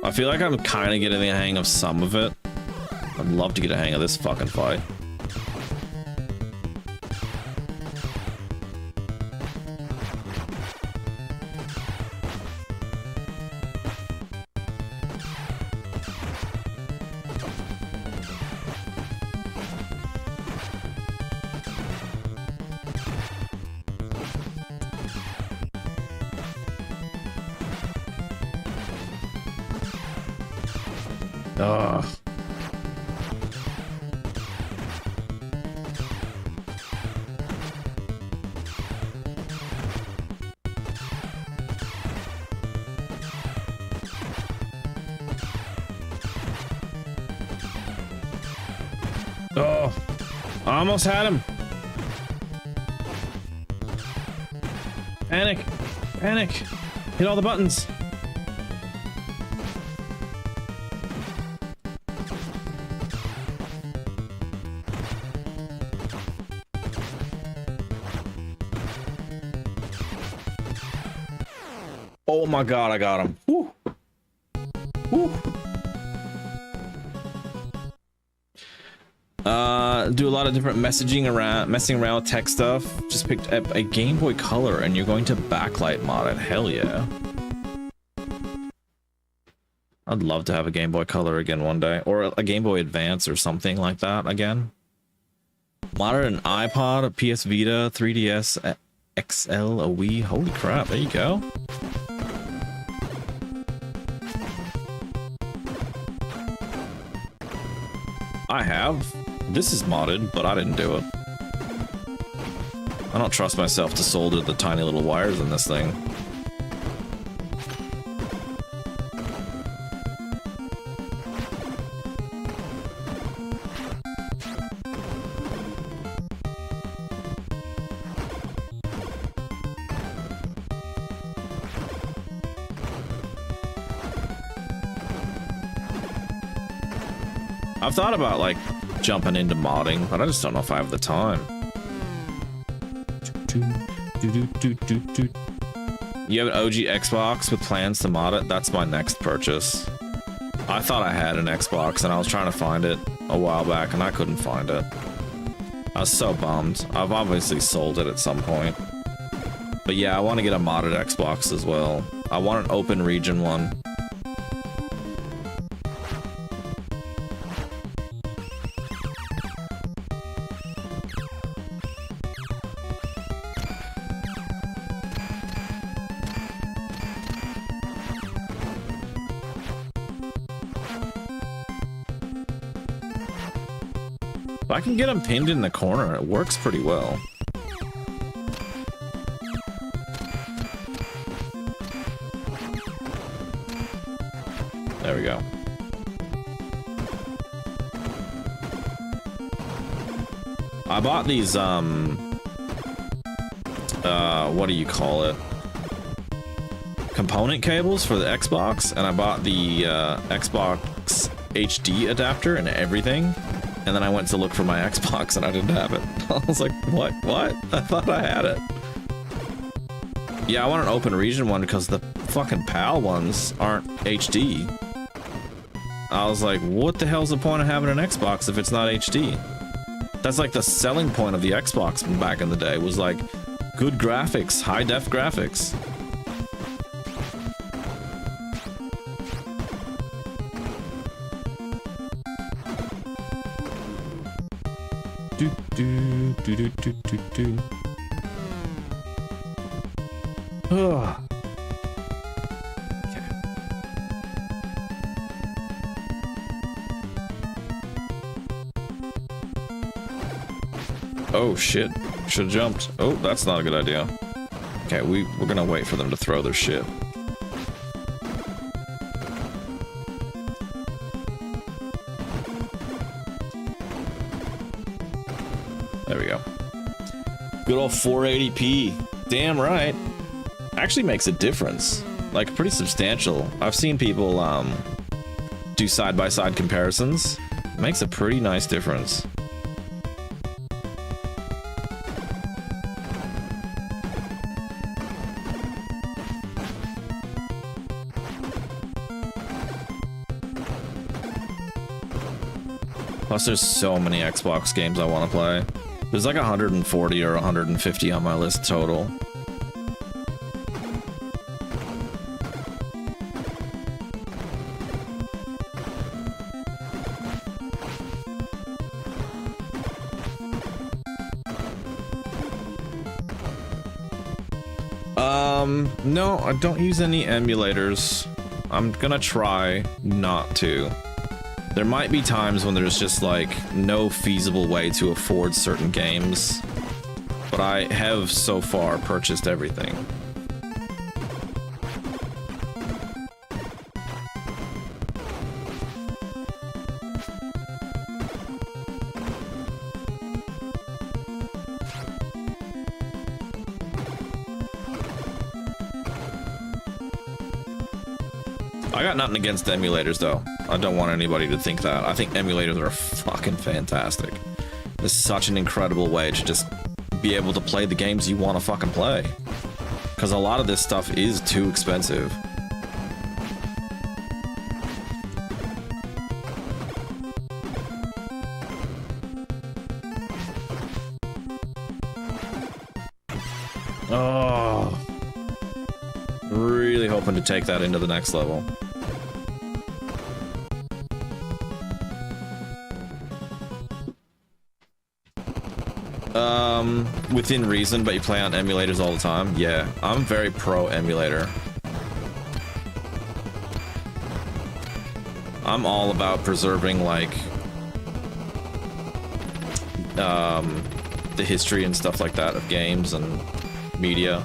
I feel like I'm kind of getting the hang of some of it. I'd love to get a hang of this fucking fight. Ugh. Oh, I almost had him. Panic, panic, hit all the buttons. Oh my god, I got him. Woo. Woo. Do a lot of different messing around with tech stuff. Just picked up a Game Boy Color and you're going to backlight mod it. Hell yeah. I'd love to have a Game Boy Color again one day, or a Game Boy Advance or something like that again. Modded an iPod, a PS Vita, 3DS XL, a Wii. Holy crap, there you go. I have. This is modded, but I didn't do it. I don't trust myself to solder the tiny little wires in this thing. I've thought about like jumping into modding, but I just don't know if I have the time. You have an OG Xbox with plans to mod it? That's my next purchase. I thought I had an Xbox and I was trying to find it a while back and I couldn't find it. I was so bummed. I've obviously sold it at some point. But yeah, I want to get a modded Xbox as well. I want an open region one. If I can get them pinned in the corner, it works pretty well. There we go. I bought these, what do you call it? Component cables for the Xbox, and I bought the, Xbox HD adapter and everything. And then I went to look for my Xbox and I didn't have it. I was like, what? I thought I had it. Yeah, I want an open region one because the fucking PAL ones aren't HD. I was like, what the hell's the point of having an Xbox if it's not HD? That's like the selling point of the Xbox from back in the day, was like good graphics, high def graphics. Ugh. Okay. Oh shit, should have jumped. Oh, that's not a good idea. Okay, we're gonna wait for them to throw their shit. There we go. Good old 480p. Damn right. Actually makes a difference. Like, pretty substantial. I've seen people do side-by-side comparisons. It makes a pretty nice difference. Plus, there's so many Xbox games I want to play. There's like 140 or 150 on my list total. No, I don't use any emulators. I'm gonna try not to. There might be times when there's just like no feasible way to afford certain games, but I have so far purchased everything. I got nothing against emulators, though. I don't want anybody to think that. I think emulators are fucking fantastic. It's such an incredible way to just be able to play the games you want to fucking play. Because a lot of this stuff is too expensive. Oh. Really hoping to take that into the next level. Within reason, but you play on emulators all the time. Yeah, I'm very pro emulator. I'm all about preserving like the history and stuff like that of games and media,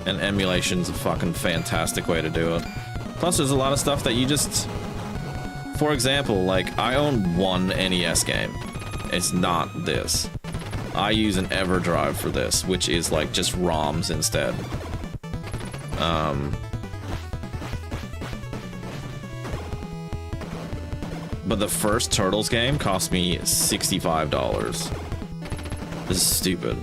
and emulation's a fucking fantastic way to do it. Plus, there's a lot of stuff that you just, for example, like I own one NES game. It's not this. I use an EverDrive for this, which is like just ROMs instead. But the first Turtles game cost me $65. This is stupid.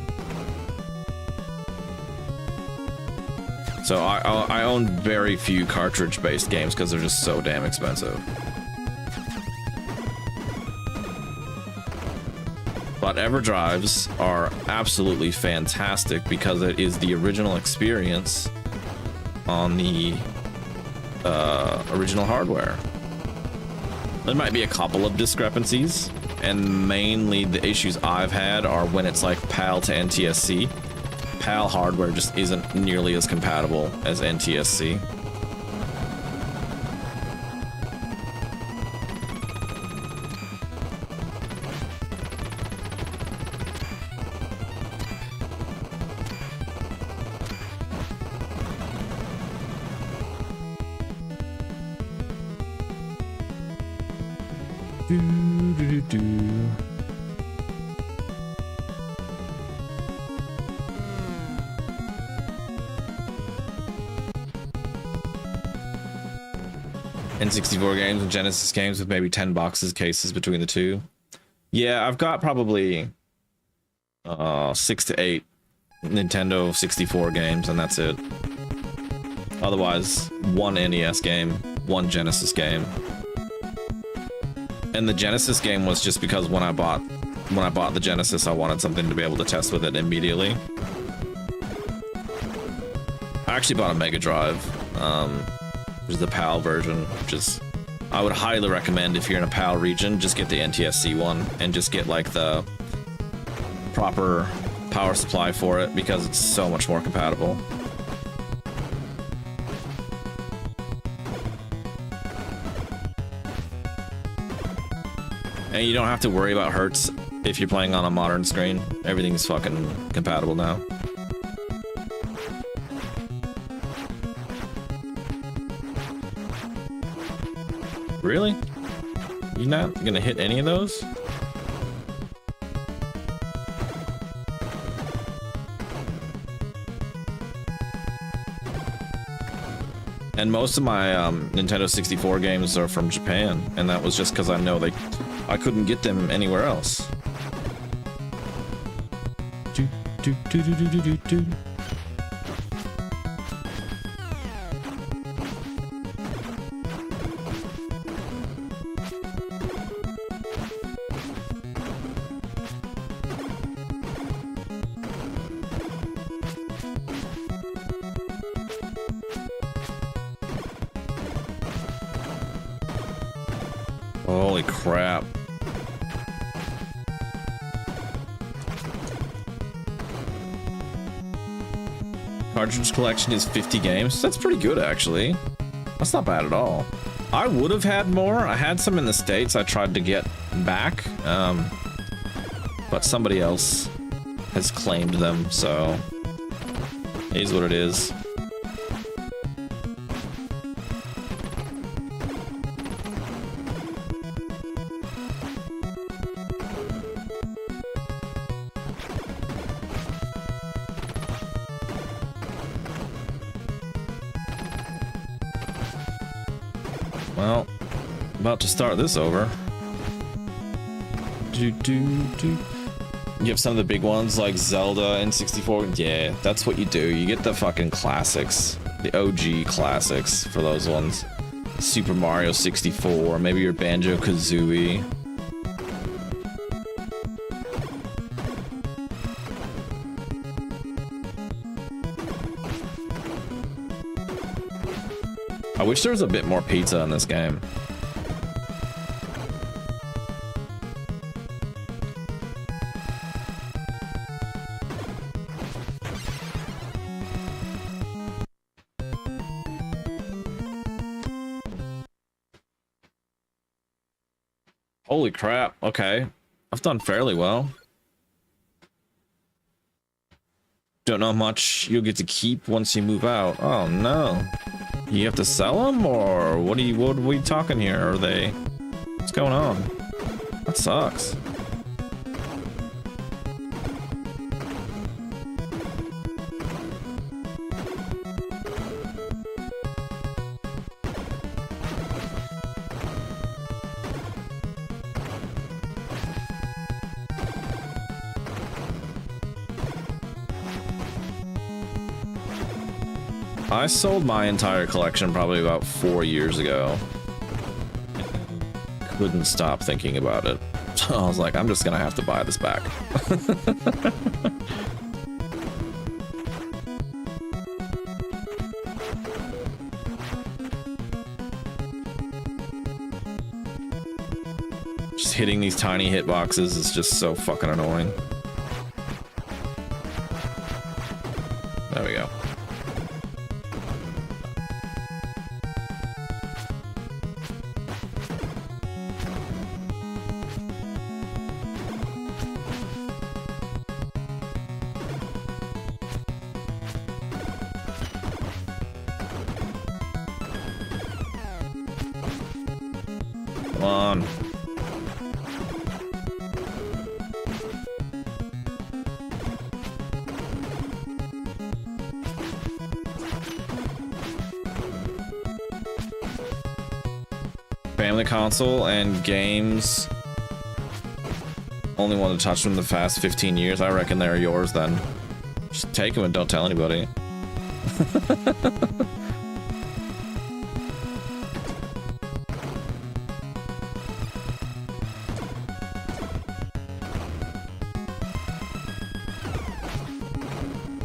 So I own very few cartridge-based games because they're just so damn expensive. But EverDrives are absolutely fantastic because it is the original experience on the original hardware. There might be a couple of discrepancies, and mainly the issues I've had are when it's like PAL to NTSC. PAL hardware just isn't nearly as compatible as NTSC. N64 games and Genesis games with maybe 10 boxes cases between the two. Yeah, I've got probably 6 to 8 Nintendo 64 games, and that's it. Otherwise, one NES game, one Genesis game. And the Genesis game was just because when I bought the Genesis, I wanted something to be able to test with it immediately. I actually bought a Mega Drive, which is the PAL version, which is, I would highly recommend if you're in a PAL region, just get the NTSC one and just get like the proper power supply for it because it's so much more compatible. And you don't have to worry about hertz if you're playing on a modern screen. Everything's fucking compatible now. Really? You're not gonna hit any of those? And most of my Nintendo 64 games are from Japan, and that was just because I know I couldn't get them anywhere else. Holy crap. Cartridge collection is 50 games. That's pretty good, actually. That's not bad at all. I would have had more. I had some in the States I tried to get back, but somebody else has claimed them, so it is what it is. Well, about to start this over. You have some of the big ones like Zelda N64. Yeah, that's what you do. You get the fucking classics, the OG classics for those ones. Super Mario 64, maybe your Banjo-Kazooie. I wish there was a bit more pizza in this game. Holy crap. Okay. I've done fairly well. Don't know how much you'll get to keep once you move out. Oh no. You have to sell them, or what are we talking here? Are they... What's going on? That sucks. I sold my entire collection probably about 4 years ago. Couldn't stop thinking about it. So I was like, I'm just gonna have to buy this back. Just hitting these tiny hitboxes is just so fucking annoying. There we go. Come on. Family console and games. Only want to touch them the past 15 years. I reckon they're yours then. Just take them and don't tell anybody.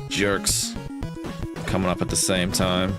Jerks coming up at the same time.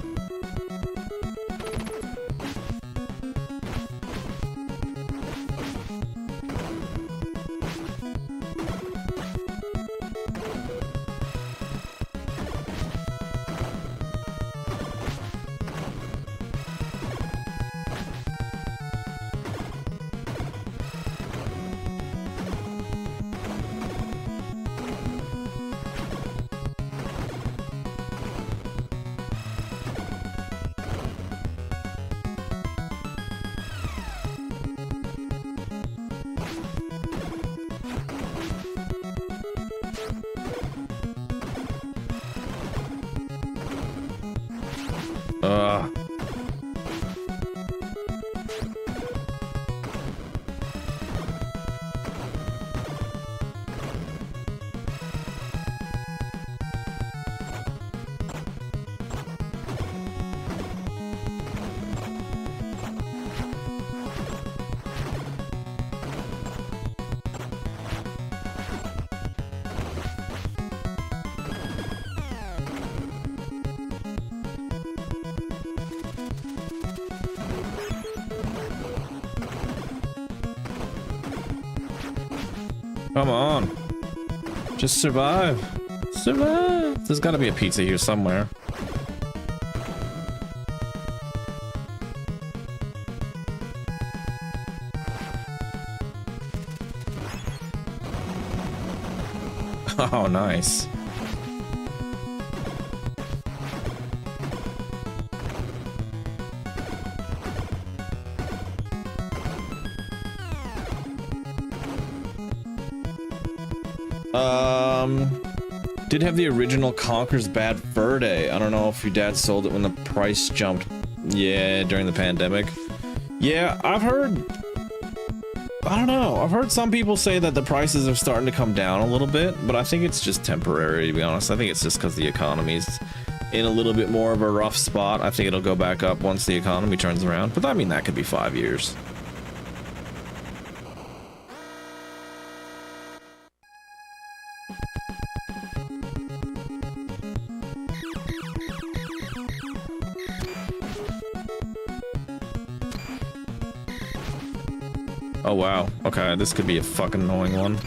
Come on. Just survive. Survive. There's gotta be a pizza here somewhere. Oh, nice. Did have the original Conker's Bad Fur Day. I don't know if your dad sold it when the price jumped. Yeah, during the pandemic. Yeah, I've heard... I don't know. I've heard some people say that the prices are starting to come down a little bit, but I think it's just temporary, to be honest. I think it's just because the economy's in a little bit more of a rough spot. I think it'll go back up once the economy turns around. But I mean, that could be 5 years. Oh wow, okay, this could be a fucking annoying one.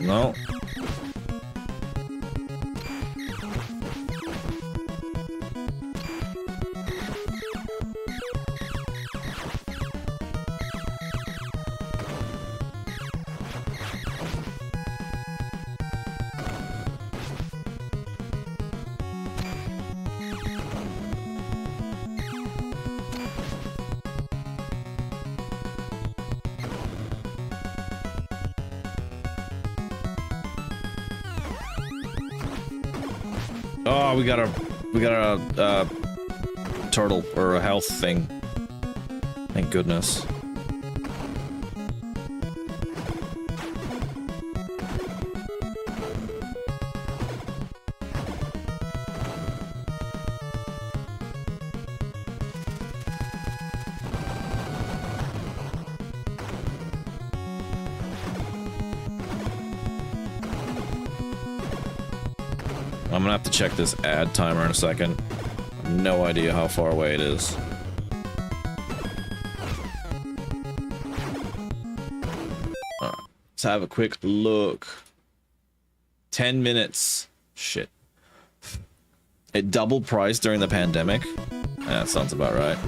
No. Oh, we got a turtle or a health thing. Thank goodness. I'm gonna have to check this ad timer in a second. No idea how far away it is. Let's have a quick look. 10 minutes. Shit. It doubled price during the pandemic? Yeah, that sounds about right.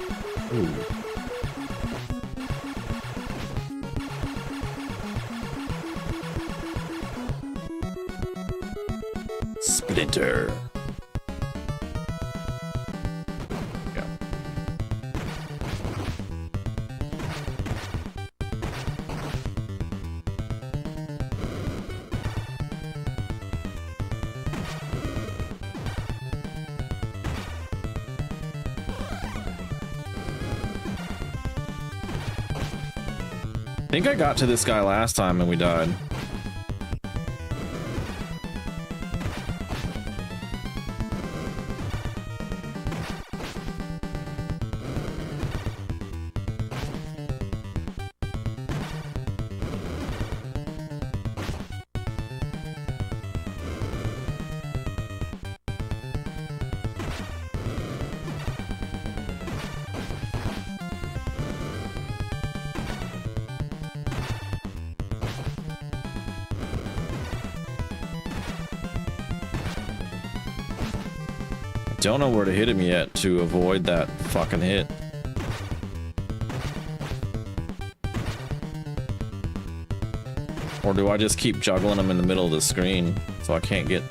Ooh. Splinter. Yeah. I think I got to this guy last time and we died. Don't know where to hit him yet to avoid that fucking hit. Or do I just keep juggling him in the middle of the screen so I can't get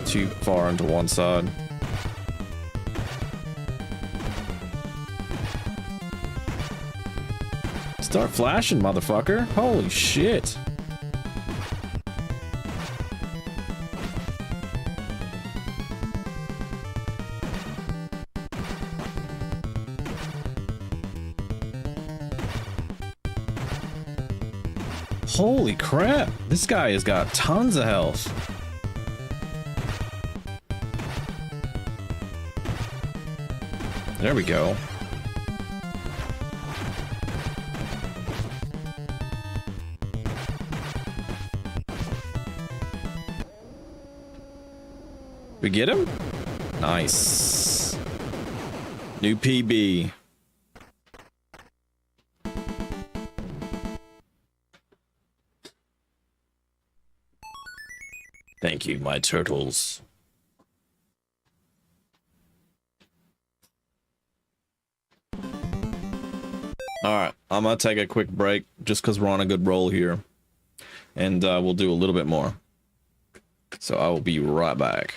too far into one side? Start flashing, motherfucker. Holy shit. Holy crap! This guy has got tons of health. There we go. We get him? Nice. New PB. Thank you, my turtles. Alright, I'm gonna take a quick break just because we're on a good roll here. And we'll do a little bit more. So I will be right back.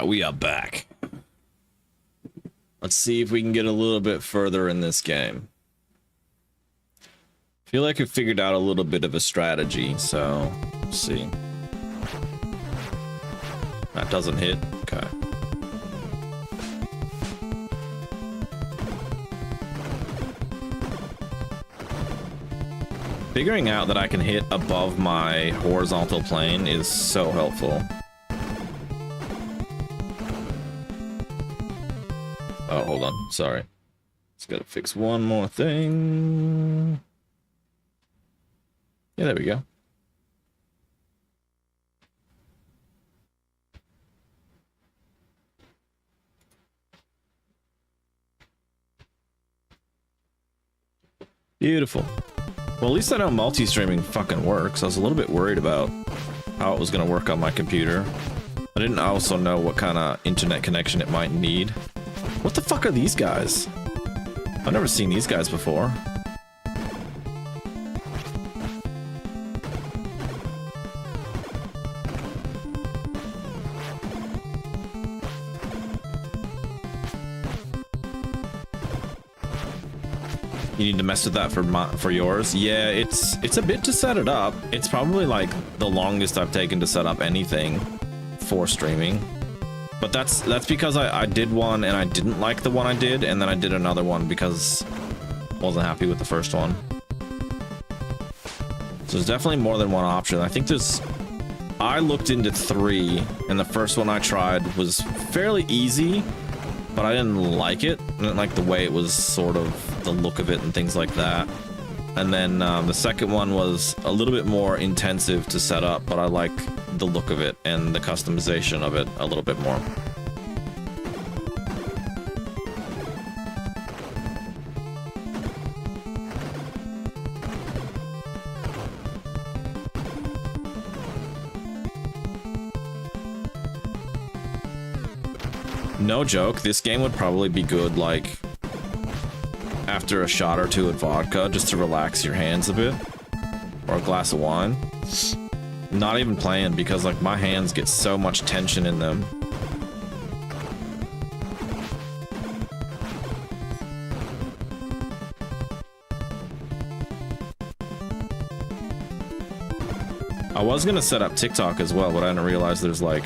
We are back. Let's see if we can get a little bit further in this game. Feel like I figured out a little bit of a strategy, so let's see. That doesn't hit. Okay. Figuring out that I can hit above my horizontal plane is so helpful. Oh, hold on. Sorry. Just gotta fix one more thing. Yeah, there we go. Beautiful. Well, at least I know multi-streaming fucking works. I was a little bit worried about how it was going to work on my computer. I didn't also know what kind of internet connection it might need. What the fuck are these guys? I've never seen these guys before. You need to mess with that for yours. Yeah, it's a bit to set it up. It's probably like the longest I've taken to set up anything for streaming. But that's because I did one and I didn't like the one I did, and then I did another one because I wasn't happy with the first one. So there's definitely more than one option. I think I looked into 3, and the first one I tried was fairly easy, but I didn't like it. I didn't like the way it was, sort of the look of it and things like that. And then the second one was a little bit more intensive to set up, but I like the look of it and the customization of it a little bit more. No joke, this game would probably be good, like, after a shot or two of vodka, just to relax your hands a bit. Or a glass of wine. Not even playing, because, like, my hands get so much tension in them. I was gonna set up TikTok as well, but I didn't realize there's like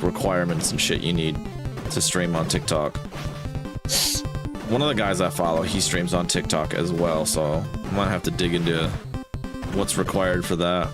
requirements and shit you need to stream on TikTok. One of the guys I follow, he streams on TikTok as well, so I might have to dig into what's required for that.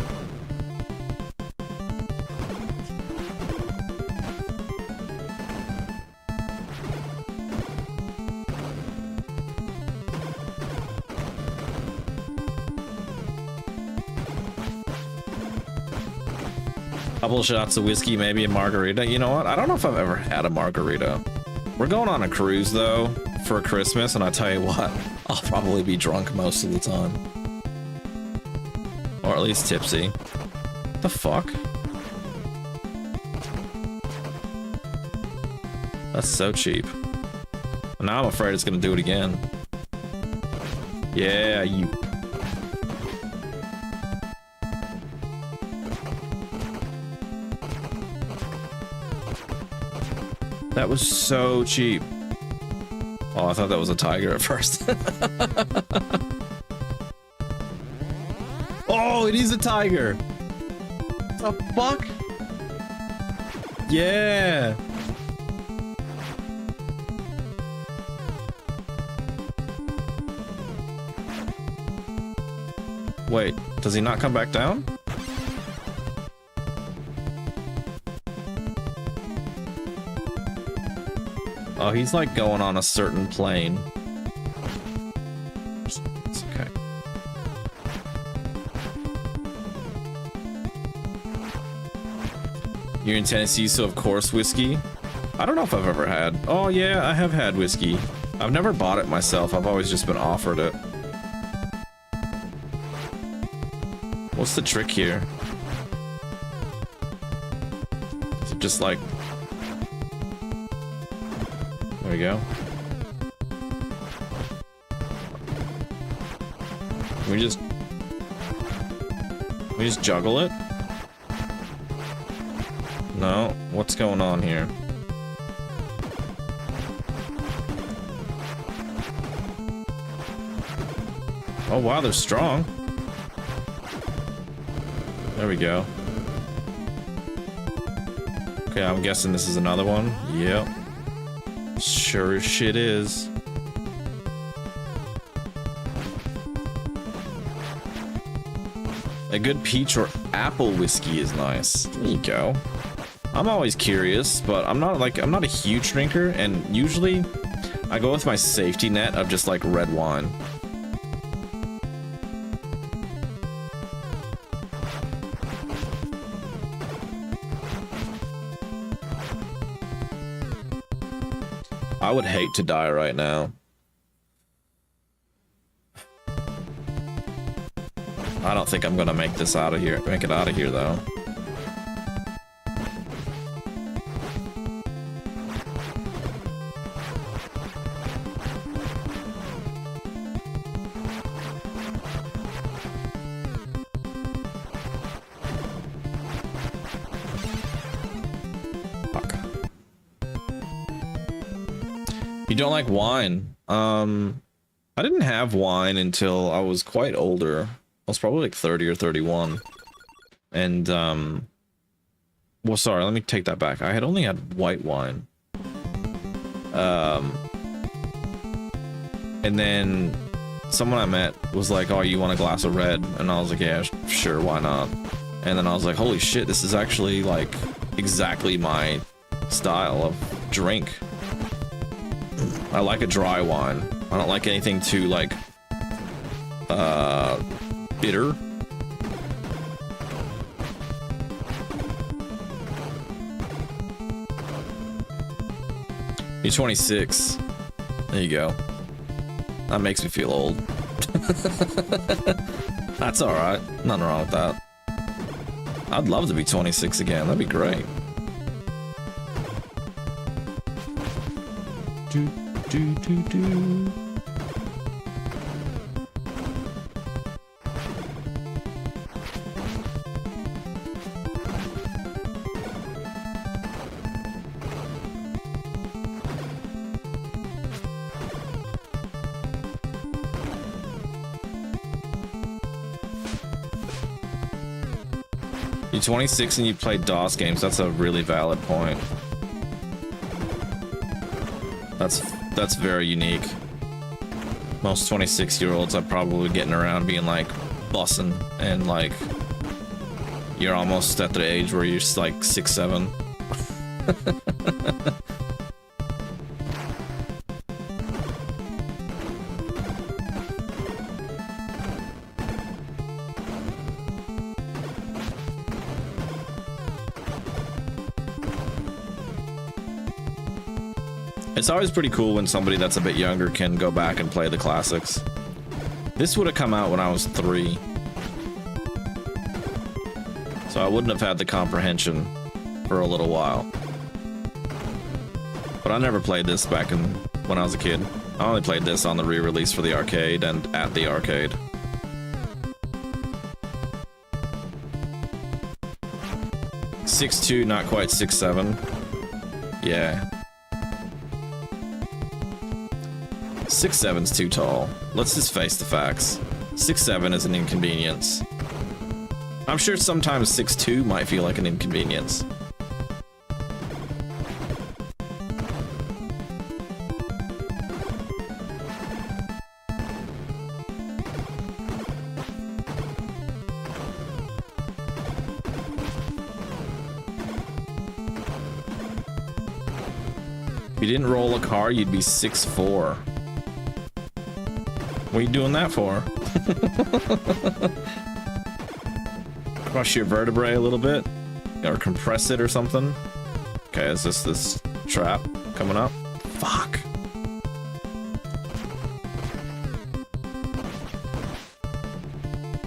Couple shots of whiskey, maybe a margarita. You know what? I don't know if I've ever had a margarita. We're going on a cruise, though, for Christmas, and I tell you what, I'll probably be drunk most of the time. Or at least tipsy. The fuck? That's so cheap. And now I'm afraid it's gonna do it again. Yeah, you... That was so cheap. Oh, I thought that was a tiger at first. Oh, it is a tiger. The fuck? Yeah. Wait, does he not come back down? Oh, he's like going on a certain plane. It's okay. You're in Tennessee, so of course whiskey. I don't know if I've ever had. Oh yeah, I have had whiskey. I've never bought it myself. I've always just been offered it. What's the trick here? Is it just like... There we go. We just juggle it? No, what's going on here? Oh wow, they're strong. There we go. Okay, I'm guessing this is another one. Yep. Sure as shit is. A good peach or apple whiskey is nice. There you go. I'm always curious, but I'm not a huge drinker, and usually I go with my safety net of just like red wine. I would hate to die right now. I don't think I'm gonna make this out of here. Make it out of here though. Fuck. You don't like wine? I didn't have wine until I was quite older. I was probably like 30 or 31. And, well, sorry, let me take that back. I had only had white wine. And then someone I met was like, oh, you want a glass of red? And I was like, yeah, sure, why not? And then I was like, holy shit, this is actually like exactly my style of drink. I like a dry wine. I don't like anything too like, bitter. You're 26. There you go. That makes me feel old. That's alright. Nothing wrong with that. I'd love to be 26 again. That'd be great. Do, do, do, do. You're 26 and you play DOS games. That's a really valid point. That's very unique. Most 26-year-olds are probably getting around being like bussing and like you're almost at the age where you're like 6, 7. It's always pretty cool when somebody that's a bit younger can go back and play the classics. This would have come out when I was 3. So I wouldn't have had the comprehension for a little while. But I never played this back when I was a kid. I only played this on the re-release for the arcade and at the arcade. (6'2", not quite 6'7". Yeah. 6'7's too tall. Let's just face the facts. 6'7 is an inconvenience. I'm sure sometimes 6'2 might feel like an inconvenience. If you didn't roll a car, you'd be 6'4". What are you doing that for? Crush your vertebrae a little bit? Or compress it or something? Okay, is this trap coming up? Fuck.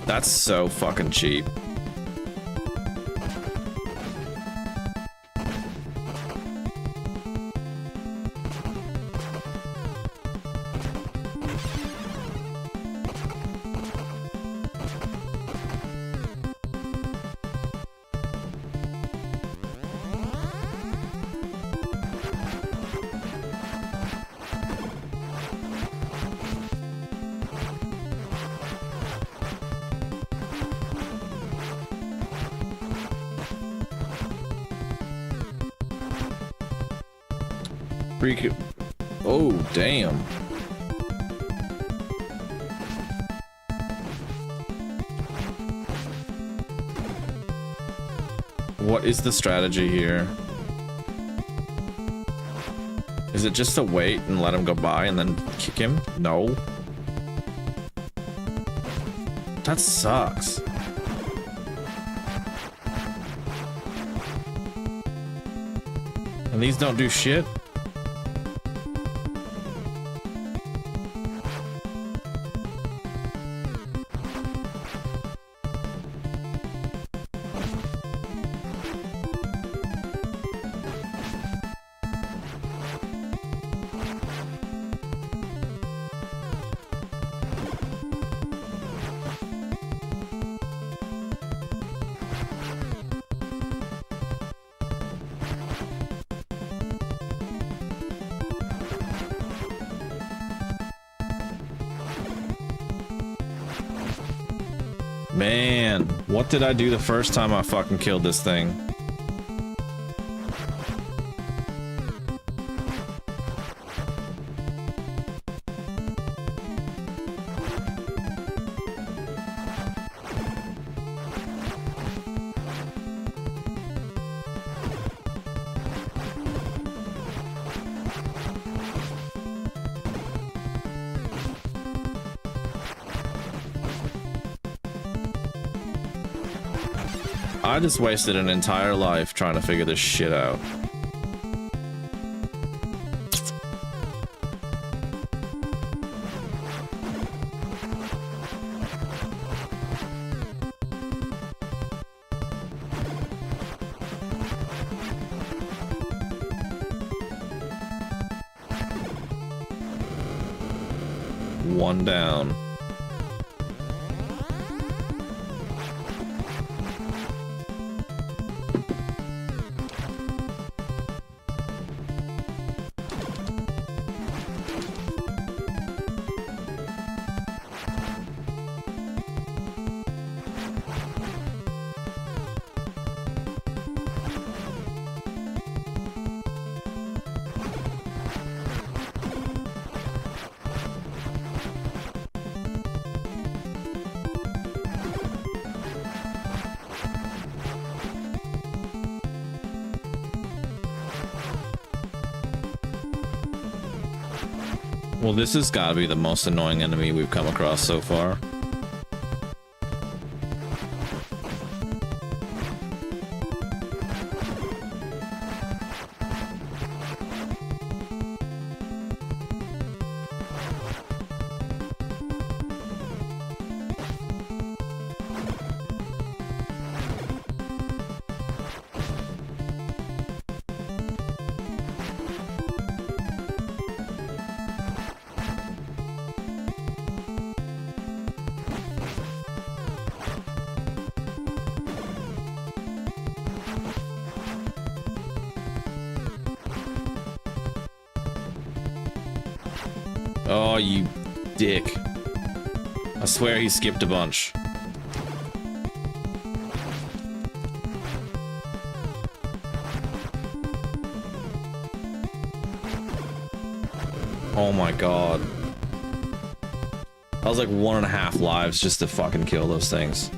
That's so fucking cheap. Oh, damn. What is the strategy here? Is it just to wait and let him go by and then kick him? No. That sucks. And these don't do shit? Man, what did I do the first time I fucking killed this thing? I just wasted an entire life trying to figure this shit out. One down. Well, this has got to be the most annoying enemy we've come across so far. Oh, you dick. I swear he skipped a bunch. Oh my god. That was like 1.5 lives just to fucking kill those things.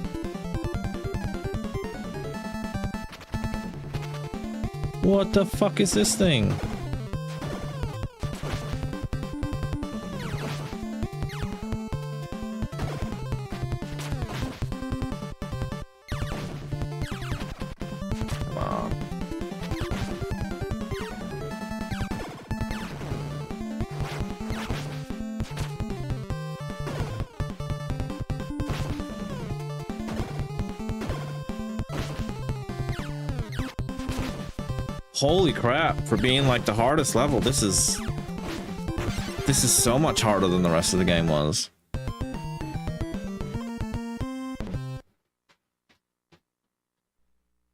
What the fuck is this thing? Holy crap, for being like the hardest level, this is so much harder than the rest of the game was.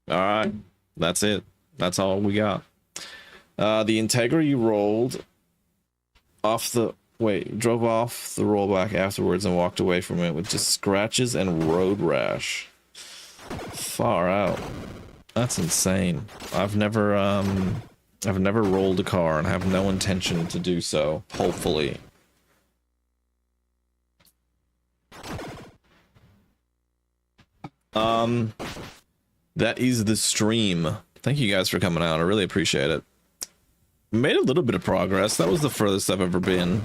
Alright, that's it. That's all we got. The Integra you rolled off the... Wait, drove off the rollback afterwards and walked away from it with just scratches and road rash. Far out. That's insane. I've never rolled a car and have no intention to do so, hopefully. That is the stream. Thank you guys for coming out. I really appreciate it. Made a little bit of progress. That was the furthest I've ever been.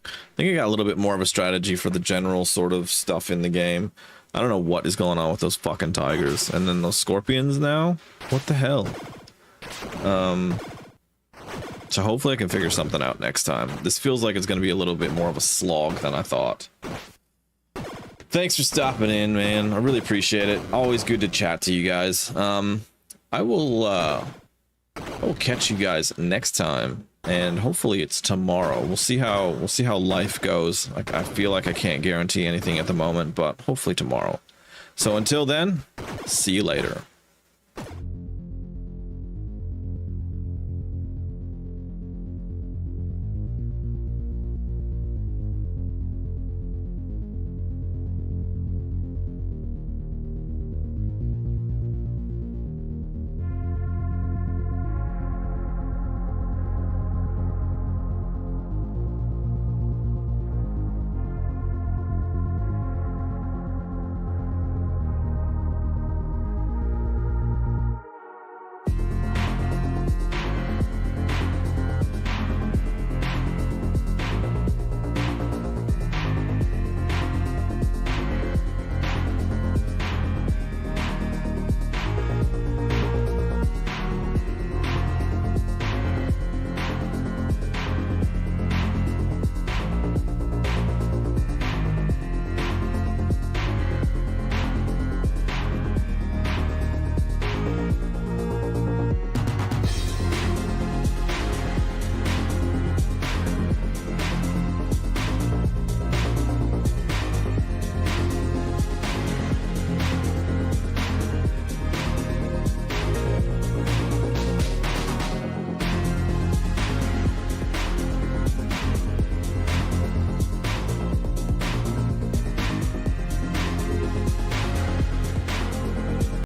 I think I got a little bit more of a strategy for the general sort of stuff in the game. I don't know what is going on with those fucking tigers. And then those scorpions now? What the hell? So hopefully I can figure something out next time. This feels like it's going to be a little bit more of a slog than I thought. Thanks for stopping in, man. I really appreciate it. Always good to chat to you guys. I will catch you guys next time. And hopefully it's tomorrow. We'll see how life goes. Like, I feel like I can't guarantee anything at the moment, but hopefully tomorrow. So until then, see you later.